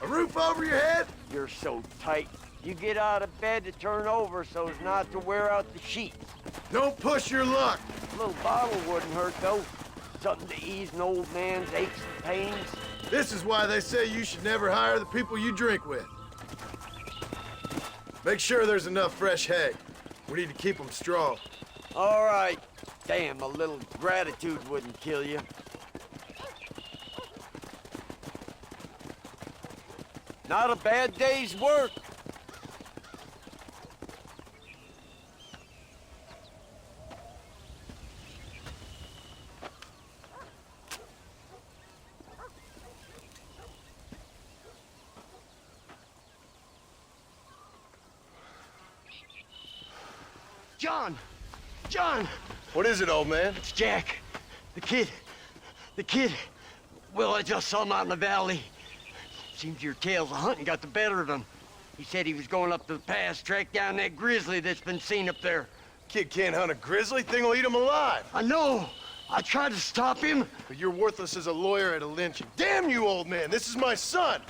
A roof over your head? You're so tight. You get out of bed to turn over so as not to wear out the sheets. Don't push your luck. A little bottle wouldn't hurt, though. Something to ease an old man's aches and pains. This is why they say you should never hire the people you drink with. Make sure there's enough fresh hay. We need to keep them strong. All right. Damn, a little gratitude wouldn't kill you. Not a bad day's work. John! John! What is it, old man? It's Jack. The kid. The kid. Well, I just saw him out in the valley. Seems your tales of hunting got the better of him. He said he was going up the pass, track down that grizzly that's been seen up there. Kid can't hunt a grizzly. Thing will eat him alive. I know. I tried to stop him. But you're worthless as a lawyer at a lynching. Damn you, old man. This is my son.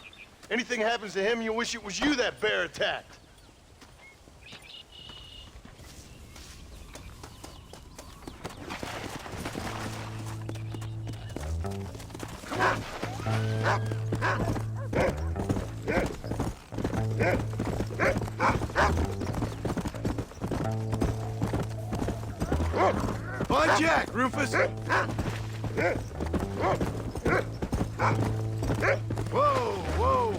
Anything happens to him, you'll wish it was you that bear attacked. Find Jack, Rufus! Whoa, whoa!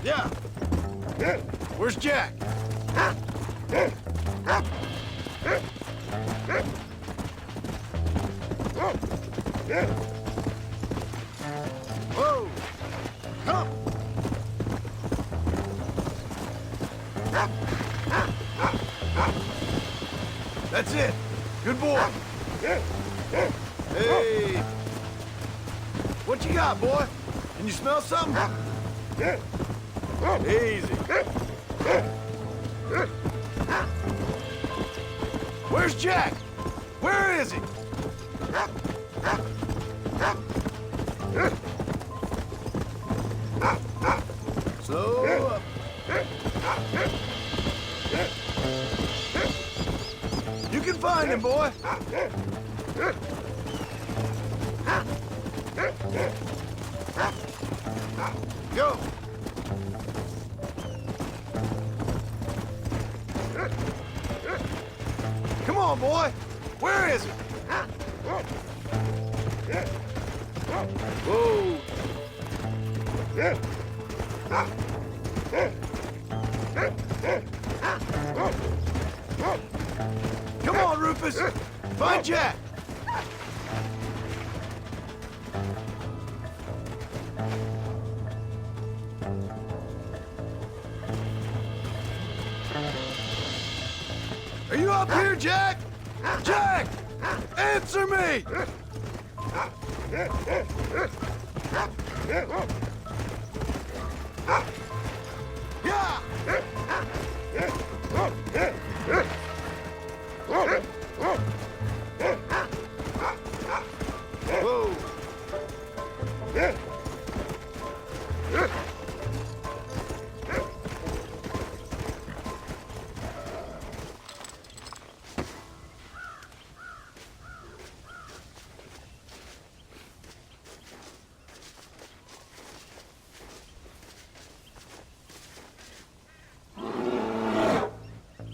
Yeah! Where's Jack? Whoa! Come! That's it! Good boy! Hey! What you got, boy? Can you smell something? Easy. Where's Jack? Where is he? Slow up. You can find him, boy. Go. Come on, boy. Where is he? Whoa. Come on, Rufus. Find Jack. Are you up here, Jack? Jack! Answer me! Yeah! Whoa!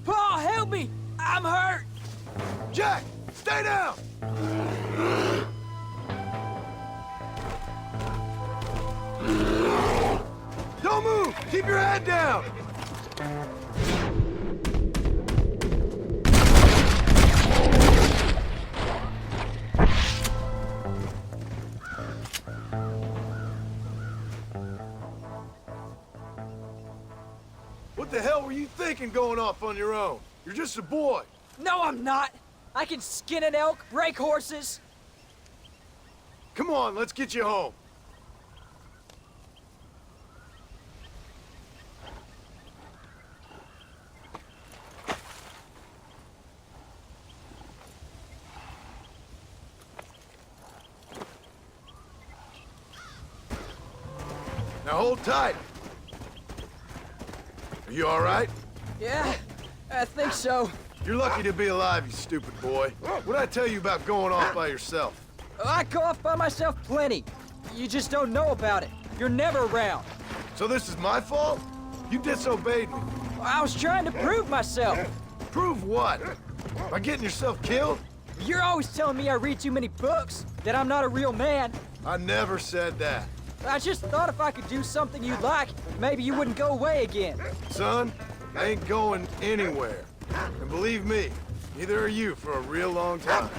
Paul, help me! I'm hurt! Jack, stay down! Don't move! Keep your head down! What the hell were you thinking going off on your own? You're just a boy. No, I'm not! I can skin an elk, break horses. Come on, let's get you home. Now hold tight. Are you all right? Yeah, I think so. You're lucky to be alive, you stupid boy. What'd I tell you about going off by yourself? I go off by myself plenty. You just don't know about it. You're never around. So this is my fault? You disobeyed me. I was trying to prove myself. Prove what? By getting yourself killed? You're always telling me I read too many books, that I'm not a real man. I never said that. I just thought if I could do something you'd like, maybe you wouldn't go away again. Son, I ain't going anywhere. And believe me, neither are you for a real long time.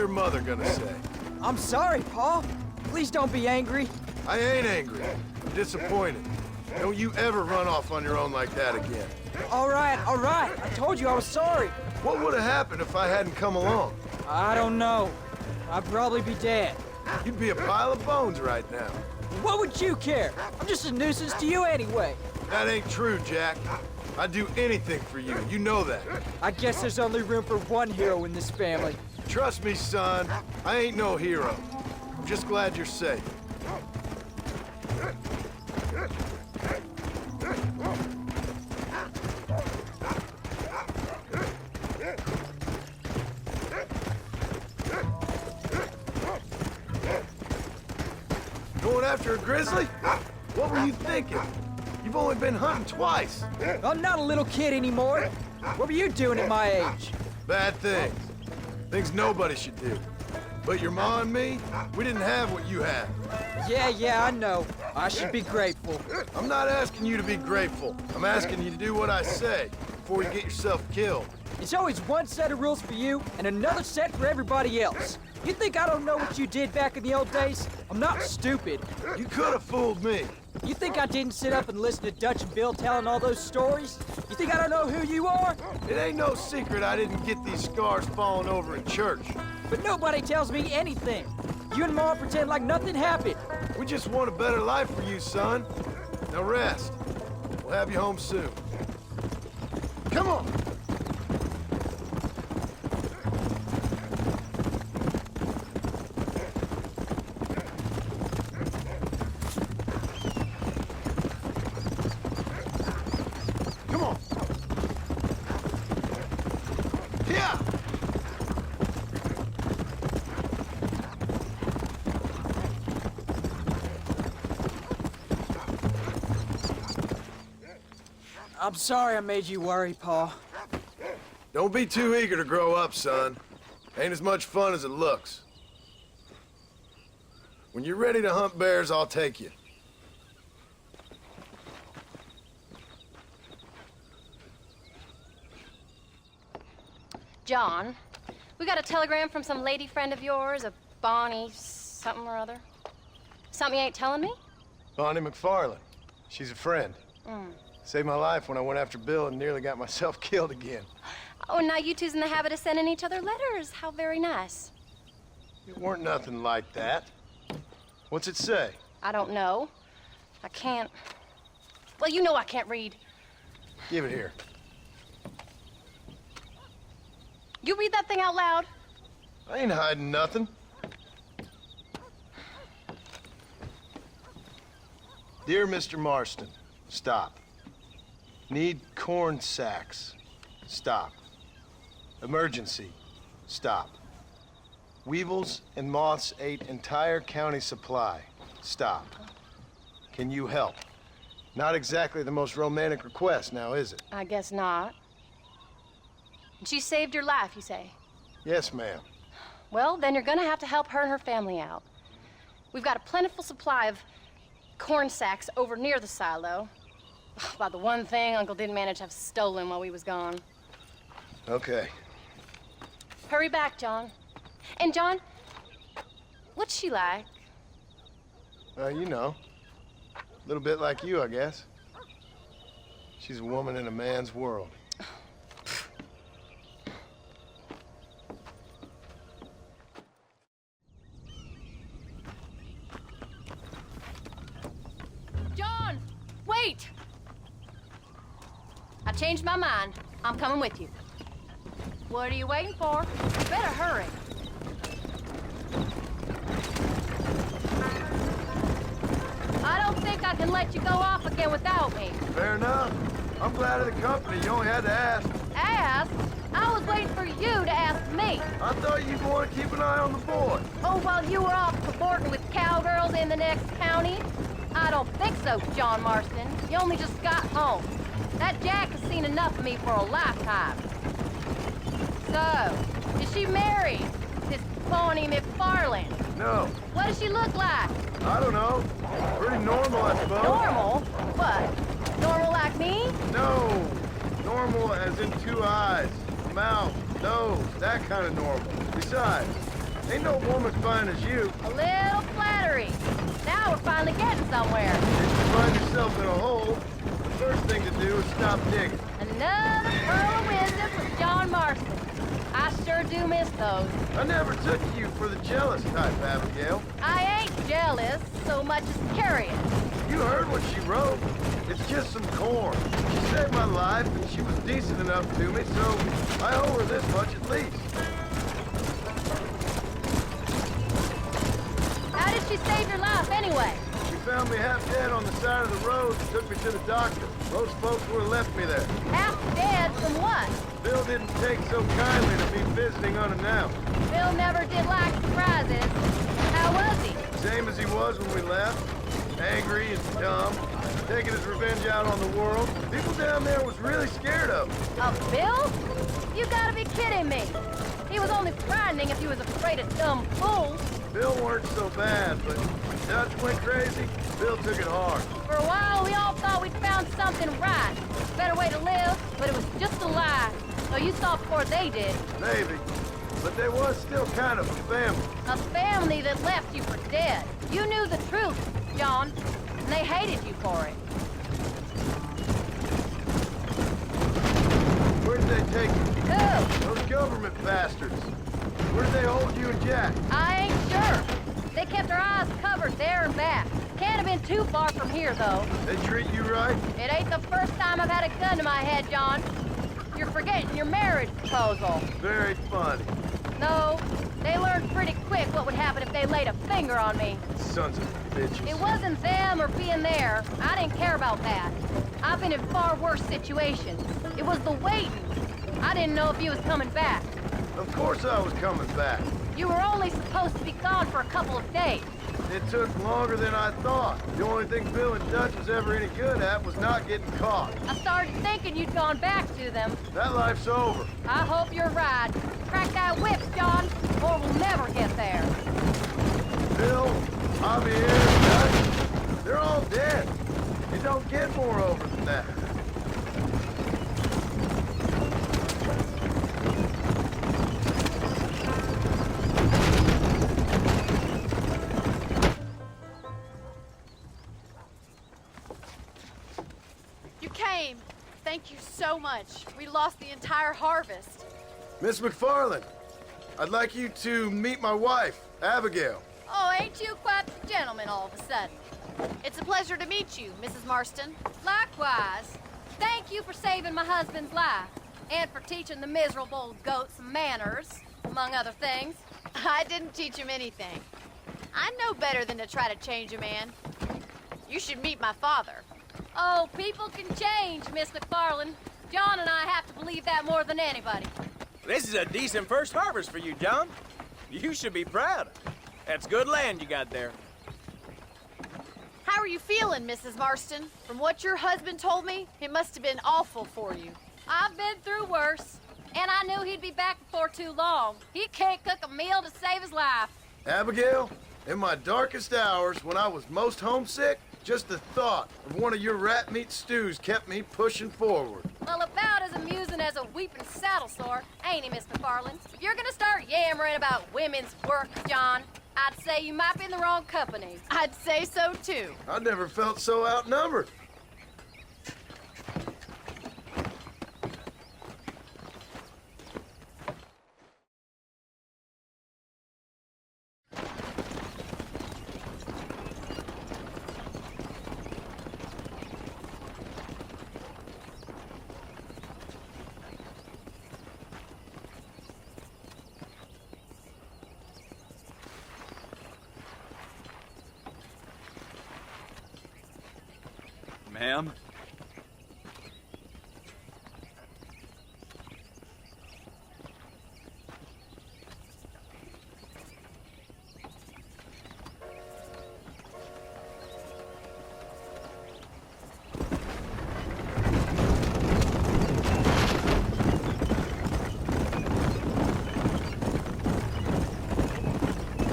your mother gonna say? I'm sorry, Pa. Please don't be angry. I ain't angry. I'm disappointed. Don't you ever run off on your own like that again. All right. I told you I was sorry. What would have happened if I hadn't come along? I don't know. I'd probably be dead. You'd be a pile of bones right now. What would you care? I'm just a nuisance to you anyway. That ain't true, Jack. I'd do anything for you. You know that. I guess there's only room for one hero in this family. Trust me, son. I ain't no hero. I'm just glad you're safe. Going after a grizzly? What were you thinking? You've only been hunting twice. I'm not a little kid anymore. What were you doing at my age? Bad things. Things nobody should do. But your ma and me, we didn't have what you have. Yeah, I know. I should be grateful. I'm not asking you to be grateful. I'm asking you to do what I say before you get yourself killed. It's always one set of rules for you and another set for everybody else. You think I don't know what you did back in the old days? I'm not stupid. You could have fooled me. You think I didn't sit up and listen to Dutch and Bill telling all those stories? You think I don't know who you are? It ain't no secret I didn't get these scars falling over in church. But nobody tells me anything. You and Ma pretend like nothing happened. We just want a better life for you, son. Now rest. We'll have you home soon. Come on! I'm sorry I made you worry, Pa. Don't be too eager to grow up, son. Ain't as much fun as it looks. When you're ready to hunt bears, I'll take you. John, we got a telegram from some lady friend of yours, a Bonnie something or other. Something you ain't telling me? Bonnie McFarlane. She's a friend. Mm. Saved my life when I went after Bill and nearly got myself killed again. Oh, now you two's in the habit of sending each other letters. How very nice. It weren't nothing like that. What's it say? I don't know. I can't... Well, you know I can't read. Give it here. You read that thing out loud? I ain't hiding nothing. Dear Mr. Marston, stop. Need corn sacks. Stop. Emergency. Stop. Weevils and moths ate entire county supply. Stop. Can you help? Not exactly the most romantic request now, is it? I guess not. She saved your life, you say? Yes, ma'am. Well, then you're gonna have to help her and her family out. We've got a plentiful supply of corn sacks over near the silo. About the one thing Uncle didn't manage to have stolen while we was gone. Okay. Hurry back, John. And John, what's she like? You know. A little bit like you, I guess. She's a woman in a man's world. John, wait! I changed my mind. I'm coming with you. What are you waiting for? You better hurry. I don't think I can let you go off again without me. Fair enough. I'm glad of the company. You only had to ask. Ask? I was waiting for you to ask me. I thought you'd want to keep an eye on the boy. Oh, while you were off cavorting with cowgirls in the next county? I don't think so, John Marston. You only just got home. That Jack has seen enough of me for a lifetime. So, is she married? This Bonnie McFarlane? No. What does she look like? I don't know. Pretty normal, I suppose. Normal? What? Normal like me? No. Normal as in 2 eyes, mouth, nose, that kind of normal. Besides, Ain't no woman fine as you. A little flattery. Now we're finally getting somewhere. If you find yourself in a hole, the first thing to do is stop digging. Another pearl of wisdom from John Marston. I sure do miss those. I never took you for the jealous type, Abigail. I ain't jealous so much as curious. You heard what she wrote. It's just some corn. She saved my life, and she was decent enough to me, so I owe her this much at least. How did she save your life anyway? She found me half dead on the side of the road and took me to the doctor. Most folks would have left me there. Half dead from what? Bill didn't take so kindly to me visiting unannounced. Bill never did like surprises. How was he? Same as he was when we left. Angry and dumb. Taking his revenge out on the world. People down there was really scared of him. Of Bill? You gotta be kidding me. He was only frightening if he was afraid of dumb fools. Bill weren't so bad, but Dutch went crazy. Bill took it hard. For a while, we all thought we'd found something right. A better way to live, but it was just a lie. So you saw before they did. Maybe. But they was still kind of a family. A family that left you for dead. You knew the truth, John, and they hated you for it. Where did they take you? Who? Those government bastards. Where did they hold you and Jack? I ain't sure. They kept our eyes covered there and back. Can't have been too far from here, though. They treat you right? It ain't the first time I've had a gun to my head, John. You're forgetting your marriage proposal. Very funny. No, they learned pretty quick what would happen if they laid a finger on me. Sons of bitches. It wasn't them or being there. I didn't care about that. I've been in far worse situations. It was the waiting. I didn't know if you was coming back. Of course I was coming back. You were only supposed to be gone for a couple of days. It took longer than I thought. The only thing Bill and Dutch was ever any good at was not getting caught. I started thinking you'd gone back to them. That life's over. I hope you're right. Crack that whip, John, or we'll never get there. Bill, Javier, Dutch, they're all dead. You don't get more over than that. Thank you so much. We lost the entire harvest. Miss McFarland, I'd like you to meet my wife, Abigail. Oh, ain't you quite the gentleman all of a sudden? It's a pleasure to meet you, Mrs. Marston. Likewise. Thank you for saving my husband's life, and for teaching the miserable goat some manners, among other things. I didn't teach him anything. I know better than to try to change a man. You should meet my father. Oh, people can change, Miss McFarland. John and I have to believe that more than anybody. This is a decent first harvest for you, John. You should be proud. That's good land you got there. How are you feeling, Mrs. Marston? From what your husband told me, it must have been awful for you. I've been through worse, and I knew he'd be back before too long. He can't cook a meal to save his life. Abigail, in my darkest hours, when I was most homesick, just the thought of one of your rat meat stews kept me pushing forward. Well, about as amusing as a weeping saddle sore, ain't he, Miss McFarland? If you're gonna start yammering about women's work, John, I'd say you might be in the wrong company. I'd say so, too. I never felt so outnumbered. Ma'am?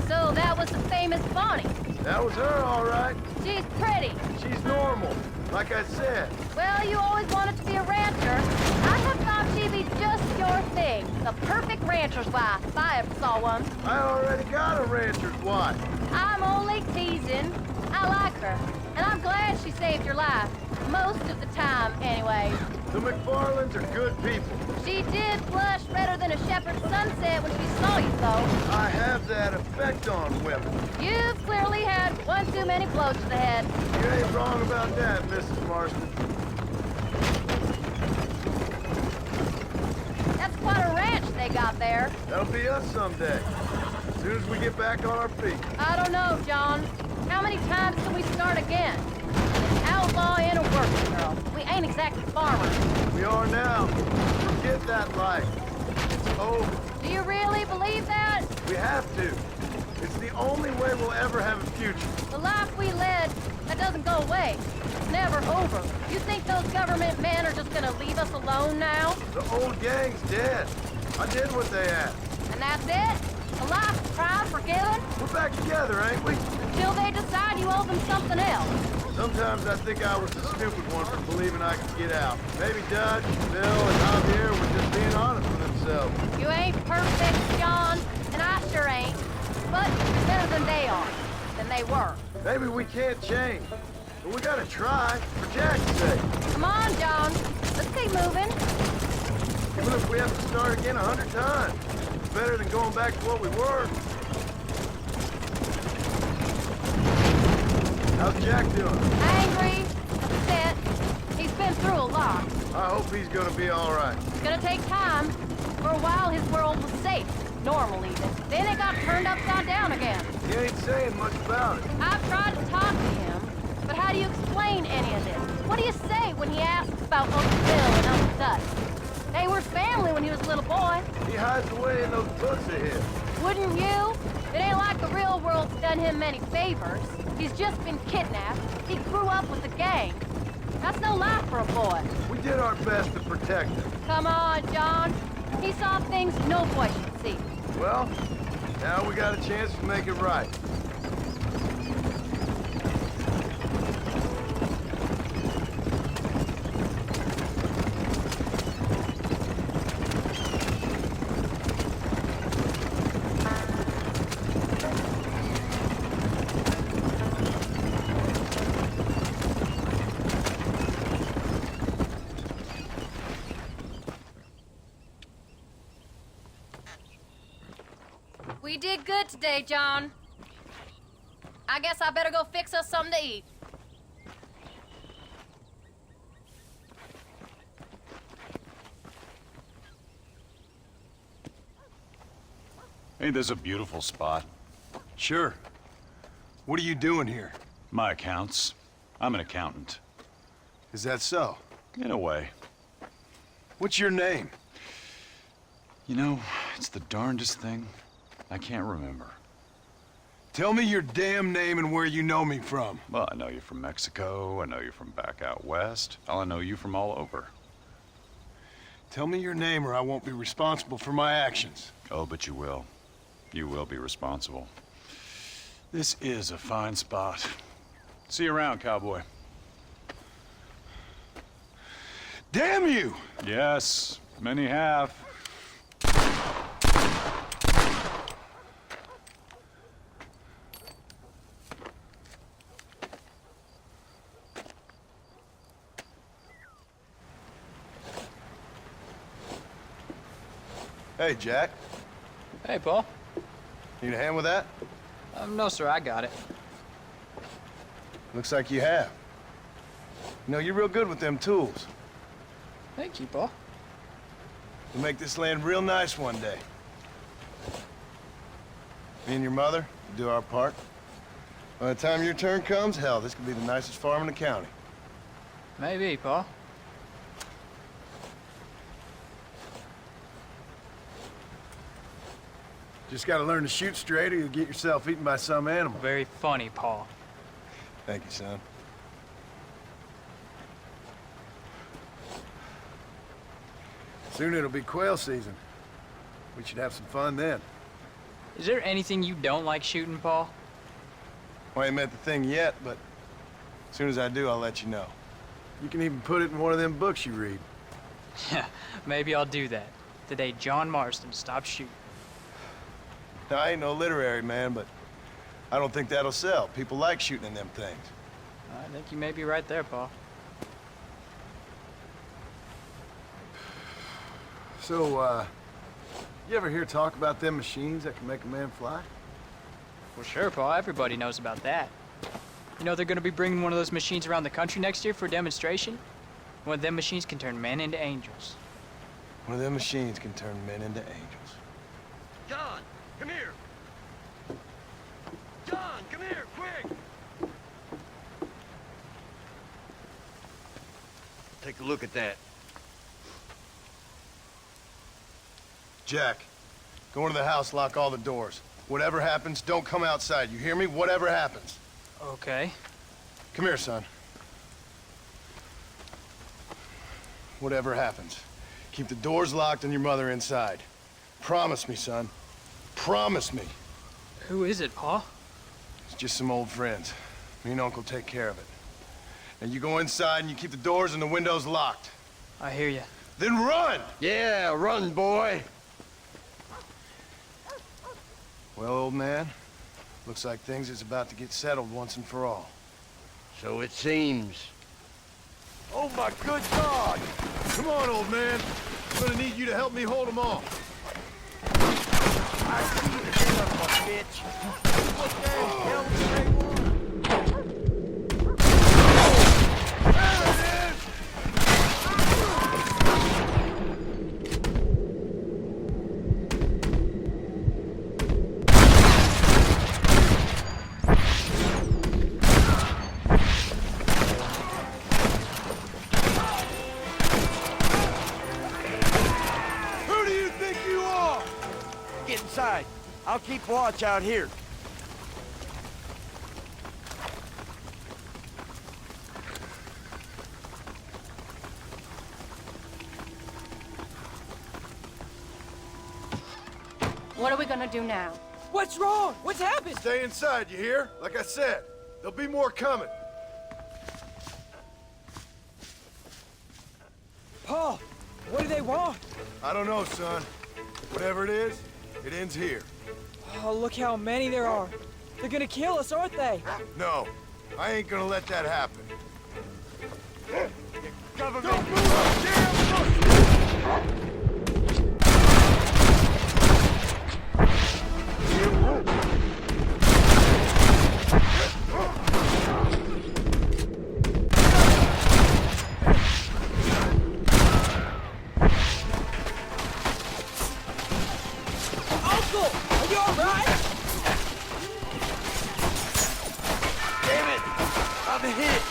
So that was the famous Bonnie. That was her, all right. She's pretty. She's normal, like I said. Well, you always wanted to be a rancher. I have thought she'd be just your sure thing. The perfect rancher's wife, if I ever saw one. I already got a rancher's wife. I'm only teasing. I like her, and I'm glad she saved your life. Most of the time, anyway. The McFarlands are good people. She did blush redder than a shepherd's sunset when she saw you, though. I have that effect on women. You've clearly had one too many blows to the head. You ain't wrong about that, Mrs. Marston. That's quite a ranch they got there. That'll be us someday. As soon as we get back on our feet. I don't know, John. How many times can we start again? An outlaw and a working girl. We ain't exactly farmers. We are now. Forget that life. It's over. Do you really believe that? We have to. It's the only way we'll ever have a future. The life we led, that doesn't go away. It's never over. You think those government men are just gonna leave us alone now? The old gang's dead. I did what they asked. And that's it? A life tried, forgiven? We're back together, ain't we? Until they decide you owe them something else. Sometimes I think I was the stupid one for believing I could get out. Maybe Dutch, Bill, and Javier were just being honest with themselves. You ain't perfect, John, and I sure ain't. But you're better than they are, than they were. Maybe we can't change, but we gotta try, for Jack's sake. Come on, John. Let's keep moving. Even if we have to start again 100 times, it's better than going back to what we were. How's Jack doing? Angry, upset. He's been through a lot. I hope he's gonna be all right. It's gonna take time. For a while, his world was safe. Normal, even. Then it got turned upside down again. He ain't saying much about it. I've tried to talk to him, but how do you explain any of this? What do you say when he asks about Uncle Bill and Uncle Dutch? They were family when he was a little boy. He hides away in those books of his. Wouldn't you? It ain't like the real world's done him many favors. He's just been kidnapped. He grew up with the gang. That's no life for a boy. We did our best to protect him. Come on, John. He saw things no boy should see. Well, now we got a chance to make it right. We did good today, John. I guess I better go fix us something to eat. Ain't this a beautiful spot? Sure. What are you doing here? My accounts. I'm an accountant. Is that so? In a way. What's your name? You know, it's the darndest thing. I can't remember. Tell me your damn name and where you know me from. Well, I know you from Mexico. I know you from back out west. I know you from all over. Tell me your name or I won't be responsible for my actions. Oh, but you will. You will be responsible. This is a fine spot. See you around, cowboy. Damn you! Yes, many have. Hey, Jack. Hey, Paul. Need a hand with that? No, sir, I got it. Looks like you have. You know, you're real good with them tools. Thank you, Paul. We'll make this land real nice one day. Me and your mother will do our part. By the time your turn comes, hell, this could be the nicest farm in the county. Maybe, Paul. Just gotta learn to shoot straight or you'll get yourself eaten by some animal. Very funny, Paul. Thank you, son. Soon it'll be quail season. We should have some fun then. Is there anything you don't like shooting, Paul? Well, I ain't met the thing yet, but as soon as I do, I'll let you know. You can even put it in one of them books you read. Yeah, maybe I'll do that. the day John Marston stopped shooting. Now, I ain't no literary man, but I don't think that'll sell. People like shooting in them things. I think you may be right there, Pa. So, you ever hear talk about them machines that can make a man fly? Well, sure, Pa. Everybody knows about that. You know they're gonna be bringing one of those machines around the country next year for a demonstration? One of them machines can turn men into angels. One of them machines can turn men into angels. John, come here. John, come here, quick. Take a look at that. Jack, go into the house, lock all the doors. Whatever happens, don't come outside. You hear me? Whatever happens. Okay. Come here, son. Whatever happens, keep the doors locked and your mother inside. Promise me, son. Promise me. Who is it, Pa? It's just some old friends. Me and Uncle take care of it. Now you go inside and you keep the doors and the windows locked. I hear you. Then run! Yeah, run, boy. Well, old man, looks like things is about to get settled once and for all. So it seems. Oh, my good God! Come on, old man. I'm gonna need you to help me hold them off. I see you, son of a bitch. What the hell do they want? Get inside. I'll keep watch out here. What are we gonna do now? What's wrong? What's happened? Stay inside, you hear? Like I said, there'll be more coming. Pa, what do they want? I don't know, son. Whatever it is, it ends here. Oh, look how many there are. They're gonna kill us, aren't they? No, I ain't gonna let that happen. Government. Don't move a damn foot! I'm hit.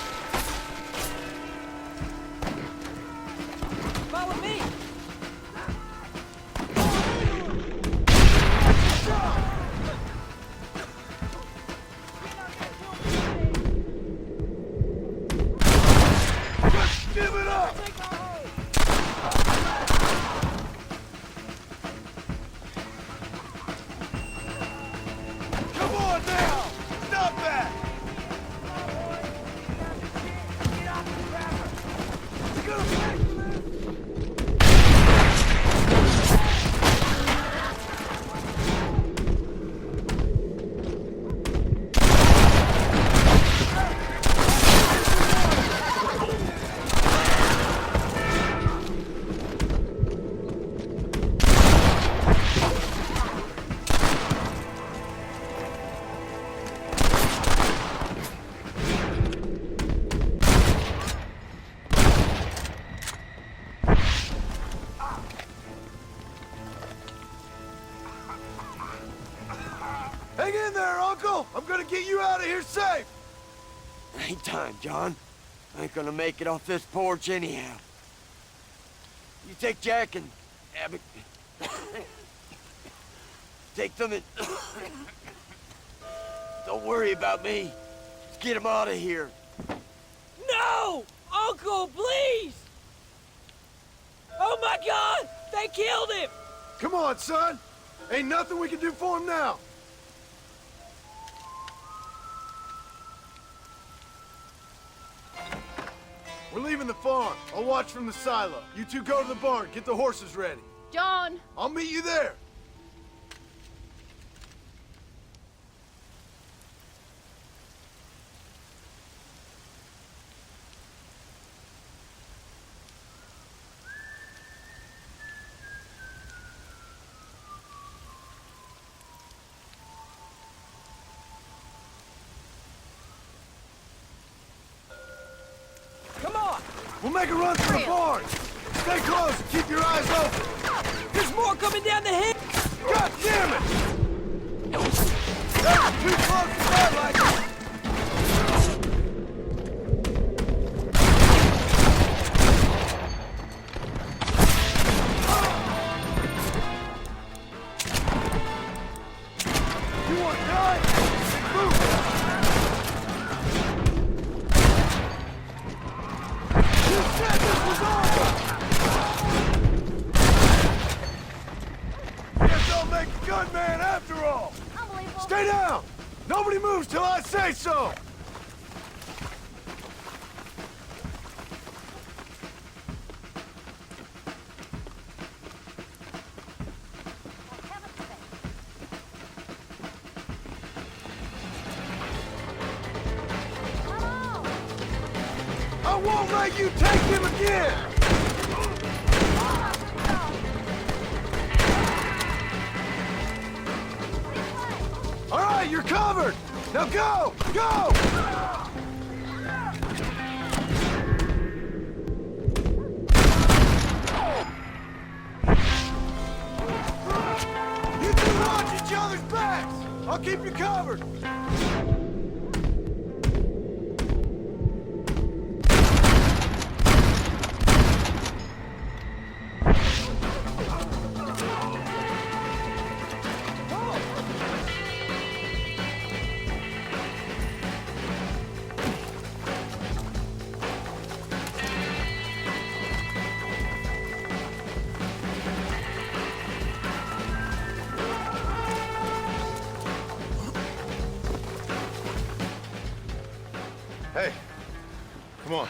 Follow me. Just give it up! Come on now! Stop that! Hang in there, Uncle! I'm gonna get you out of here safe! Ain't time, John. I ain't gonna make it off this porch anyhow. You take Jack and Abigail. Take them and... Don't worry about me. Let's get them out of here. No! Uncle, please! Oh my God! They killed him! Come on, son! Ain't nothing we can do for him now! We're leaving the farm. I'll watch from the silo. You two go to the barn. Get the horses ready. John! I'll meet you there. Come on! We'll make a run for the barn. Stay close and keep your eyes open. There's more coming down the hill! God damn it! That's too close to that, Micah! You want to die? Move! You said this was over! Guess I'll make a gunman after all! Unbelievable. Stay down! Nobody moves till I say so! I won't let you take him again! All right, you're covered! Now go! Go! You two watch each other's backs! I'll keep you covered! Hey, come on.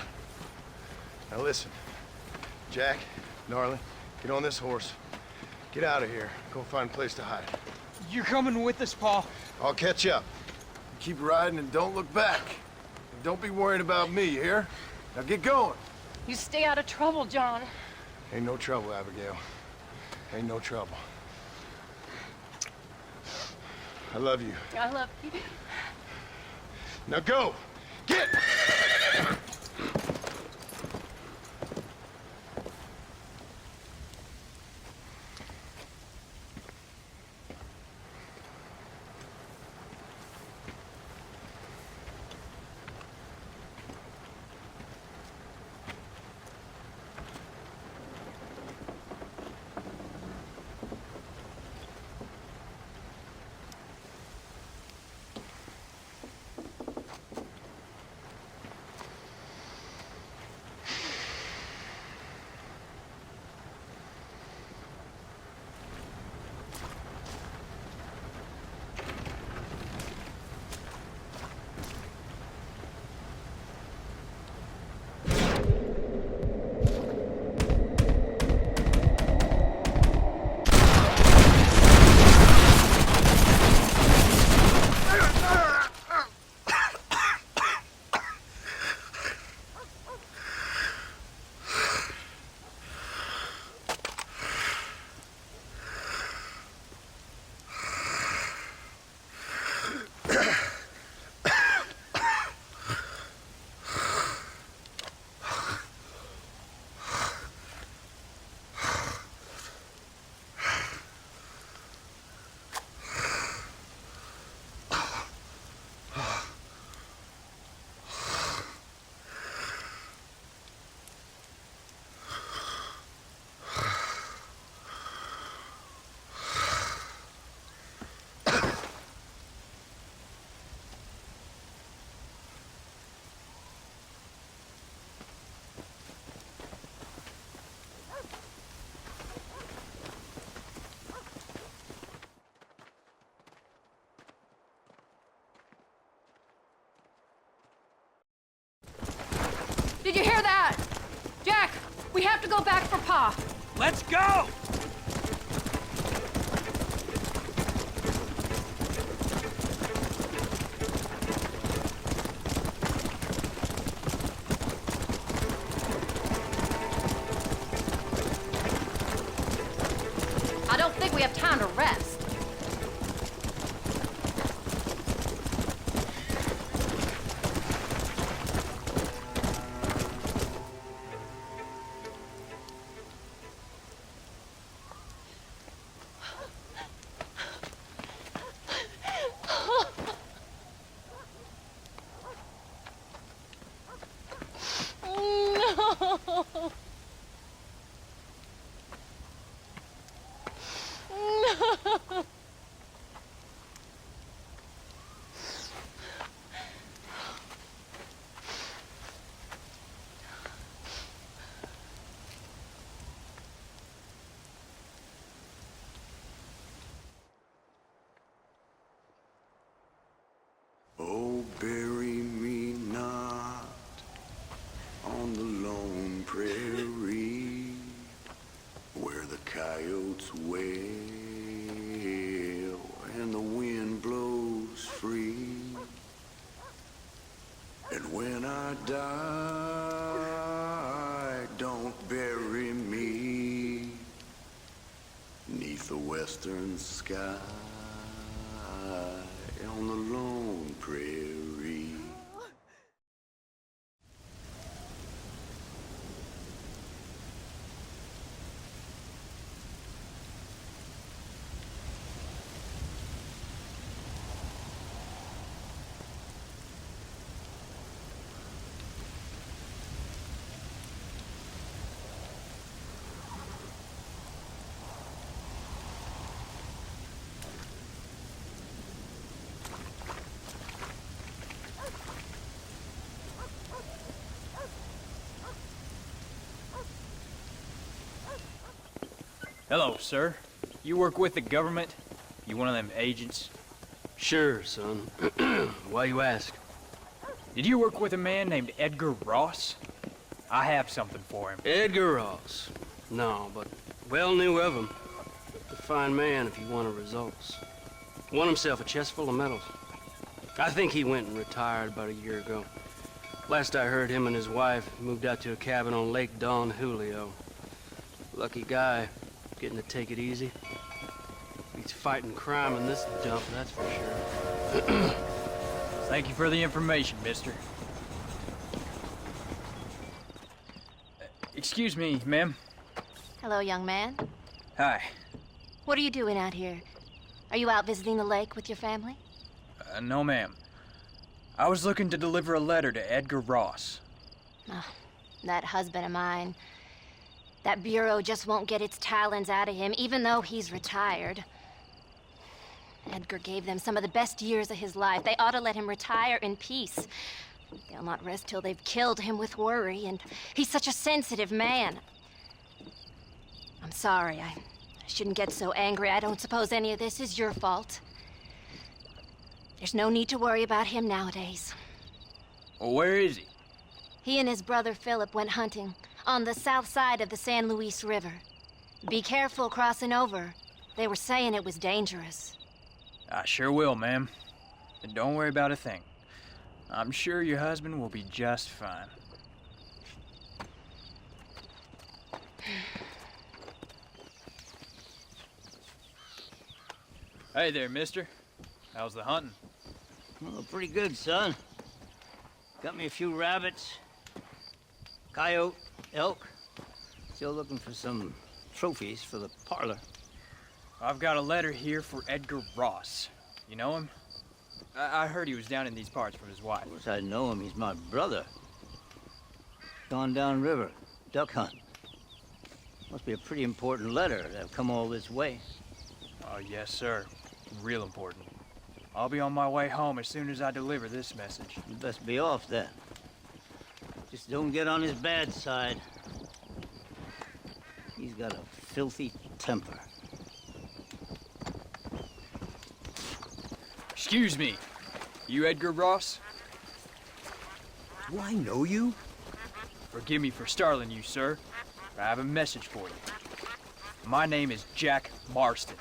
Now listen. Jack, darling, get on this horse. Get out of here. Go find a place to hide. You're coming with us, Paul. I'll catch up. Keep riding and don't look back. And don't be worrying about me, you hear? Now get going. You stay out of trouble, John. Ain't no trouble, Abigail. Ain't no trouble. I love you. I love you. Now go! Get! Did you hear that? Jack, we have to go back for Pa. Let's go! have time to rest. Oh, bury me not on the lone prairie where the coyotes wail and the wind blows free. And when I die, don't bury me 'neath the western sky on the lone prairie. Hello, sir. You work with the government? You one of them agents? Sure, son. Why you ask? Did you work with a man named Edgar Ross? I have something for him. Edgar Ross? No, but well knew of him. A fine man if he wanted results. Won himself a chest full of medals. I think he went and retired about a year ago. Last I heard, him and his wife moved out to a cabin on Lake Don Julio. Lucky guy, getting to take it easy. He's fighting crime in this dump, that's for sure. Thank you for the information, mister. Excuse me, ma'am. Hello, young man. Hi. What are you doing out here? Are you out visiting the lake with your family? No, ma'am. I was looking to deliver a letter to Edgar Ross. Oh, that husband of mine. That bureau just won't get its talons out of him, even though he's retired. Edgar gave them some of the best years of his life. They ought to let him retire in peace. They'll not rest till they've killed him with worry, and he's such a sensitive man. I'm sorry, I shouldn't get so angry. I don't suppose any of this is your fault. There's no need to worry about him nowadays. Well, where is he? He and his brother Philip went hunting on the south side of the San Luis River. Be careful crossing over. They were saying it was dangerous. I sure will, ma'am. And don't worry about a thing. I'm sure your husband will be just fine. Hey there, mister. How's the hunting? Well, pretty good, son. Got me a few rabbits, coyote, elk. Still looking for some trophies for the parlor. I've got a letter here for Edgar Ross. You know him? I heard he was down in these parts from his wife. Of course I know him. He's my brother. Gone down river, duck hunt. Must be a pretty important letter to have come all this way. Oh, yes, sir. Real important. I'll be on my way home as soon as I deliver this message. You best be off then. Just don't get on his bad side. He's got a filthy temper. Excuse me. You Edgar Ross? Do I know you? Forgive me for startling you, sir. I have a message for you. My name is Jack Marston.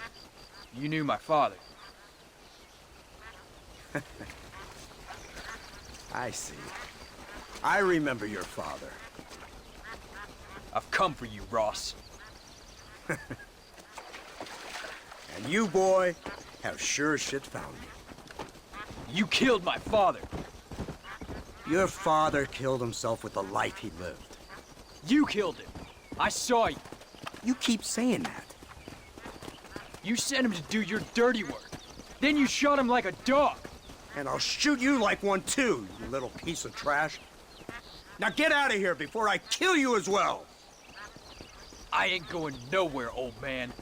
You knew my father. I see. I remember your father. I've come for you, Ross. And you, boy, have sure as shit found me. You killed my father. Your father killed himself with the life he lived. You killed him. I saw you. You keep saying that. You sent him to do your dirty work. Then you shot him like a dog. And I'll shoot you like one too, you little piece of trash. Now get out of here before I kill you as well. I ain't going nowhere, old man.